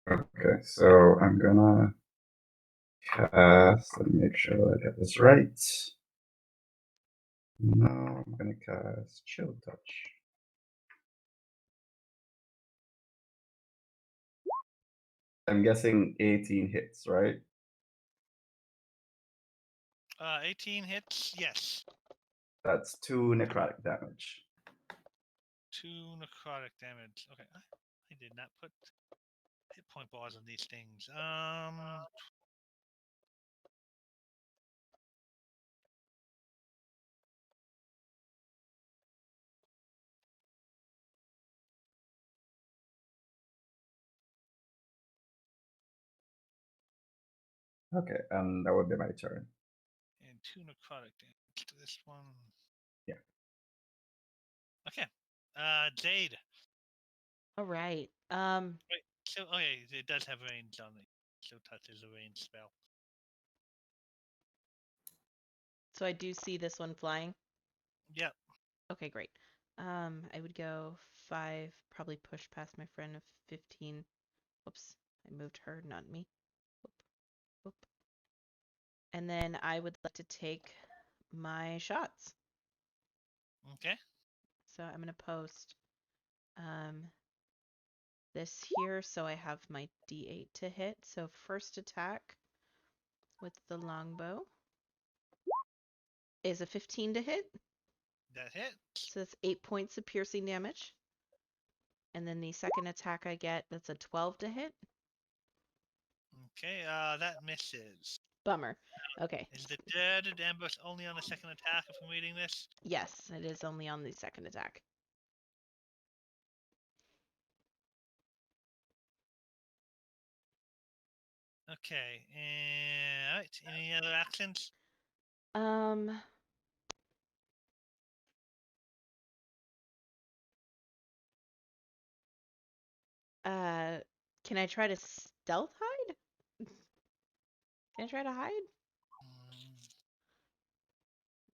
Okay, so I'm gonna cast, let me make sure I get this right. No, I'm gonna cast Chill Touch. I'm guessing 18 hits, right? 18 hits, yes. That's 2 necrotic damage. 2 necrotic damage. Okay, I did not put hit point bars on these things. Okay, and that would be my turn. And 2 necrotic damage to this one. Yeah. Okay. Jade. All right. Wait, so okay, it does have range on it. So touch is a range spell. So I do see this one flying. Yep. Okay, great. I would go 5, probably push past my friend of 15. Whoops, I moved her, not me. Whoop, whoop. And then I would like to take my shots. Okay. So I'm gonna post this here, so I have my D8 to hit. So first attack with the longbow is a 15 to hit. That hits. So that's 8 points of piercing damage. And then the second attack I get, that's a 12 to hit. Okay, that misses. Bummer. Okay. Is the dreaded ambush only on the second attack if I'm reading this? Yes, it is only on the second attack. Okay, and alright, any other actions? Um, can I try to stealth hide? Can I try to hide Mm,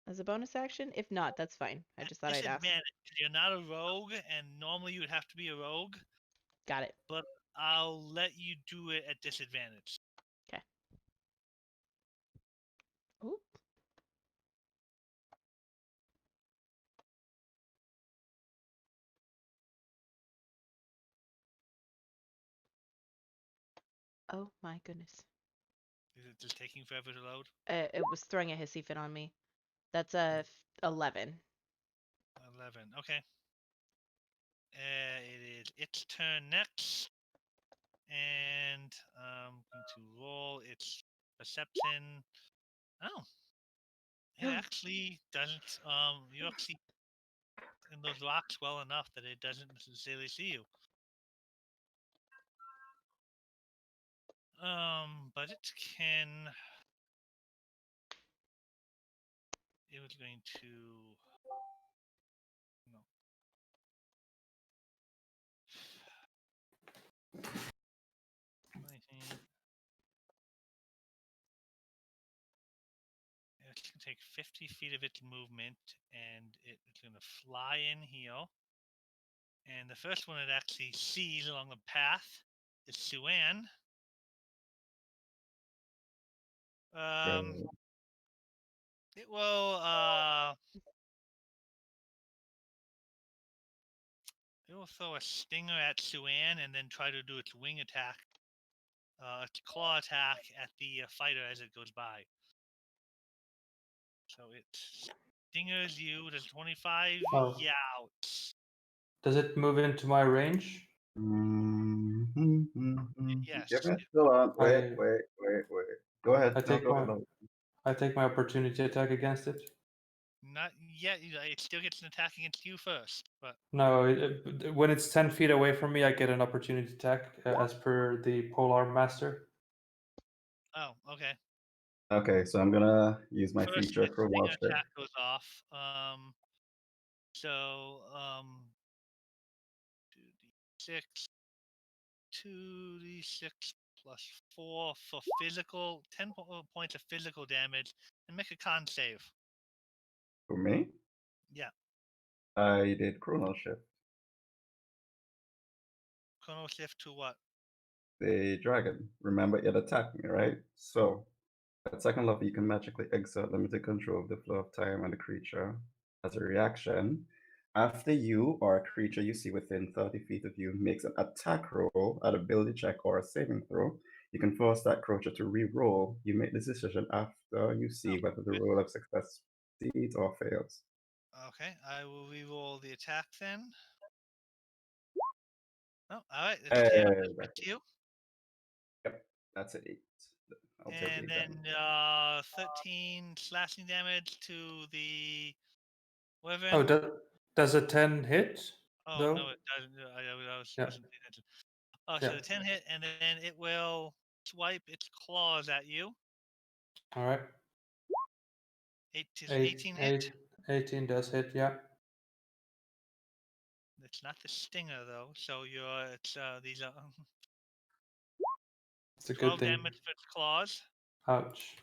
as a bonus action? If not, that's fine. I just thought I'd ask. disadvantage. You're not a rogue, and normally you would have to be a rogue, Got it. but I'll let you do it at disadvantage. Okay. Ooh. Oh my goodness. Is it just taking forever to load? It was throwing a hissy fit on me. That's a 11. 11. Okay. It is its turn next, and I'm going to roll its perception. Oh, it actually doesn't. You actually in those rocks well enough that it doesn't necessarily see you. But it can. It was going to. No. It's going to take 50 feet of its movement, and it's going to fly in here. And the first one it actually sees along the path is Suan. It will throw a stinger at Suan and then try to do its wing attack, its claw attack at the fighter as it goes by. So it stingers you. Does 25 Oh. Youts. Does it move into my range? Yes. Give me still on. Wait. I- Go ahead. I No, take go my- ahead. I take my opportunity attack against it. Not yet. It still gets an attack against you first, but No, when it's 10 feet away from me, I get an opportunity attack as per the Polar Master. oh, okay. Okay, so I'm gonna use my First, feature its for stinger Shift. attack goes off. So 2d6, 2d6 plus 4 for physical, 10 points of physical damage, and make a con save. For me, Yeah. I did Chrono Shift. Chrono shift to what? The dragon. Remember, it attacked me, right? So, at second level, you can magically exert limited control of the flow of time and the creature. As a reaction, after you or a creature you see within 30 feet of you makes an attack roll, an ability check, or a saving throw, you can force that creature to re-roll. You make this decision after you see whether the roll of success succeeds or fails. Okay, I will re-roll the attack then. Oh, all right. It's 10. That's That's it. you. Yep, that's an 8. I'll take And 8 then damage. 13 slashing damage to the wyvern. Oh, does a 10 hit? Oh, though? no, it doesn't. Yeah. Wasn't paying attention. Oh, so Yeah. the 10 hit, and then it will swipe its claws at you. All right. 18 hit. 18 does hit, yeah. It's not the stinger though, so these are It's a 12 good thing. damage for its claws, Ouch.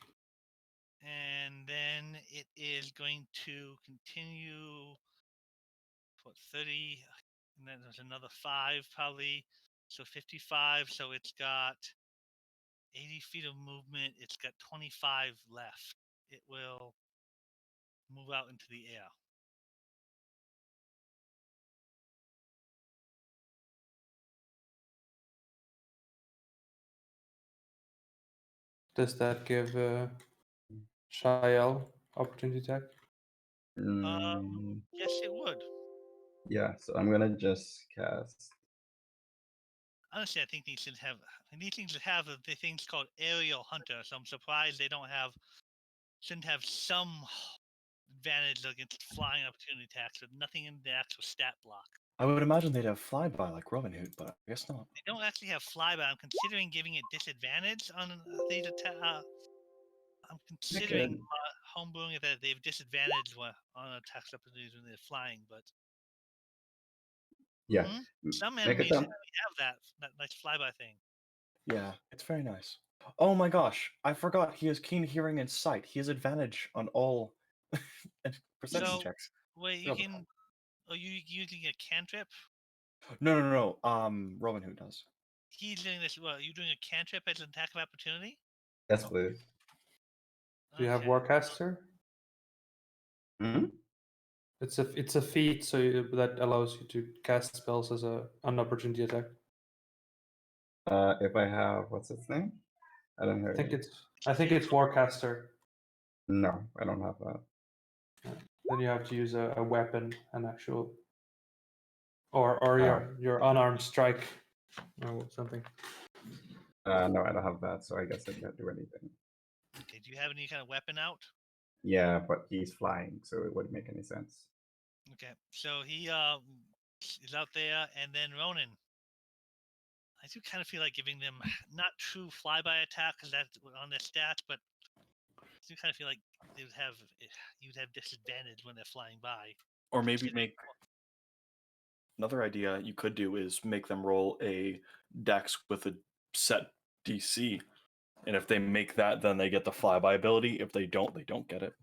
and then it is going to continue for 30, and then there's another 5 probably, so 55. So it's got 80 feet of movement. It's got 25 left. It will move out into the air. Does that give Shael opportunity attack? Yes, it would. Yeah, so I'm gonna just cast. Honestly, I think these things have the things called aerial hunter. So I'm surprised they shouldn't have some advantage against flying opportunity attacks, but nothing in the actual stat block. I would imagine they'd have flyby like Robin Hood, but I guess not. They don't actually have flyby. I'm considering giving it disadvantage on these attacks. I'm considering homebrewing it that they've disadvantaged on attacks opportunities when they're flying, but Yeah, some make enemies it have that nice flyby thing. Yeah, it's very nice. Oh my gosh, I forgot he has keen hearing and sight. He has advantage on all perception So checks. wait, you can. Are you using a cantrip? No. Robin Hood does. He's doing this. Well, you doing a cantrip as an attack of opportunity? Yes, please. Do you have Okay. Warcaster? Hmm? It's a feat, so that allows you to cast spells as an opportunity attack. If I have what's its name? I don't hear you. I think it's Warcaster. No, I don't have that. Then you have to use a weapon, an actual, or your unarmed strike, or something. No, I don't have that, so I guess I can't do anything. Okay. Do you have any kind of weapon out? Yeah, but he's flying, so it wouldn't make any sense. Okay. So he is out there, and then Ronan. I do kind of feel like giving them not true flyby attack because that's on their stats, but I do kind of feel like you'd have disadvantage when they're flying by. Or maybe make another idea you could do is make them roll a dex with a set DC. And if they make that, then they get the flyby ability. If they don't get it.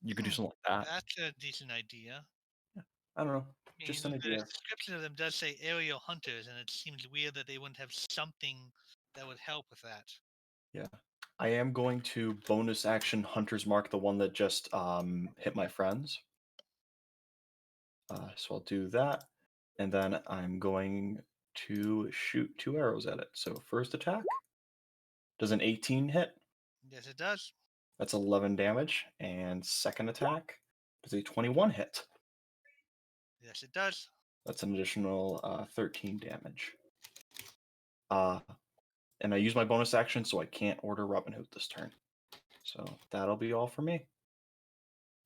You could do something like that. That's a decent idea. I don't know. I mean, Just an the idea. description of them does say aerial hunters, and it seems weird that they wouldn't have something that would help with that. Yeah. I am going to bonus action Hunter's Mark, the one that just hit my friends. So I'll do that. And then I'm going to shoot 2 arrows at it. So first attack. Does an 18 hit? Yes, it does. That's 11 damage. And second attack does a 21 hit. Yes, it does. That's an additional 13 damage. And I use my bonus action, so I can't order Robin Hood this turn. So that'll be all for me.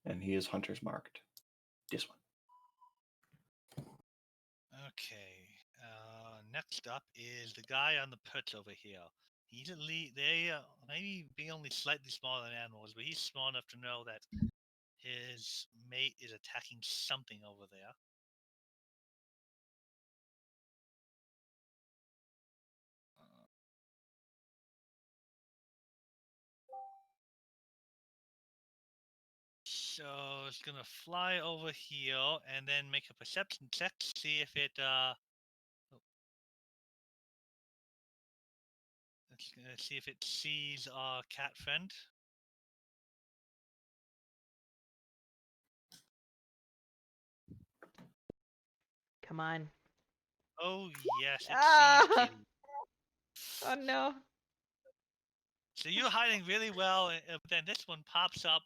And he is Hunter's marked. This one. Okay. Next up is the guy on the perch over here. He's they maybe being only slightly smaller than animals, but he's small enough to know that his mate is attacking something over there. So it's gonna fly over here and then make a perception check to see if it Let's see if it sees our cat friend. Come on. Oh yes, it Ah! sees Kitty. Oh no. So you're hiding really well, but then this one pops up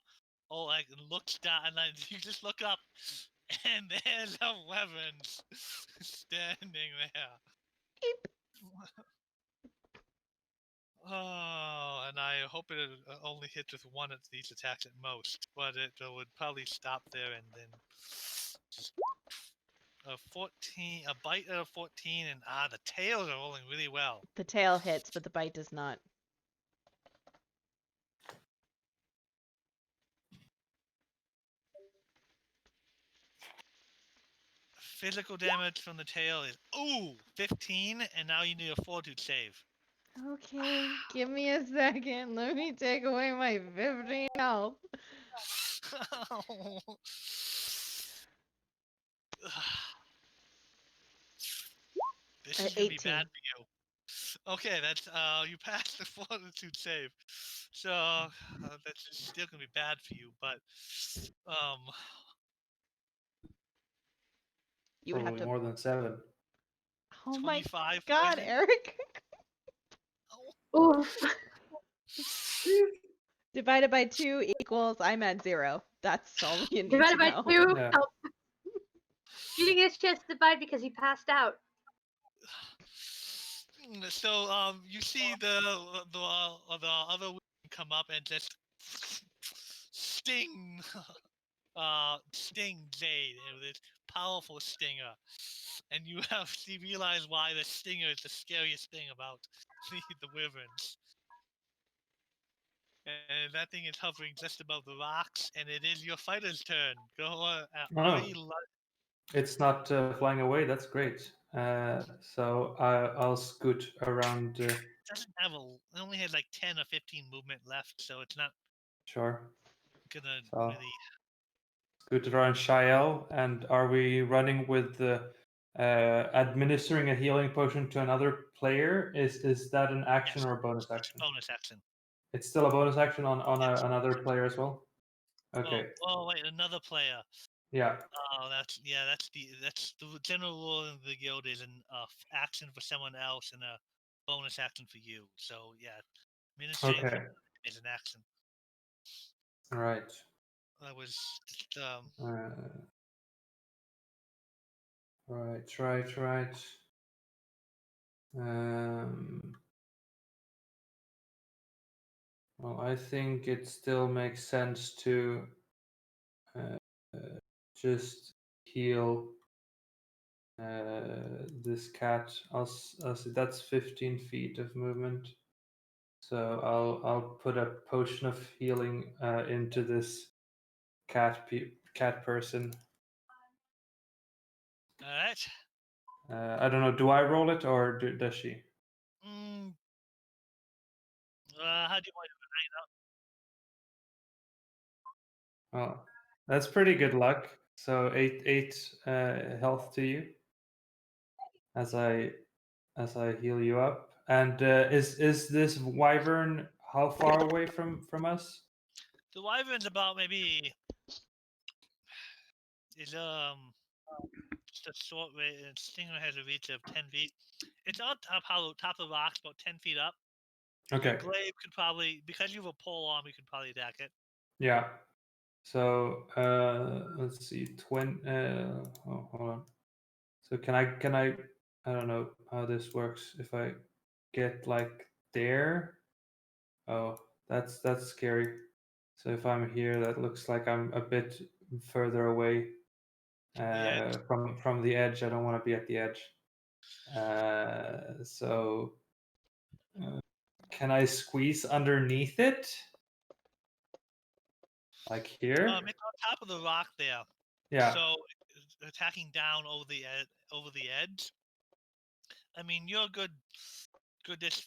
like looks down, and then you just look up, and there's a Wyvern standing there. Oh, and I hope it only hits with one of these attacks at most, but it would probably stop there and then just a 14, a bite at a 14, and the tails are rolling really well. The tail hits, but the bite does not. Physical damage from the tail is 15, and now you need a fortitude save. Okay, give me a second. Let me take away my 15 health. This is gonna be bad for you. Okay, that's you passed the fortitude save, so that's still gonna be bad for you. But You would have Probably to. more than 7. Oh my 25 God, poison. Eric! Oof. Divided by 2 equals I'm at 0. That's all you need Divided to by know. 2. Yeah. Oh. You didn't get a chance to divide because he passed out. So you see the other women come up and just sting Jade with this powerful stinger, and you realize why the stinger is the scariest thing about the Wyverns. And that thing is hovering just above the rocks, and it is your fighter's turn. Go, It's not flying away. That's great. So I'll scoot around. It doesn't have it only has like 10 or 15 movement left, so it's not Sure. gonna So really. scoot around Shael, and are we running with administering a healing potion to another player? Is that an action Yes, or a bonus it's a action? bonus action. It's still a bonus action on Yes. another player as well. Okay. Oh, wait, another player. Yeah. Oh, that's the general rule of the guild is an action for someone else and a bonus action for you. So yeah, administrating Okay. is an action. Right. That was just, Right. Well, I think it still makes sense to just heal this cat. I'll see that's 15 feet of movement. So I'll put a potion of healing into this cat person. all right. I don't know. Do I roll it or does she? How do you want Well, that's pretty good luck. So eight health to you as I heal you up. And is this wyvern how far away from us? The wyvern's about maybe is just a short range. Stinger has a reach of 10 feet. It's on top of the rocks, about 10 feet up. Okay. Your glaive could probably, because you have a pole arm, you could probably attack it. Yeah. So let's see. Hold on. So can I don't know how this works. If I get like there. Oh, that's scary. So if I'm here, that looks like I'm a bit further away from the edge. I don't want to be at the edge. So can I squeeze underneath it? Like here? It's on top of the rock there. Yeah. So attacking down over the edge. I mean, you're a good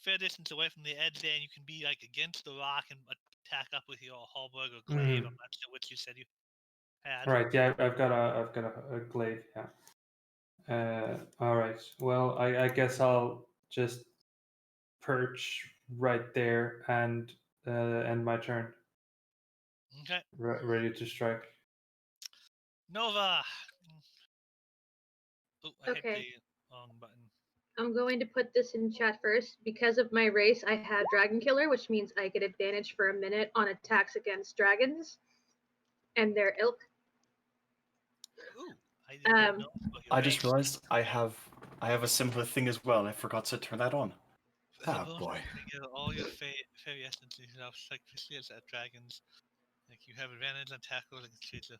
fair distance away from the edge there, and you can be like against the rock and attack up with your halberd or glaive. I'm not sure what you said you had. Right. Yeah, I've got a glaive. Yeah. All right. Well, I guess I'll just perch right there and end my turn. Okay. Ready to strike. Nova. Oh, I hit Okay. the wrong button. I'm going to put this in chat first. Because of my race, I have Dragon Killer, which means I get advantage for a minute on attacks against dragons. and their ilk. Ooh, I did not Um, know about your I just range. realized I have a similar thing as well, and I forgot to turn that on. As a Ah, bonus, boy. you get all your fairy essences and stuff, like as at dragons. Like you have advantage on tackles and creature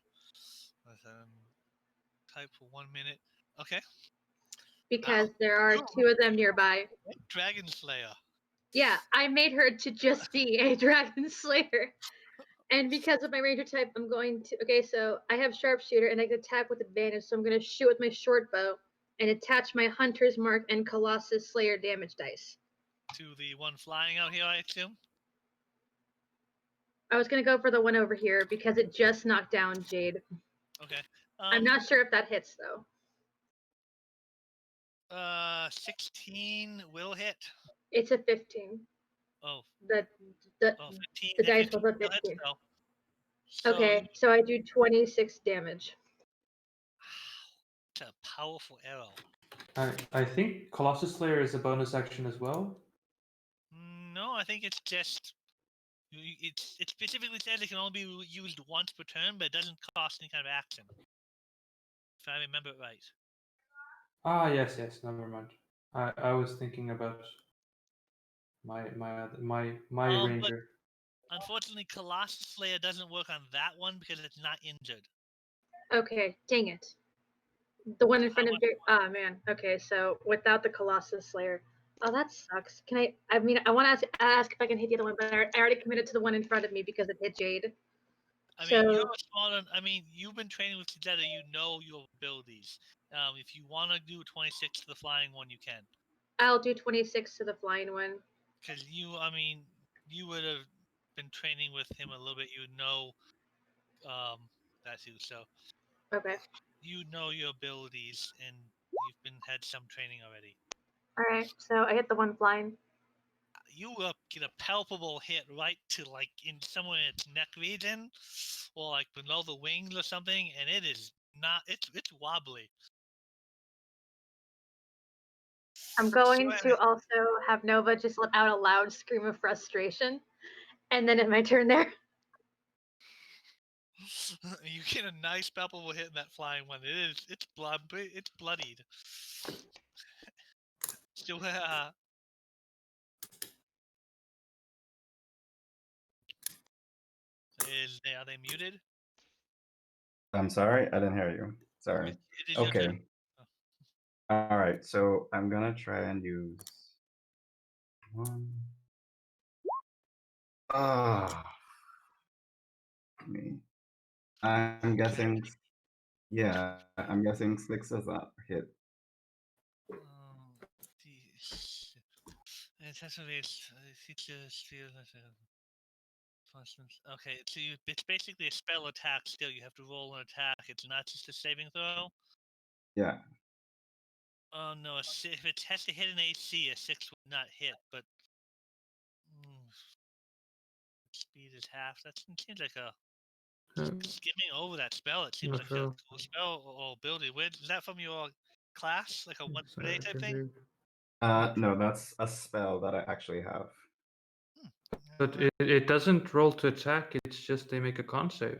type for 1 minute. Okay. because Wow. there are You're two of them nearby. Dragon Slayer. Yeah, I made her to just be a dragon slayer. And because of my ranger type, I'm going to. Okay, so I have sharpshooter and I can attack with advantage, so I'm going to shoot with my short bow and attach my hunter's mark and colossus slayer damage dice. To the one flying out here, I assume. I was going to go for the one over here because it just knocked down Jade. Okay. I'm not sure if that hits though. 16 will hit. It's a 15. Oh, The 15. the dice 15 was a still hits 15. though. So Okay, so I do 26 damage. it's a powerful arrow. I think Colossus Slayer is a bonus action as well. No, I think it's just it specifically says it can only be used once per turn, but it doesn't cost any kind of action. If I remember it right. Ah, yes, never mind. I was thinking about my But ranger. unfortunately, Colossus Slayer doesn't work on that one because it's not injured. Okay, dang it. The one in So front how of you. Oh man. Okay, so without the Colossus Slayer. Oh, that sucks. Can I? I mean, I want to ask if I can hit the other one, but I already committed to the one in front of me because it hit Jade. I So mean, you're a smaller. I mean, you've been training with Segeata. You know your abilities. If you want to do 26 to the flying one, you can. I'll do 26 to the flying one. Because I mean, you would have been training with him a little bit. You would know that too. So Okay. you know your abilities, and you've had some training already. All right. So I hit the one flying. You get a palpable hit right to like in somewhere in its neck region, or like below the wings or something, and it is not. It's wobbly. I'm So going to also have Nova just let out a loud scream of frustration, and then it my turn there. you get a nice palpable hit in that flying one. It's bloodied. So are they muted? I'm sorry, I didn't hear you. Sorry. It is your turn. Okay. All right, so I'm gonna try and use one. Ah, me. I'm guessing. Yeah, I'm guessing Slicks does not hit. Okay, so it's basically a spell attack still. You have to roll an attack. It's not just a saving throw. Yeah. Oh no, if it has to hit an AC, a 6 would not hit, but speed is half. That seems like a skimming over that spell. It seems like a cool spell or ability. Is that from your class? Like a 1 per day type thing? No, that's a spell that I actually have. But it doesn't roll to attack. It's just they make a con save.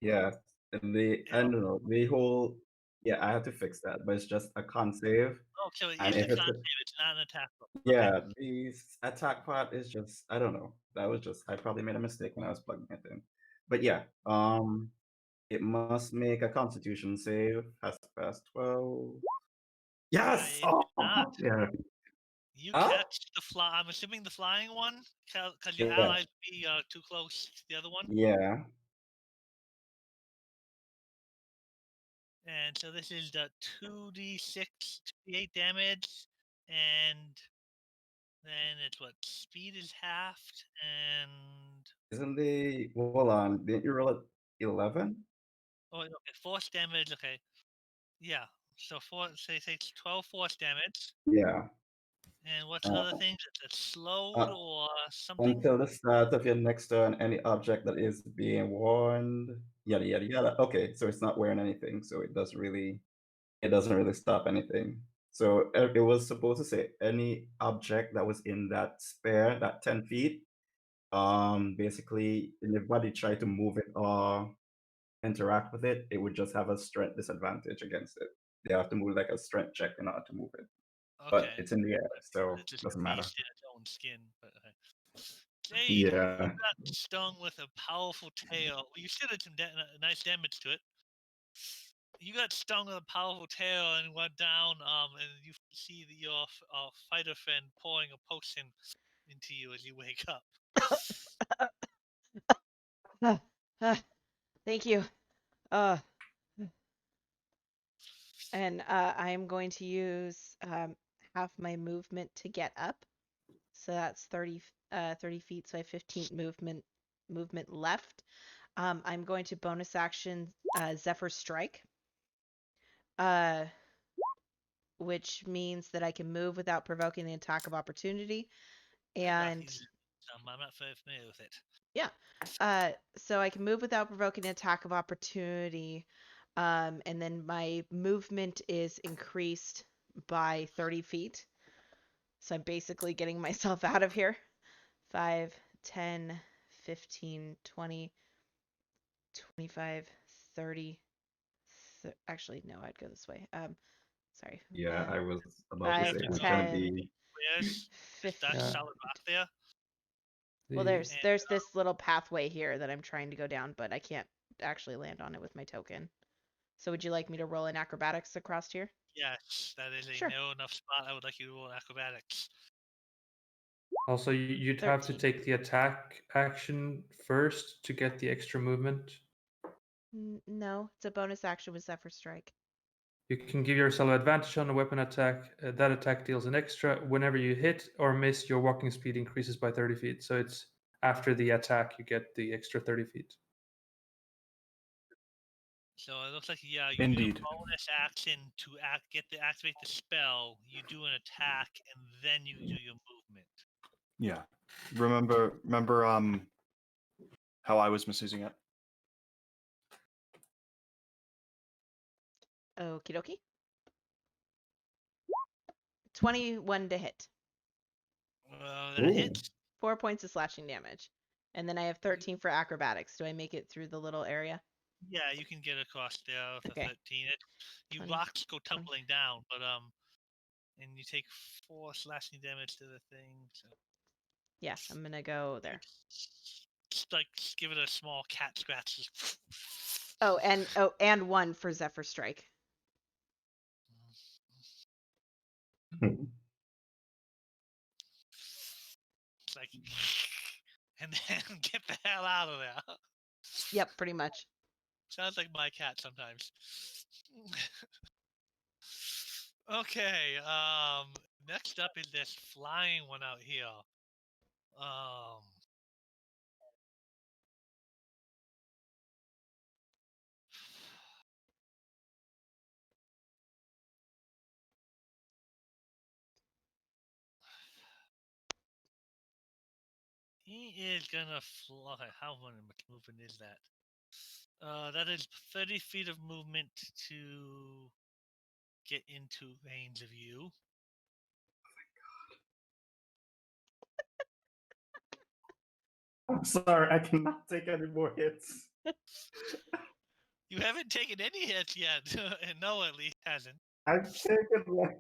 Yeah, I don't know, the whole, yeah, I have to fix that, but it's just a con save. Oh, so it And is a if it's con save. It's not an attack roll. yeah, the attack part is just, I don't know. That was just, I probably made a mistake when I was plugging it in. But yeah, it must make a Constitution save. Has to pass 12. Yes! It did not. Yeah. You Huh? catch the fly. I'm assuming the flying one, because your Yeah. allies be too close to the other one. Yeah. And so this is the 2d6, 2d8 damage, and then it's what speed is halved, and Isn't the, hold on, didn't you roll at 11? oh, okay, force damage. Okay, yeah. So it takes 12 force damage. Yeah. And what's the other thing? It's slowed Uh, or something? Until the start of your next turn, any object that is being warned, yada yada yada. Okay, so it's not wearing anything, so it doesn't really stop anything. So it was supposed to say any object that was in that spare, that 10 feet. Basically, if anybody tried to move it or interact with it, it would just have a strength disadvantage against it. They have to move like a strength check in order to move it. But Okay. it's in the air, so It's it just doesn't matter. encased in its own skin. But, Jade, Yeah. you got stung with a powerful tail. You still did some nice damage to it. You got stung with a powerful tail and went down. And you see your fighter friend pouring a potion into you as you wake up. Thank you. And I'm going to use half my movement to get up. So that's 30 feet, so I have 15 movement left. I'm going to bonus action Zephyr Strike, which means that I can move without provoking the attack of opportunity. And I'm not very familiar with it. yeah, so I can move without provoking an attack of opportunity. And then my movement is increased by 30 feet. So I'm basically getting myself out of here. 5, 10, 15, 20, 25, 30. Actually, no, I'd go this way. Sorry. Yeah, I was about to 5, say it's 10, gonna be Where's that 15. solid rock there? Well, The- there's this little pathway here that I'm trying to go down, but I can't actually land on it with my token. So would you like me to roll in acrobatics across here? Yes, that is a Sure. narrow enough spot. I would like you to roll acrobatics. Also, you'd have to 13. take the attack action first to get the extra movement. No, it's a bonus action with Zephyr Strike. You can give yourself advantage on a weapon attack. That attack deals an extra. Whenever you hit or miss, your walking speed increases by 30 feet. So it's after the attack, you get the extra 30 feet. So it looks like you Indeed. do a bonus action to activate the spell. You do an attack and then you do your movement. Yeah. Remember how I was misusing it? Okie dokie. 21 to hit. That Ooh. hits. 4 points of slashing damage. And then I have 13 for acrobatics. Do I make it through the little area? Yeah, you can get across there with Okay. 13. You 20, rocks go 20. tumbling down, but and you take 4 slashing damage to the thing. So Yeah, I'm gonna go there. just like give it a small cat scratch. Just Oh, and 1 for Zephyr Strike. It's like, and then get the hell out of there. Yep, pretty much. Sounds like my cat sometimes. Okay, next up is this flying one out here. He is gonna fly. Okay, how much movement is that? That is 30 feet of movement to get into range of you. I'm sorry, I cannot take any more hits. You haven't taken any hits yet, and Noah at least hasn't. I've taken like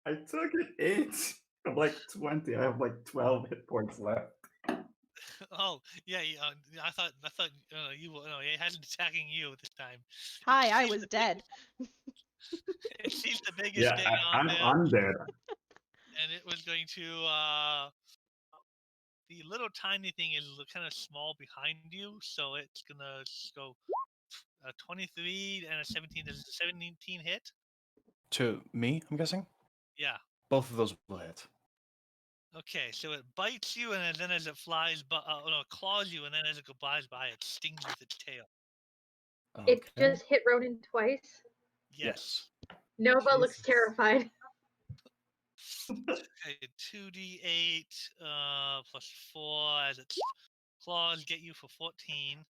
I took it 8 of like 20. I have like 12 hit points left. Oh yeah, I thought you were. No, it hasn't attacking you this time. Hi, It I sees was the dead. It sees the biggest Yeah, thing on I'm there, undead. and it was going to. The little tiny thing is kind of small behind you, so it's gonna go a 23 and a 17. Does a 17 hit? To me, I'm guessing? Yeah. Both of those will hit. Okay, so it bites you, and then as it flies, no, it claws you, and then as it goes by, it stings with its tail. It Okay. just hit Ronan twice. Yes. Nova looks Jesus. terrified. Okay, 2d8 plus 4 as its claws get you for 14.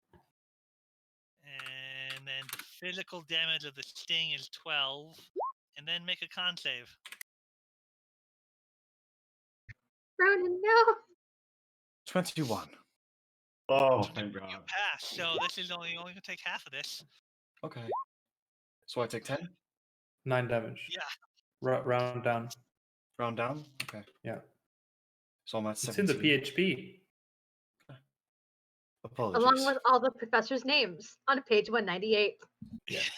And then the physical damage of the sting is 12. And then make a con save. Ronan, no. 21. Oh, So thank you God. pass. So this is only gonna take half of this. Okay. So I take 10? 9 damage. Yeah. Round down. Round down? Okay. Yeah. So I'm at It's 17. in the PHP. Apologies. Along with all the professors' names on page 198. Yes.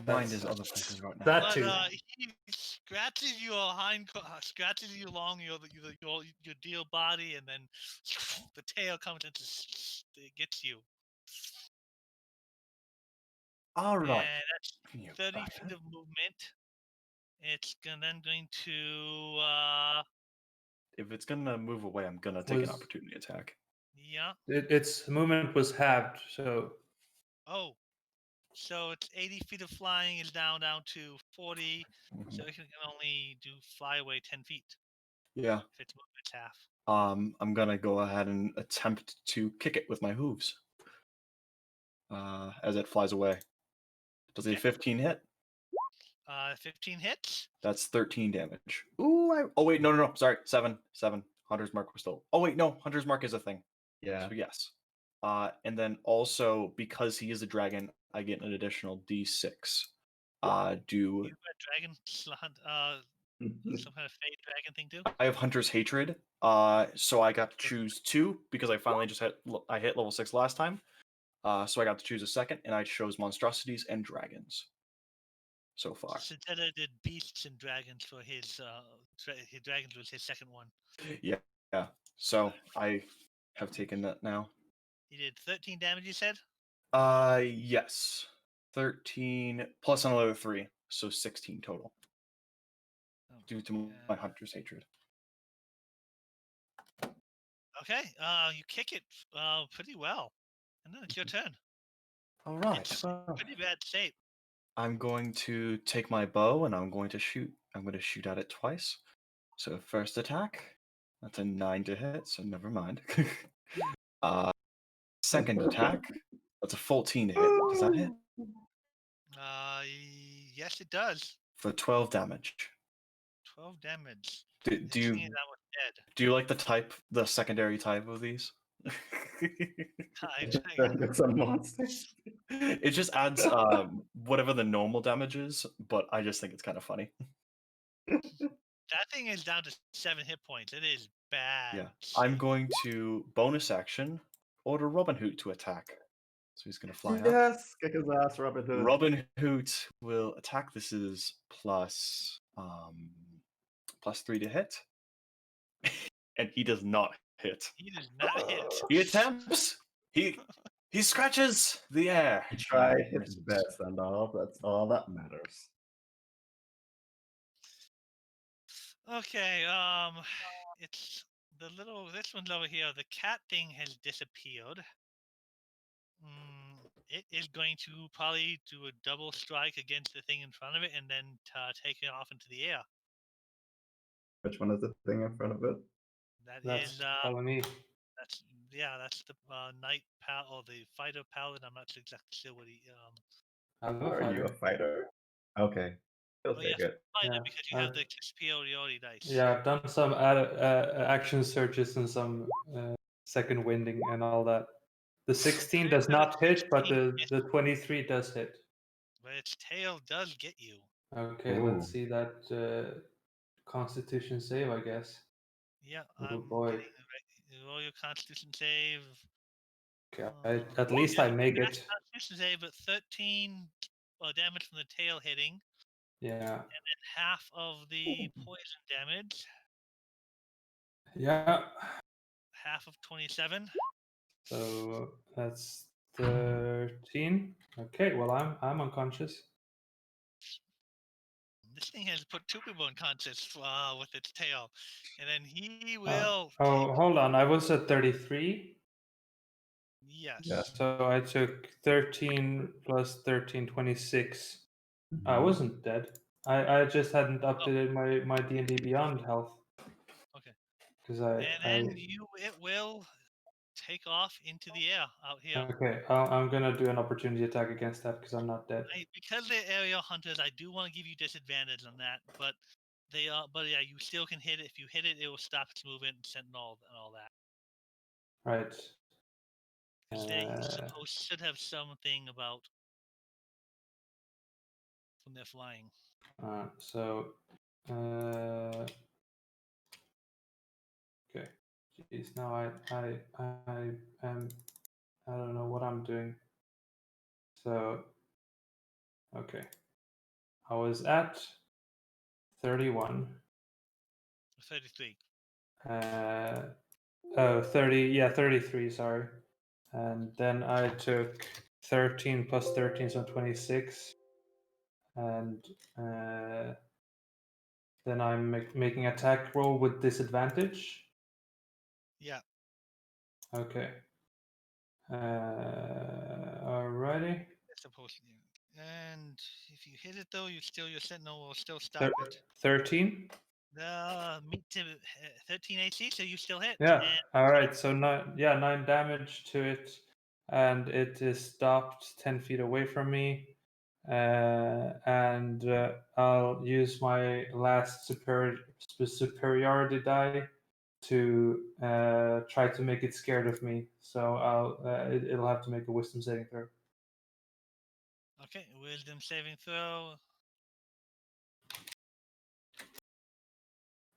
Mind is other places right now. That But too. he scratches your scratches you along your deal body, and then the tail comes and it gets you. All right. And that's You 30 bastard. feet of movement. It's then going to If it's gonna move away, I'm gonna take an Was- opportunity attack. yeah. Its movement was halved, so Oh, so it's 80 feet of flying is down to 40. Mhm. So it can only fly away 10 feet Yeah. if its movement's half. I'm gonna go ahead and attempt to kick it with my hooves. As it flies away. Does a Okay. 15 hit? 15 hits. That's 13 damage. Ooh, oh wait, no. Sorry, 7. Hunter's Mark was still. Oh wait, no, Hunter's Mark is a thing. Yeah. So yes. And then also because he is a dragon, I get an additional D6. You have a dragon some kind of fade dragon thing too. I have Hunter's Hatred. So I got to choose 2 because I finally just hit level 6 last time. So I got to choose a second, and I chose monstrosities and dragons. So far. Segeata did beasts and dragons for his dragons was his second one. Yeah. So I have taken that now. He did 13 damage. You said. Yes. 13 plus another 3, so 16 total. Due to my Hunter's Hatred. Okay. You kick it pretty well, and then it's your turn. All right. It's Well, pretty bad shape. I'm going to take my bow and I'm going to shoot. I'm going to shoot at it twice. So first attack, that's a 9 to hit, so never mind. Second attack, that's a 14 to hit. Does that hit? Yes, it does. For 12 damage. 12 damage. Do This you thing is almost dead. do you like the secondary type of these? Get some monsters. It just adds whatever the normal damage is, but I just think it's kind of funny. That thing is down to 7 hit points. It is bad. Yeah, I'm going to bonus action order Robin Hood to attack. So he's going to fly up. Yes, kick his ass, Robin Hood. Robin Hood will attack. This is plus 3 to hit, and he does not hit. He does not hit. He attempts. He scratches the air. He tried his misses. best, and all that's all that matters. Okay, it's this one's over here. The cat thing has disappeared. It is going to probably do a double strike against the thing in front of it, and then take it off into the air. Which one is the thing in front of it? that's telling me. That's the knight pal or the fighter paladin. I'm not exactly sure what he I'm a Are you a fighter. fighter? Okay. He'll Oh take yes, it. fighter Yeah, because you have the superiority dice. Yeah, I've done some action searches and some second winding and all that. The 16 does not hit, but the 23 does hit. But its tail does get you. Okay, Ooh. let's see that Constitution save, I guess. Yeah, Oh I'm boy. getting roll your Constitution save. Okay, at least I make it. Constitution save, but 13 damage from the tail hitting, Yeah. and then half of the poison damage. Yeah. Half of 27. So that's 13. Okay, well I'm unconscious. This thing has put 2 people unconscious with its tail, and then he will. Oh, hold on. I was at 33. Yes. Yeah. So I took 13 plus 13, 26. I wasn't dead. I just hadn't updated my D&D Beyond health. Okay. Because And then it will take off into the air out here. Okay, I'm gonna do an opportunity attack against that because I'm not dead. Because they're aerial hunters, I do want to give you disadvantage on that, but yeah, you still can hit it. If you hit it, it will stop its movement and all that. Right. Because they should have something about when they're flying. So, okay. Jeez, now I am. I don't know what I'm doing. So, okay. I was at 31. 33. 33, sorry. And then I took 13 plus 13, so 26. And then I'm making attack roll with disadvantage. Yeah. Okay. Alrighty. It's supposed to. And if you hit it though, your sentinel will still stop it. 13. Meet to 13 AC, so you still hit. Yeah. And All right. So 9 damage to it, and it is stopped 10 feet away from me. And I'll use my last superiority die to try to make it scared of me. So it'll have to make a wisdom saving throw. Okay, wisdom saving throw.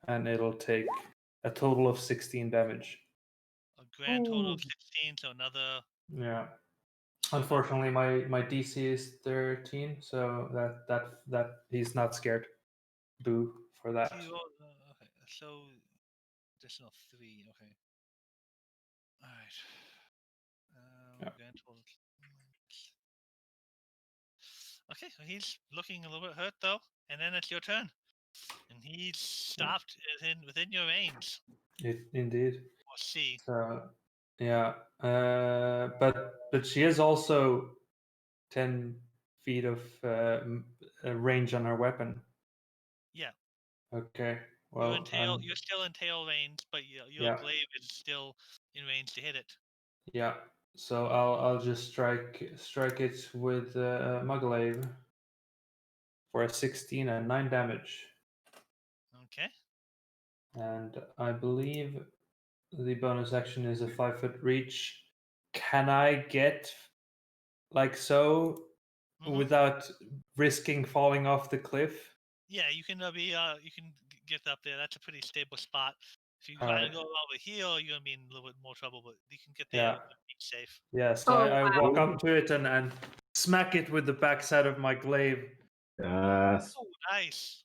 And it'll take a total of 16 damage. A grand total of 16, so another. Yeah. Unfortunately, my DC is 13, so that he's not scared. Boo for that. Okay, so additional 3. Okay. All right. Yeah. Grand total. Okay, so he's looking a little bit hurt though, and then it's your turn, and he's stopped within your range. Indeed. Or C. So yeah, but she is also 10 feet of range on her weapon. Yeah. Okay. Well, you're still in tail range, but your Yeah. glaive is still in range to hit it. Yeah. So I'll just strike it with my glaive for a 16 and 9 damage. Okay. And I believe the bonus action is a 5-foot reach. Can I get like so without risking falling off the cliff? Yeah, you can you can get up there. That's a pretty stable spot. If you All try right. to go over here, you're gonna be in a little bit more trouble. But you can get there. Yeah. Be safe. Yeah. So Oh, I wow. walk up to it and smack it with the backside of my glaive, Yes. Oh, nice.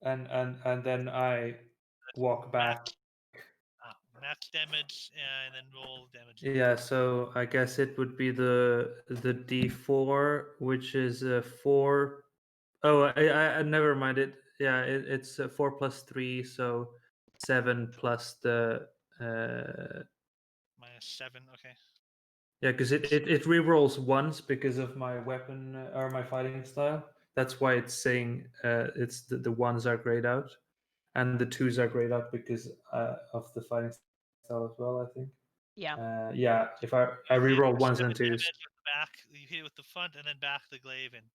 and then I walk back. Max damage and then roll damage. Yeah, so I guess it would be the D4, which is 4. Oh, I never mind it. Yeah, it's 4 plus 3, so 7 plus the -7. Okay. yeah, because it re-rolls once because of my weapon or my fighting style. That's why it's saying it's the ones are grayed out, and the 2s are grayed out because of the fighting style as well. I think. Yeah. Yeah. If I re-roll 1s and 2s. Back, you hit it with the front and then back the glaive and.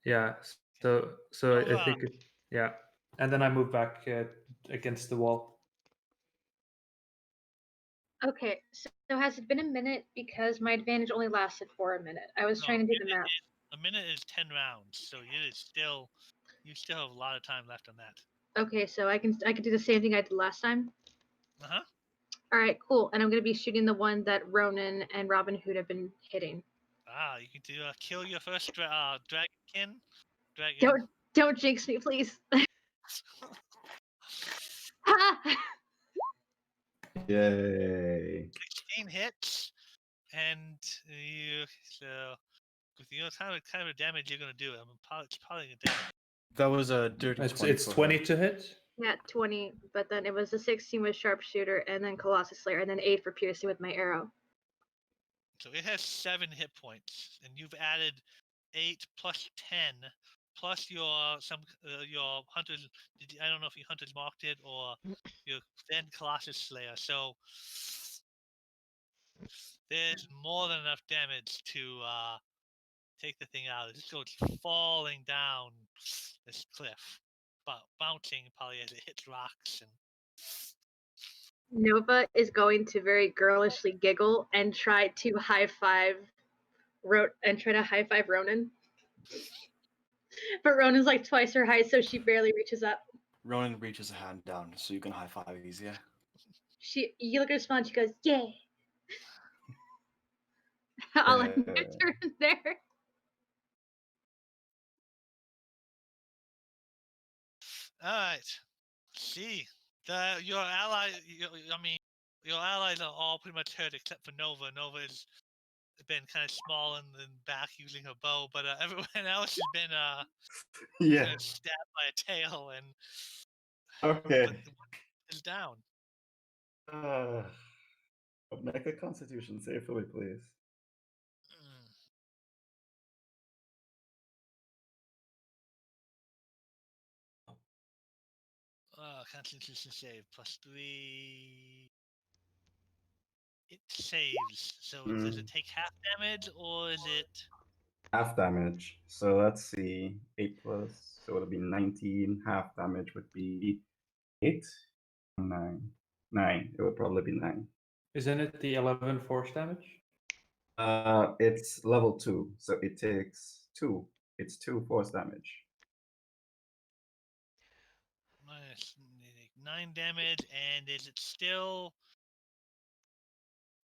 Yeah. So I think yeah, and then I move back against the wall. Okay, so has it been a minute? Because my advantage only lasted for a minute. I was trying to do the math. A minute is 10 rounds, so you still have a lot of time left on that. Okay, so I can do the same thing I did last time. Uh-huh. All right, cool. And I'm gonna be shooting the one that Ronan and Robin Hood have been hitting. You can do kill your first dragon. Don't jinx me, please. Yay. 16 hits, and with kind of damage you're gonna do, it's probably a damage. That was a dirty 20. It's 20 to hit. Yeah, 20. But then it was a 16 with sharpshooter, and then Colossus Slayer, and then 8 for piercing with my arrow. So it has 7 hit points, and you've added 8 plus 10 plus your hunters. I don't know if you hunters marked it or your then Colossus Slayer. So there's more than enough damage to take the thing out. It just goes falling down this cliff, bouncing probably as it hits rocks and Nova is going to very girlishly giggle and try to high five Ronan. But Ronan's like twice her height, so she barely reaches up. Ronan reaches a hand down so you can high five easier. You look at her smile and she goes, "Yeah." I'll end your turn there. All right. See, your ally. Your allies are all pretty much hurt except for Nova. Nova has been kind of small in the back using her bow, but everyone else has been Yeah. kind of stabbed by a tail and Okay. but one is down. Make a Constitution save for me, please. Mm. Constitution save +3. It saves. So does it take half damage or is it? Half damage. So let's see. 8 plus. So it'll be 19. Half damage would be 8. 9. 9. It would probably be 9. Isn't it the 11 force damage? It's level 2. So it takes 2. It's 2 force damage. Minus 9 damage, and is it still?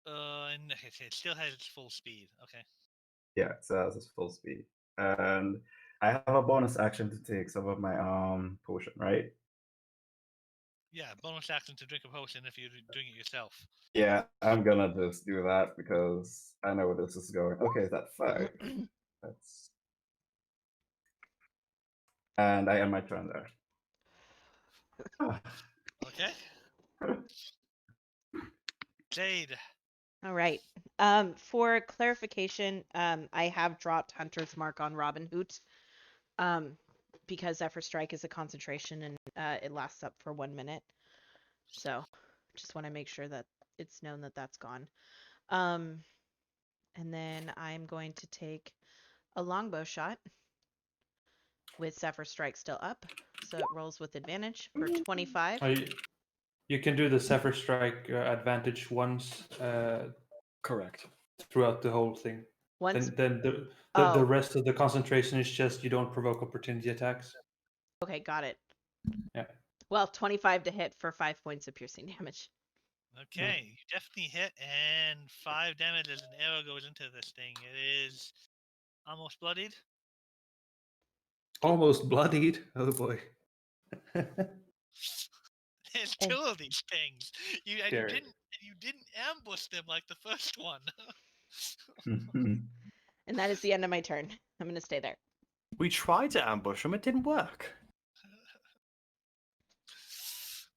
Okay, it still has its full speed. Okay. Yeah, it says it's full speed. And I have a bonus action to take some of my potion, right? Yeah, bonus action to drink a potion if you're doing it yourself. Yeah, I'm gonna just do that because I know where this is going. Okay, that's 5. That's and I end my turn there. Okay. Jade. All right. For clarification, I have dropped Hunter's Mark on Robin Hood, because Zephyr Strike is a concentration and it lasts up for 1 minute. So, just want to make sure that it's known that that's gone. And then I'm going to take a longbow shot with Zephyr Strike still up, so it rolls with advantage for 25. You can do the Zephyr Strike advantage once Correct. throughout the whole thing. Once. Then the rest of the concentration is just you don't provoke opportunity attacks. Okay, got it. Yeah. Well, 25 to hit for 5 points of piercing damage. Okay, you definitely hit, and 5 damage as an arrow goes into this thing. It is almost bloodied. Almost bloodied. Oh boy. There's And- 2 of these things. You Scary. didn't ambush them like the first one. And that is the end of my turn. I'm going to stay there. We tried to ambush him, it didn't work.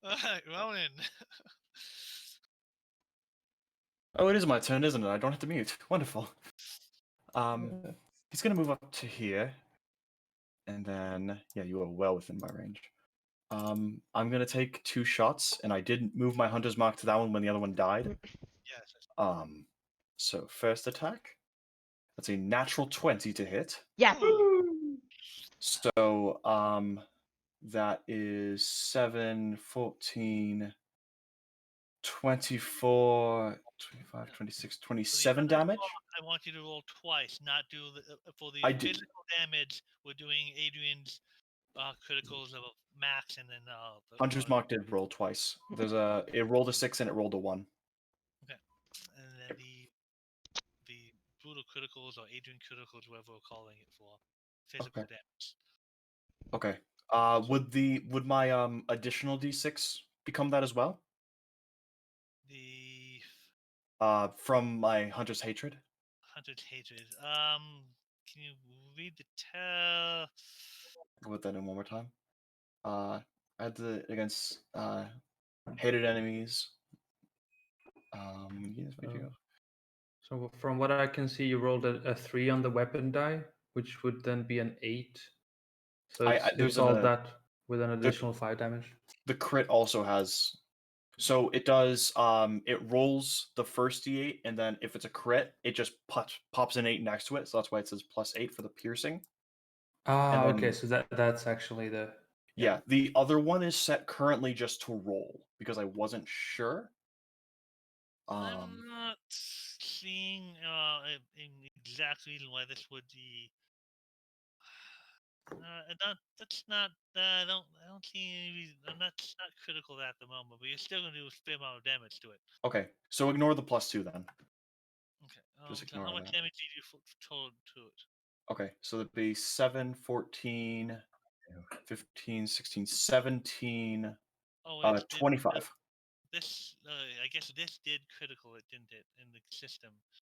Alright, Ronan. Oh, it is my turn, isn't it? I don't have to mute. Wonderful. He's gonna move up to here. And then yeah, you are well within my range. I'm gonna take 2 shots, and I didn't move my hunter's mark to that one when the other one died. Yes. So first attack. That's a natural 20 to hit. Yes. So that is 7, 14, 24, 25, 26, 27 damage. I want you to roll twice, not do the for the I did- physical damage. We're doing Adrian's criticals of max, and then Hunter's mark did roll twice. It rolled a 6 and it rolled a 1. and then the brutal criticals or Adrian criticals, whatever we're calling it for, physical Okay. damage. Okay. Would my additional d6 become that as well? The From my hunter's hatred. hunter's hatred. Can you read the tell? I'll put that in one more time. Add the against hated enemies. Yes, So from what I can see, you rolled a 3 on the weapon die, which would then be an 8. So it's all that with an additional 5 damage. The crit also has, so it does. It rolls the first d8, and then if it's a crit, it just pops an 8 next to it. So that's why it says +8 for the piercing. Okay. So that's actually the. Yeah, the other one is set currently just to roll because I wasn't sure. I'm not seeing exact reason why this would be. That's not. I don't see any reason. That's not critical at the moment, but you're still gonna do a fair amount of damage to it. Okay, so ignore the +2 then. Okay. Just So how ignore much that. damage did you total to it? Okay, so that'd be 7, 14, 15, 16, 17, Oh, it did, 25. this. I guess this did critical. It didn't it in the system.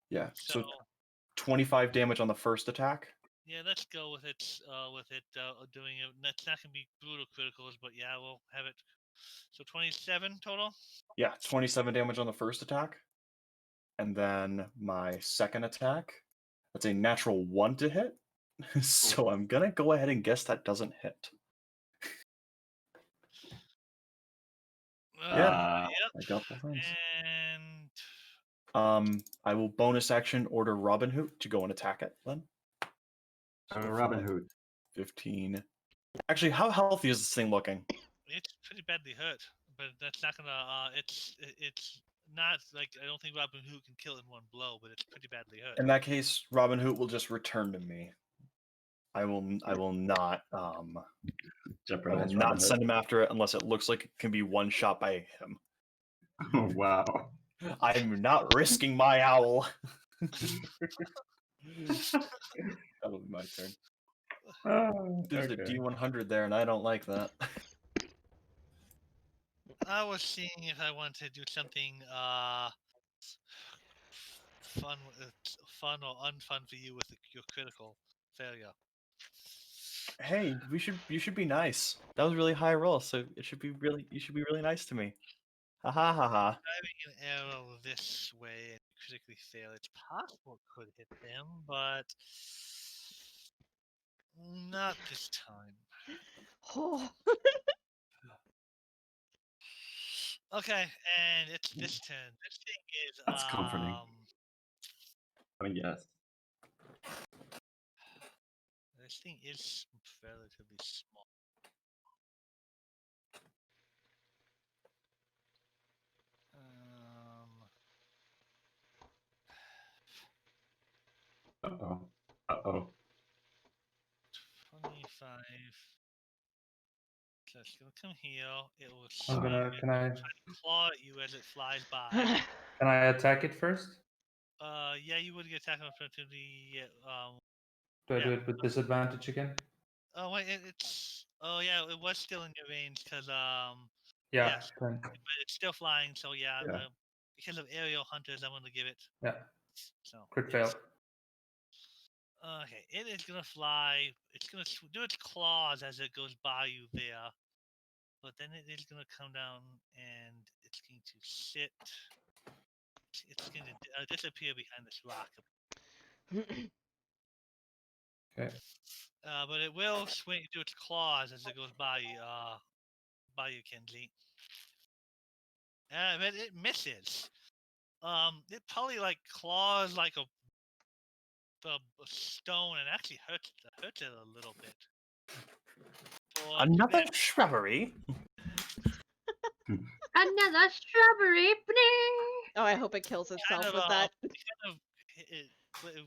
Yeah, So so 25 damage on the first attack. yeah, let's go with it. Doing it. That's not gonna be brutal criticals, but yeah, we'll have it. So 27 total. Yeah, 27 damage on the first attack. And then my second attack, that's a natural 1 to hit. So I'm gonna go ahead and guess that doesn't hit. Yeah. Yep. I got both ends. And I will bonus action order Robin Hood to go and attack it then. So Robin Hood. 15. Actually, how healthy is this thing looking? it's pretty badly hurt, but that's not gonna. It's not like I don't think Robin Hood can kill it in one blow, but it's pretty badly hurt. In that case, Robin Hood will just return to me. I will not I will Jeopardize not Robin send him after it unless it looks like it can be one shot by him. Hood. Oh, wow. I'm not risking my owl. That'll be my turn. Oh, There's a okay. D100 there, and I don't like that. I was seeing if I wanted to do something fun, fun or unfun for you with your critical failure. Hey, you should be nice. That was a really high roll, so you should be really nice to me. Ha ha ha ha. Driving an arrow this way and critically fail, it's possible it could hit them, but not this time. Oh. Okay, and it's this turn. This thing is That's comforting. I mean, yes. This thing is relatively small. Uh-oh. Uh-oh. 25. So it's gonna come here. It will I'm swing gonna. and Can I? try to claw at you as it flies by. Can I attack it first? Yeah, you would get attack opportunity. Do I Yeah. do it with disadvantage again? Oh wait, it's. Oh yeah, it was still in your range because Yeah. yes, Then, but it's still flying. So yeah, Yeah. because of aerial hunters, I'm gonna give it. yeah. So Crit yes. fail. Okay, it is gonna fly. It's gonna do its claws as it goes by you there, but then it is gonna come down and it's going to sit. It's going to disappear behind this rock. Okay. But it will swing do its claws as it goes by you, Kenji. But it misses. It probably like claws like a stone and actually hurts it a little bit. But Another shrubbery. Another strawberry. Oh, I hope it kills itself kind of, with that. it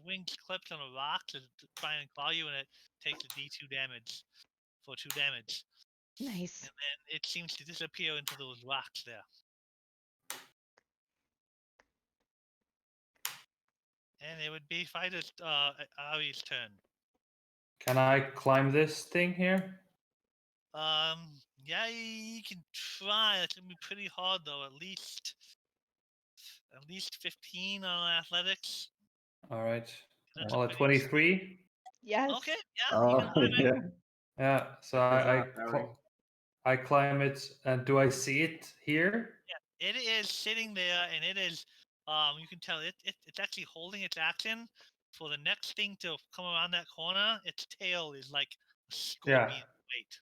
wings clips on a rock to try and claw you, and it takes a D2 damage for 2 damage. Nice. And then it seems to disappear into those rocks there. And it would be Fighter's Ari's turn. Can I climb this thing here? Yeah, you can try. It's gonna be pretty hard though. At least 15 on athletics. All right. That's Well, a at pretty 23. Yes. Okay, yeah, you can climb it. Yeah. Yeah. So I climb it, and do I see it here? Yeah, it is sitting there, and it is. You can tell it's actually holding its action for the next thing to come around that corner. Its tail is like a scorpion weight.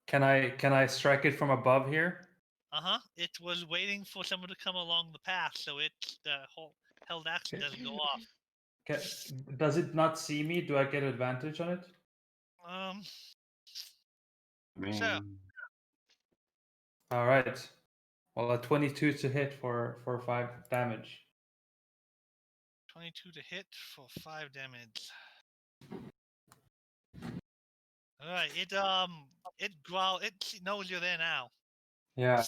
Can I strike it from above here? It was waiting for someone to come along the path, so the whole held action doesn't go off. Does it not see me? Do I get advantage on it? I mean, Sure. All right. Well, a 22 to hit for 5 damage. 22 to hit for 5 damage. All right, it knows you're there now. Yeah.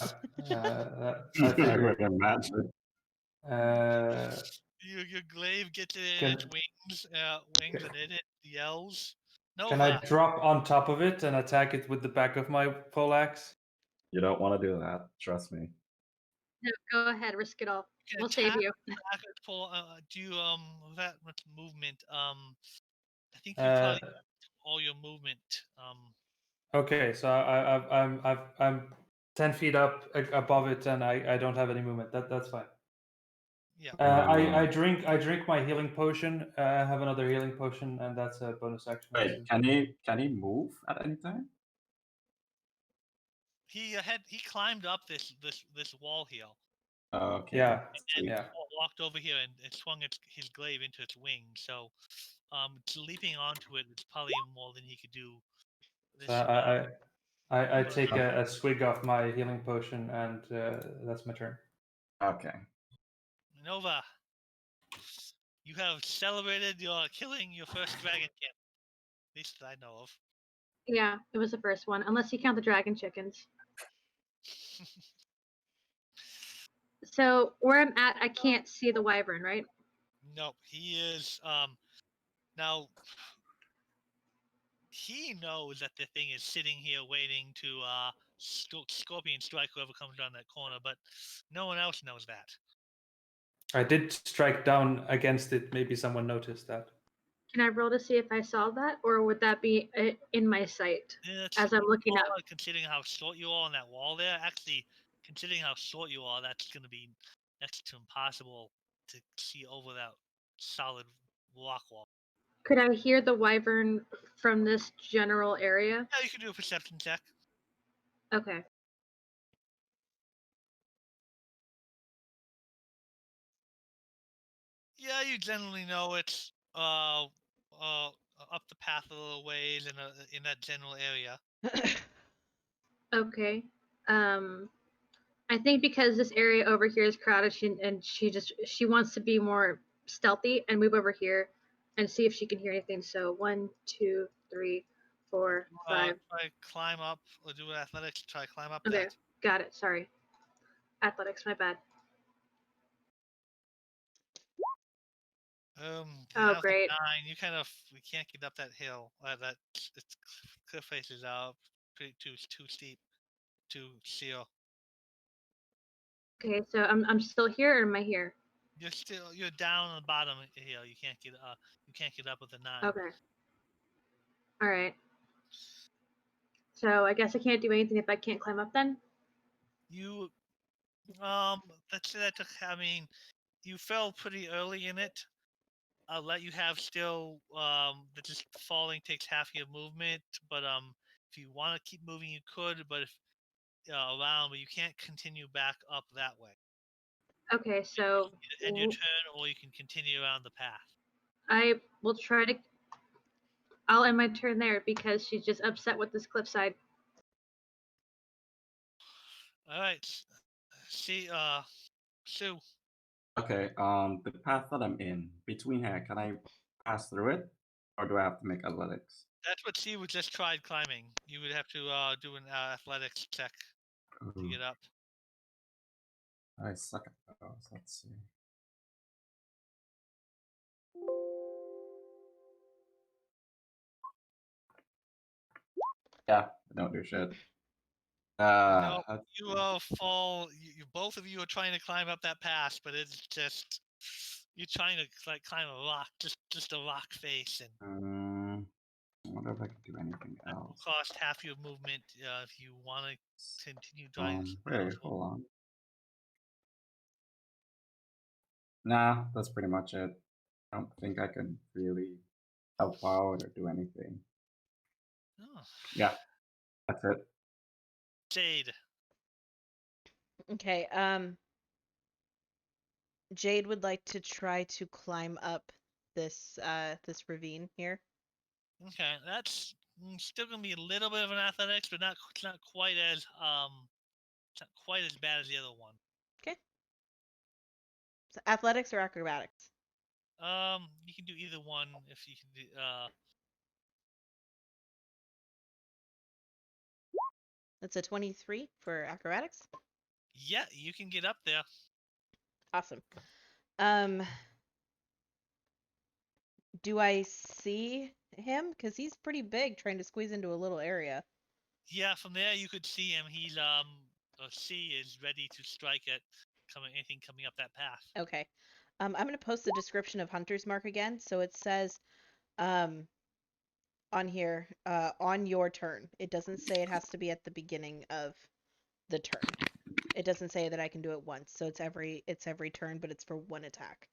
I I figured. would imagine. Your glaive gets it in Can- its wings, and it yells. Can I Nova. drop on top of it and attack it with the back of my poleaxe? You don't want to do that. Trust me. No, go ahead, risk it all. You can We'll save attack, you. do you that much movement? I think you Uh, probably all your movement. Okay, so I'm 10 feet up above it, and I don't have any movement. That's fine. Yeah. I drink my healing potion. I have another healing potion, and that's a bonus action. I Wait, assume. can he move at any time? He climbed up this wall here. Okay. Yeah, And yeah. walked over here and swung his glaive into its wing. So, leaping onto it, it's probably more than he could do. So I take a swig of my healing potion, and that's my turn. Okay. Nova, you have celebrated your killing your first dragon camp. At least that I know of. Yeah, it was the first one, unless you count the dragon chickens. So where I'm at, I can't see the wyvern, right? No, he is now he knows that the thing is sitting here waiting to scorpion strike whoever comes around that corner, but no one else knows that. I did strike down against it. Maybe someone noticed that. Can I roll to see if I saw that, or would that be in my sight as I'm looking up? Considering how short you are on that wall there, actually, considering how short you are, that's going to be next to impossible to see over that solid rock wall. Could I hear the wyvern from this general area? Yeah, you can do a perception check. Okay. Yeah, you generally know it's up the path a little ways in that general area. Okay. I think because this area over here is crowded, she wants to be more stealthy and move over here and see if she can hear anything. So 1, 2, 3, 4, 5. Try climb up or do athletics. Try climb up Okay, that. got it. Sorry. Athletics, my bad. Oh, great. 9. You can't get up that hill. That it's cliff faces out pretty too steep to seal. Okay, so I'm still here, or am I here? You're down on the bottom of the hill. You can't get up with a 9. Okay. All right. So I guess I can't do anything if I can't climb up then. You let's say that took. I mean, you fell pretty early in it. I'll let you have still that just falling takes half your movement, but if you want to keep moving you could, but if around, but you can't continue back up that way. Okay, so End your turn, or you can continue around the path. I will try to. I'll end my turn there because she's just upset with this cliffside. All right, see, Sue. Okay. The path that I'm in between here, can I pass through it, or do I have to make athletics? That's what Sue just tried climbing. You would have to do an athletics check to get up. I suck at those. Let's see. Yeah, I don't do shit. No, Let's you see. fall. You both of you are trying to climb up that pass, but it's just you're trying to climb a rock, just a rock face, and I wonder if I could do anything that will else. cost half your movement if you want to continue trying. Wait, hold on. Nah, that's pretty much it. I don't think I can really help out or do anything. Oh. Yeah, that's it. Jade. Okay, Jade would like to try to climb up this this ravine here. Okay, that's still gonna be a little bit of an athletics, but not quite as It's not quite as bad as the other one. So athletics or acrobatics? You can do either one if you can do. That's a 23 for acrobatics. Yeah, you can get up there. Awesome. Do I see him? Because he's pretty big, trying to squeeze into a little area. Yeah, from there you could see him. He's C is ready to strike at anything coming up that path. Okay. I'm going to post the description of Hunter's Mark again. So it says on here, on your turn. It doesn't say it has to be at the beginning of the turn. It doesn't say that I can do it once. So it's every turn, but it's for one attack.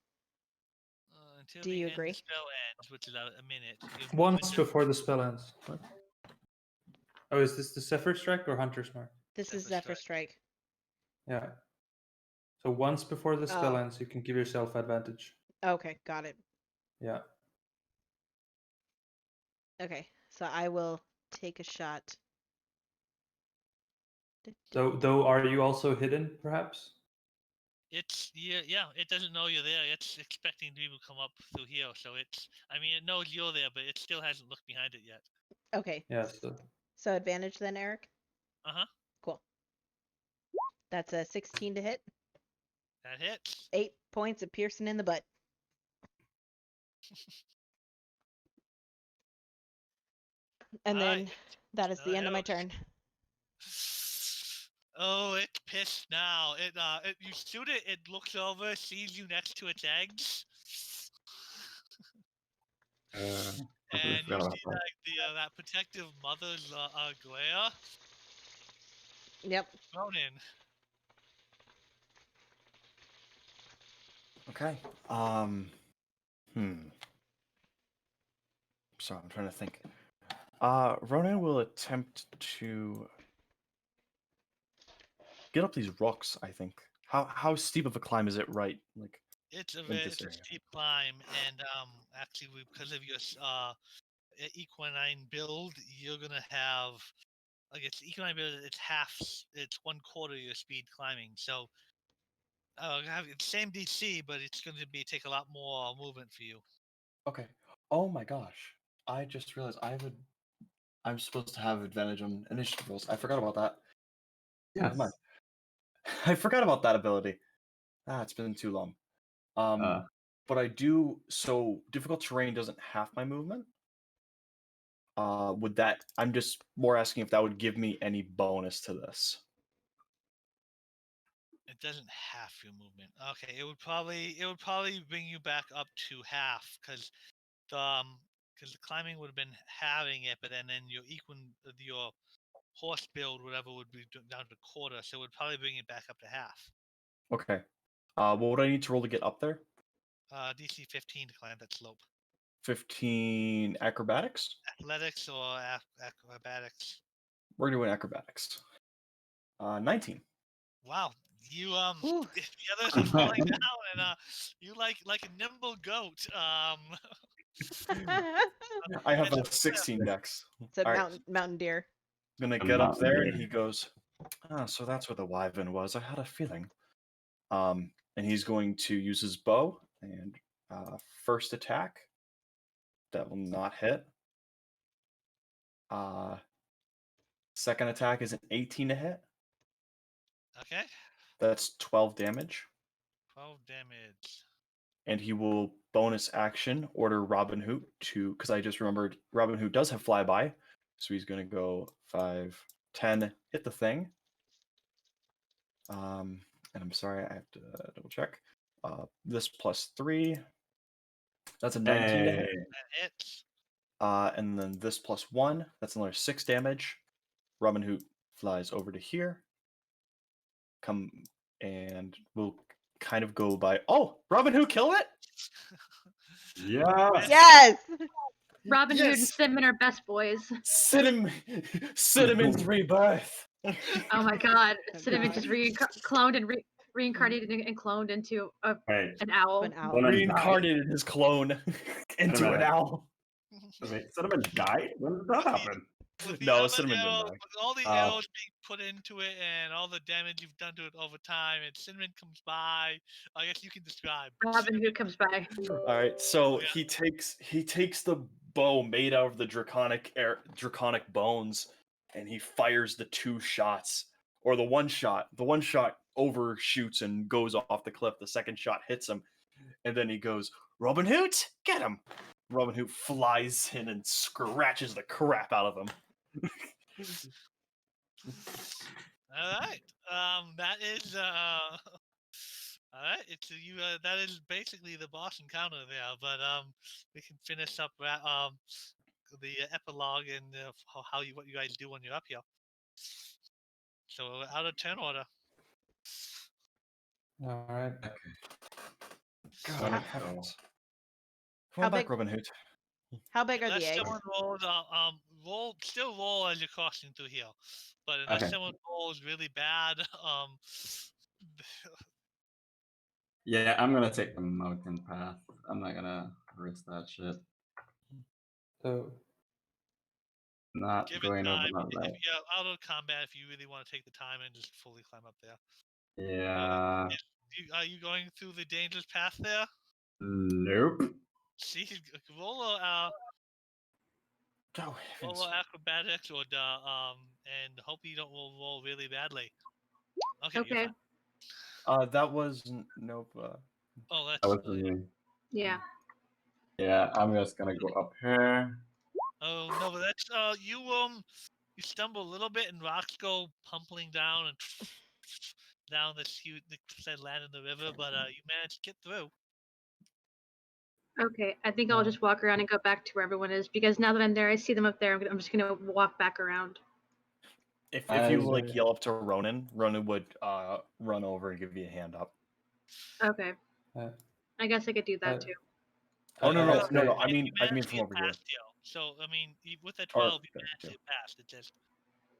Until Do the you end agree? the spell ends, which is a minute. Your Once movement before the spell ends. What? Oh, is this the Zephyr Strike or Hunter's Mark? This is Zephyr Zephyr Strike. Yeah. So once before the spell Oh. ends, you can give yourself advantage. Okay, got it. Yeah. Okay, so I will take a shot. Though, are you also hidden, perhaps? It's yeah. It doesn't know you're there. It's expecting people to come up through here. So it knows you're there, but it still hasn't looked behind it yet. Okay. Yeah. So advantage then, Eric? Uh-huh. Cool. That's a 16 to hit. That hits. 8 points of piercing in the butt. And then that is the end of my turn. Oh, it's pissed now. You shoot it. It looks over, sees you next to its eggs, and you see that protective mother's glare. Yep. Ronan. Okay. So I'm trying to think. Ronan will attempt to get up these rocks, I think. How steep of a climb is it, right? Like It's a this area. steep climb, and actually, because of your equine build, you're gonna have it's equine build. It's 1/4 your speed climbing. So, have the same DC, but it's going to take a lot more movement for you. Okay. Oh my gosh. I just realized I'm supposed to have advantage on initiative rolls. I forgot about that. Yes. Never mind. I forgot about that ability. It's been too long. But I do. So difficult terrain doesn't half my movement. Would that? I'm just more asking if that would give me any bonus to this. It doesn't half your movement. Okay, it would probably bring you back up to half because the climbing would have been halving it, but then your horse build whatever would be down to 1/4, so it would probably bring it back up to half. Okay. What would I need to roll to get up there? DC 15 to climb that slope. 15 acrobatics? Athletics or acrobatics? We're doing acrobatics. 19. Wow, you Ooh. if the others are falling down, and you like a nimble goat. I have a 16 dex. It's a All right. mountain deer. Gonna get up there, and he goes, so that's where the wyvern was. I had a feeling. And he's going to use his bow and first attack. That will not hit. Second attack is an 18 to hit. Okay. That's 12 damage. 12 damage. And he will bonus action order Robin Hood to, because I just remembered Robin Hood does have flyby. So he's going to go 5, 10, hit the thing. And I'm sorry, I have to double check. This plus 3. That's a 19 to hit. That hits. And then this plus 1. That's another 6 damage. Robin Hood flies over to here. Come and we'll kind of go by. Oh, Robin Hood killed it? Yeah. Yes. Robin Hood and Yes! Cinnamon are best boys. Cinnamon's rebirth. Oh my god. Oh Cinnamon God. just cloned and reincarnated and cloned into Wait, an owl. An owl. Cinnamon died? Reincarnated his clone into an minute. owl. Wait, Cinnamon died? When did that happen? With the No, other Cinnamon didn't arrows, die. with all the arrows being put into it and all the damage you've done to it over time, and Cinnamon comes by. I guess you can describe. Robin Hood comes by. All right, so Yeah. he takes the bow made out of the draconic bones, and he fires the two shots, or the one shot. The one shot overshoots and goes off the cliff. The second shot hits him, and then he goes, "Robin Hood, get him!" Robin Hood flies in and scratches the crap out of him. All right. That is all right. It's you. That is basically the boss encounter there. But we can finish up the epilogue and how what you guys do when you're up here. So out of turn order. All right. God How- heavens! How Come back, big- Robin Hood. How big are the Unless eggs? someone rolls, still roll as you're crossing through here. But unless Okay. someone rolls really bad, Yeah, I'm gonna take the mountain path. I'm not gonna risk that shit. So Not give it going over time. that If route. you're out of combat, if you really want to take the time and just fully climb up there. Yeah. Are you going through the dangerous path there? Nope. See, roll Oh, heavens. acrobatics or and hope you don't roll really badly. Okay. You're Okay. fine. That was Nova. Oh, That that's. was for me. Yeah. Yeah, I'm just gonna go up here. Oh no, but that's you stumble a little bit and rocks go pumping down and down the chute that land in the river, but you managed to get through. Okay. I think I'll just walk around and go back to where everyone is because now that I'm there, I see them up there. I'm just gonna walk back around. If I you like agree. yell up to Ronan, Ronan would run over and give you a hand up. Okay. Uh, I guess I could do that uh, too. Oh no I- no I'd no say- no! I You mean managed to from get over here. past you. So I mean, with that Or 12, you there, managed to yeah. get past. It just.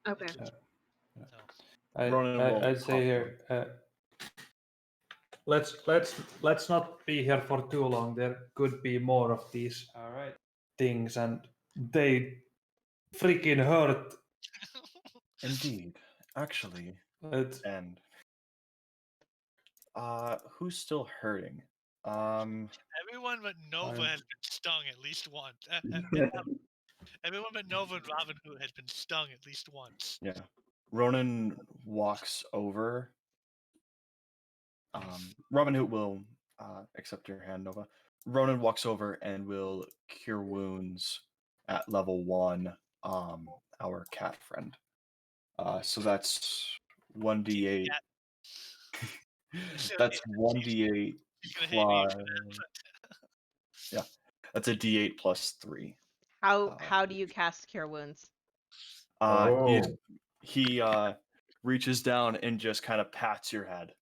Okay. It's just so. Ronan will I'd say here. Let's not be here for too long. There could be more of these things, and they freaking hurt. Indeed, actually, It, and who's still hurting? Everyone but Nova I'm- has been stung at least once. Everyone but Nova and Robin Hood has been stung at least once. Yeah, Ronan walks over. Robin Hood will accept your hand, Nova. Ronan walks over and will cure wounds at level 1. Our cat friend. So that's 1d8. That's 1d8 He's gonna hate me plus. for that. Yeah, that's a d8 plus 3. How do you cast Cure Wounds? He Oh. he reaches down and just kind of pats your head.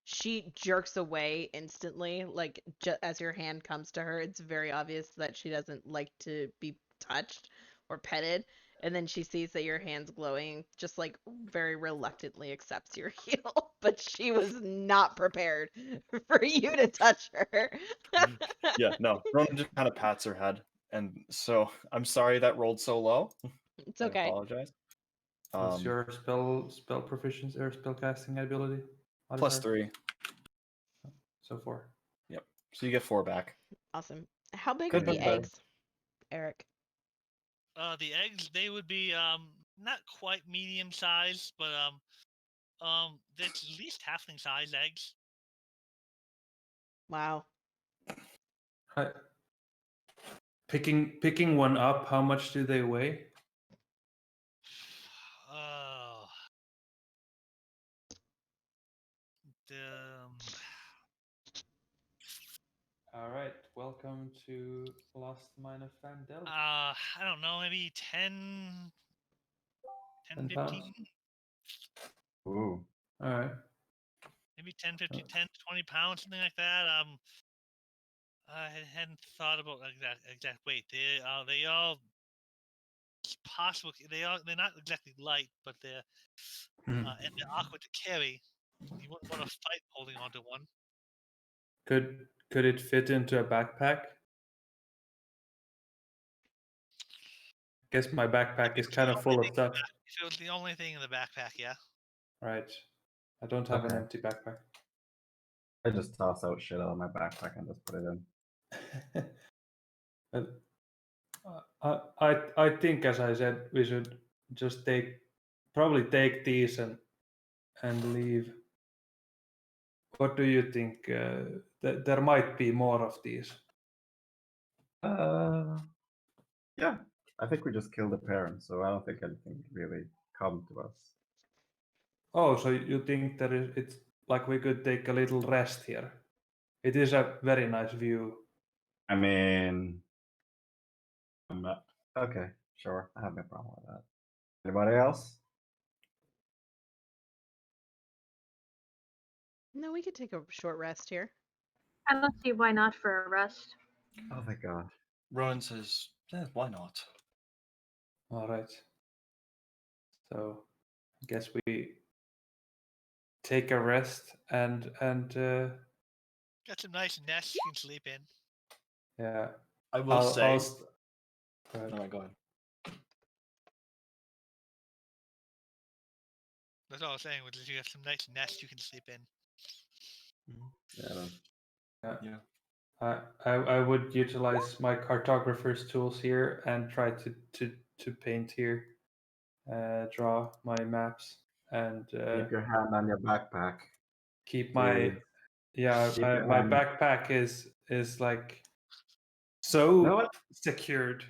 She jerks away instantly, like as your hand comes to her. It's very obvious that she doesn't like to be touched or petted. And then she sees that your hand's glowing, just like very reluctantly accepts your heal. But she was not prepared for you to touch her. Yeah, no, Ronan just kind of pats her head, and so I'm sorry that rolled so low. It's I okay. apologize. what's your spell proficiency or spell casting ability? Plus Modifier? 3. So 4. Yep. So you get 4 back. Awesome. How big Good are the not bad. eggs, Eric? The eggs, they would be not quite medium size, but that's at least halfling size eggs. Wow. Picking one up, how much do they weigh? Oh. The, All right, welcome to Lost Mine of Fandel. I don't know, maybe 10, 10 15, pounds. Ooh. All right. maybe 10, 15, 10, 20 pounds, something like that. I hadn't thought about exact weight. They all it's possible. They're not exactly light, but they're and they're awkward to carry. You wouldn't want to fight holding onto one. Could it fit into a backpack? guess my backpack is kind of full of stuff. If it was the only thing in the backpack, yeah. Right. I don't have an Okay. empty backpack. I just toss out shit out of my backpack and just put it in. But I think, as I said, we should just probably take these and leave. What do you think? There might be more of these. Yeah, I think we just killed the parents, so I don't think anything really come to us. Oh, so you think that it's like we could take a little rest here? It is a very nice view. I mean, I'm not, okay, sure, I have no problem with that. Anybody else? No, we could take a short rest here. I don't see why not for a rest. Oh my god. Ronan says, "Yeah, why not?" All right. So I guess we take a rest and Got some nice nests you can sleep in. yeah. I will say. Go ahead. No, go ahead. That's all I was saying, which is you got some nice nests you can sleep in. Yeah. I would utilize my cartographer's tools here and try to paint here, draw my maps and Keep your hand on your backpack. keep my Keep your my hand- backpack is like so know what? secured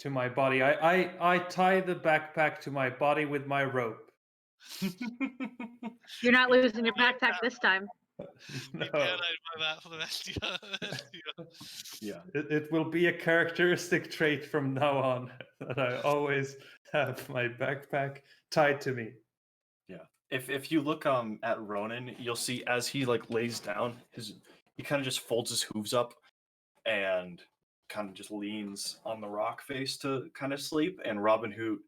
to my body. I tie the backpack to my body with my rope. You're not losing your backpack this time. Be paranoid about that for the rest of your... Yeah. It will be a characteristic trait from now on that I always have my backpack tied to me. Yeah. If you look at Ronan, you'll see as he like lays down, he kind of just folds his hooves up and kind of just leans on the rock face to kind of sleep. And Robin Hood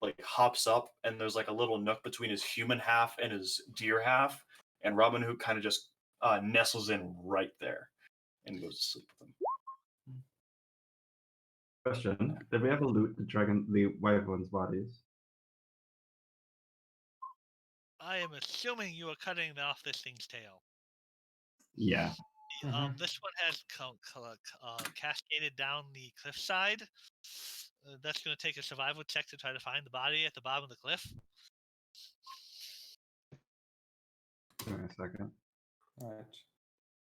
like hops up, and there's like a little nook between his human half and his deer half, and Robin Hood kind of just nestles in right there and goes to sleep with him. Question: did we ever loot the wyvern's bodies? I am assuming you are cutting off this thing's tail. Yeah. This one has cascaded down the cliffside. That's going to take a survival check to try to find the body at the bottom of the cliff. Give me a second. All right.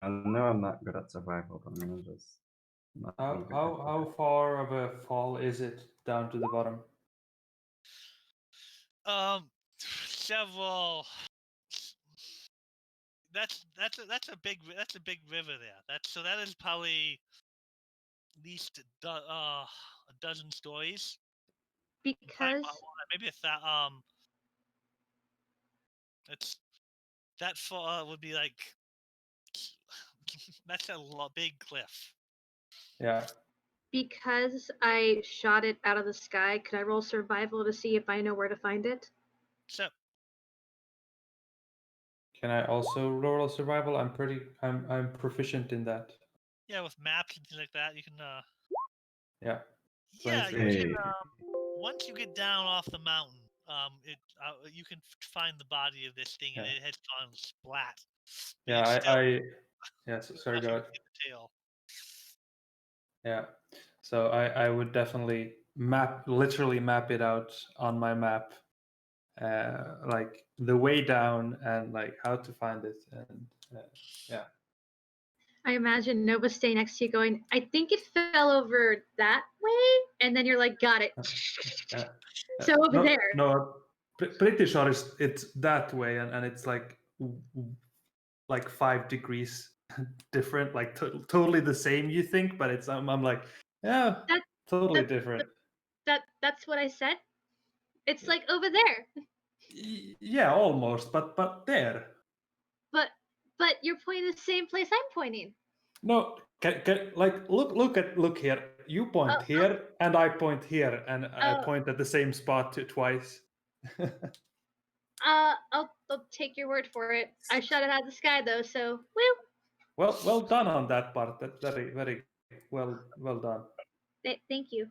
I know I'm not good at survival, but I'm gonna just. not even How far of a fall is it down to the bottom? Several. That's a big river there. That is probably at least a dozen stories. Because Maybe it's that far would be like that's a big cliff. Yeah. because I shot it out of the sky, could I roll survival to see if I know where to find it? So Can I also roll survival? I'm proficient in that. yeah, with maps and things like that, you can. Yeah. Yeah, you 23. can. Once you get down off the mountain, you can find the body of this thing, and Yeah. it has gone splat. Yeah, yes, sorry, go ahead. The tail. Yeah. So I would definitely literally map it out on my map, like the way down and like how to find it, and yeah. I imagine Nova staying next to you going, I think it fell over that way. And then you're like, got it. Yeah. So over there. No, pretty sure it's that way, and it's like 5 degrees different, like totally the same you think, but it's I'm like, yeah, totally different. That's what I said. It's like over there. Yeah, almost, but there. But you're pointing the same place I'm pointing. No, like look here. You point here, and I point here, and I point at the same spot twice. I'll take your word for it. I shot it out of the sky though, so woo. Well done on that part. That's very well done. Thank you.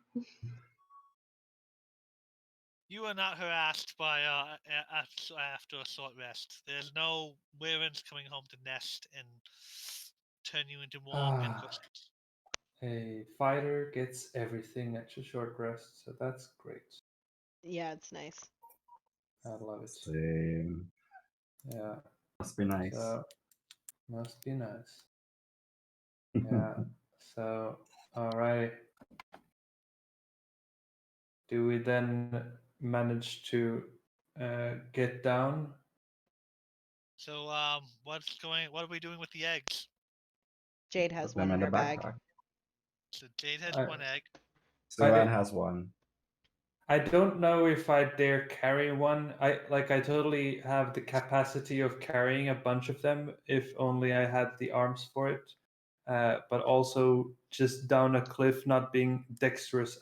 You are not harassed by after a short rest. There's no Warrens coming home to nest and turn you into more good Ah. persons. A fighter gets everything at a short rest, so that's great. Yeah, it's nice. I love it. Same. Yeah, Must be nice. so must be nice. Yeah, so alrighty. Do we then manage to get down? So, what are we doing with the eggs? Jade has Put one them in in the her bag. backpack. So Jade has I- one egg. Suan has one. I don't know if I dare carry one. I totally have the capacity of carrying a bunch of them if only I had the arms for it. But also just down a cliff, not being dexterous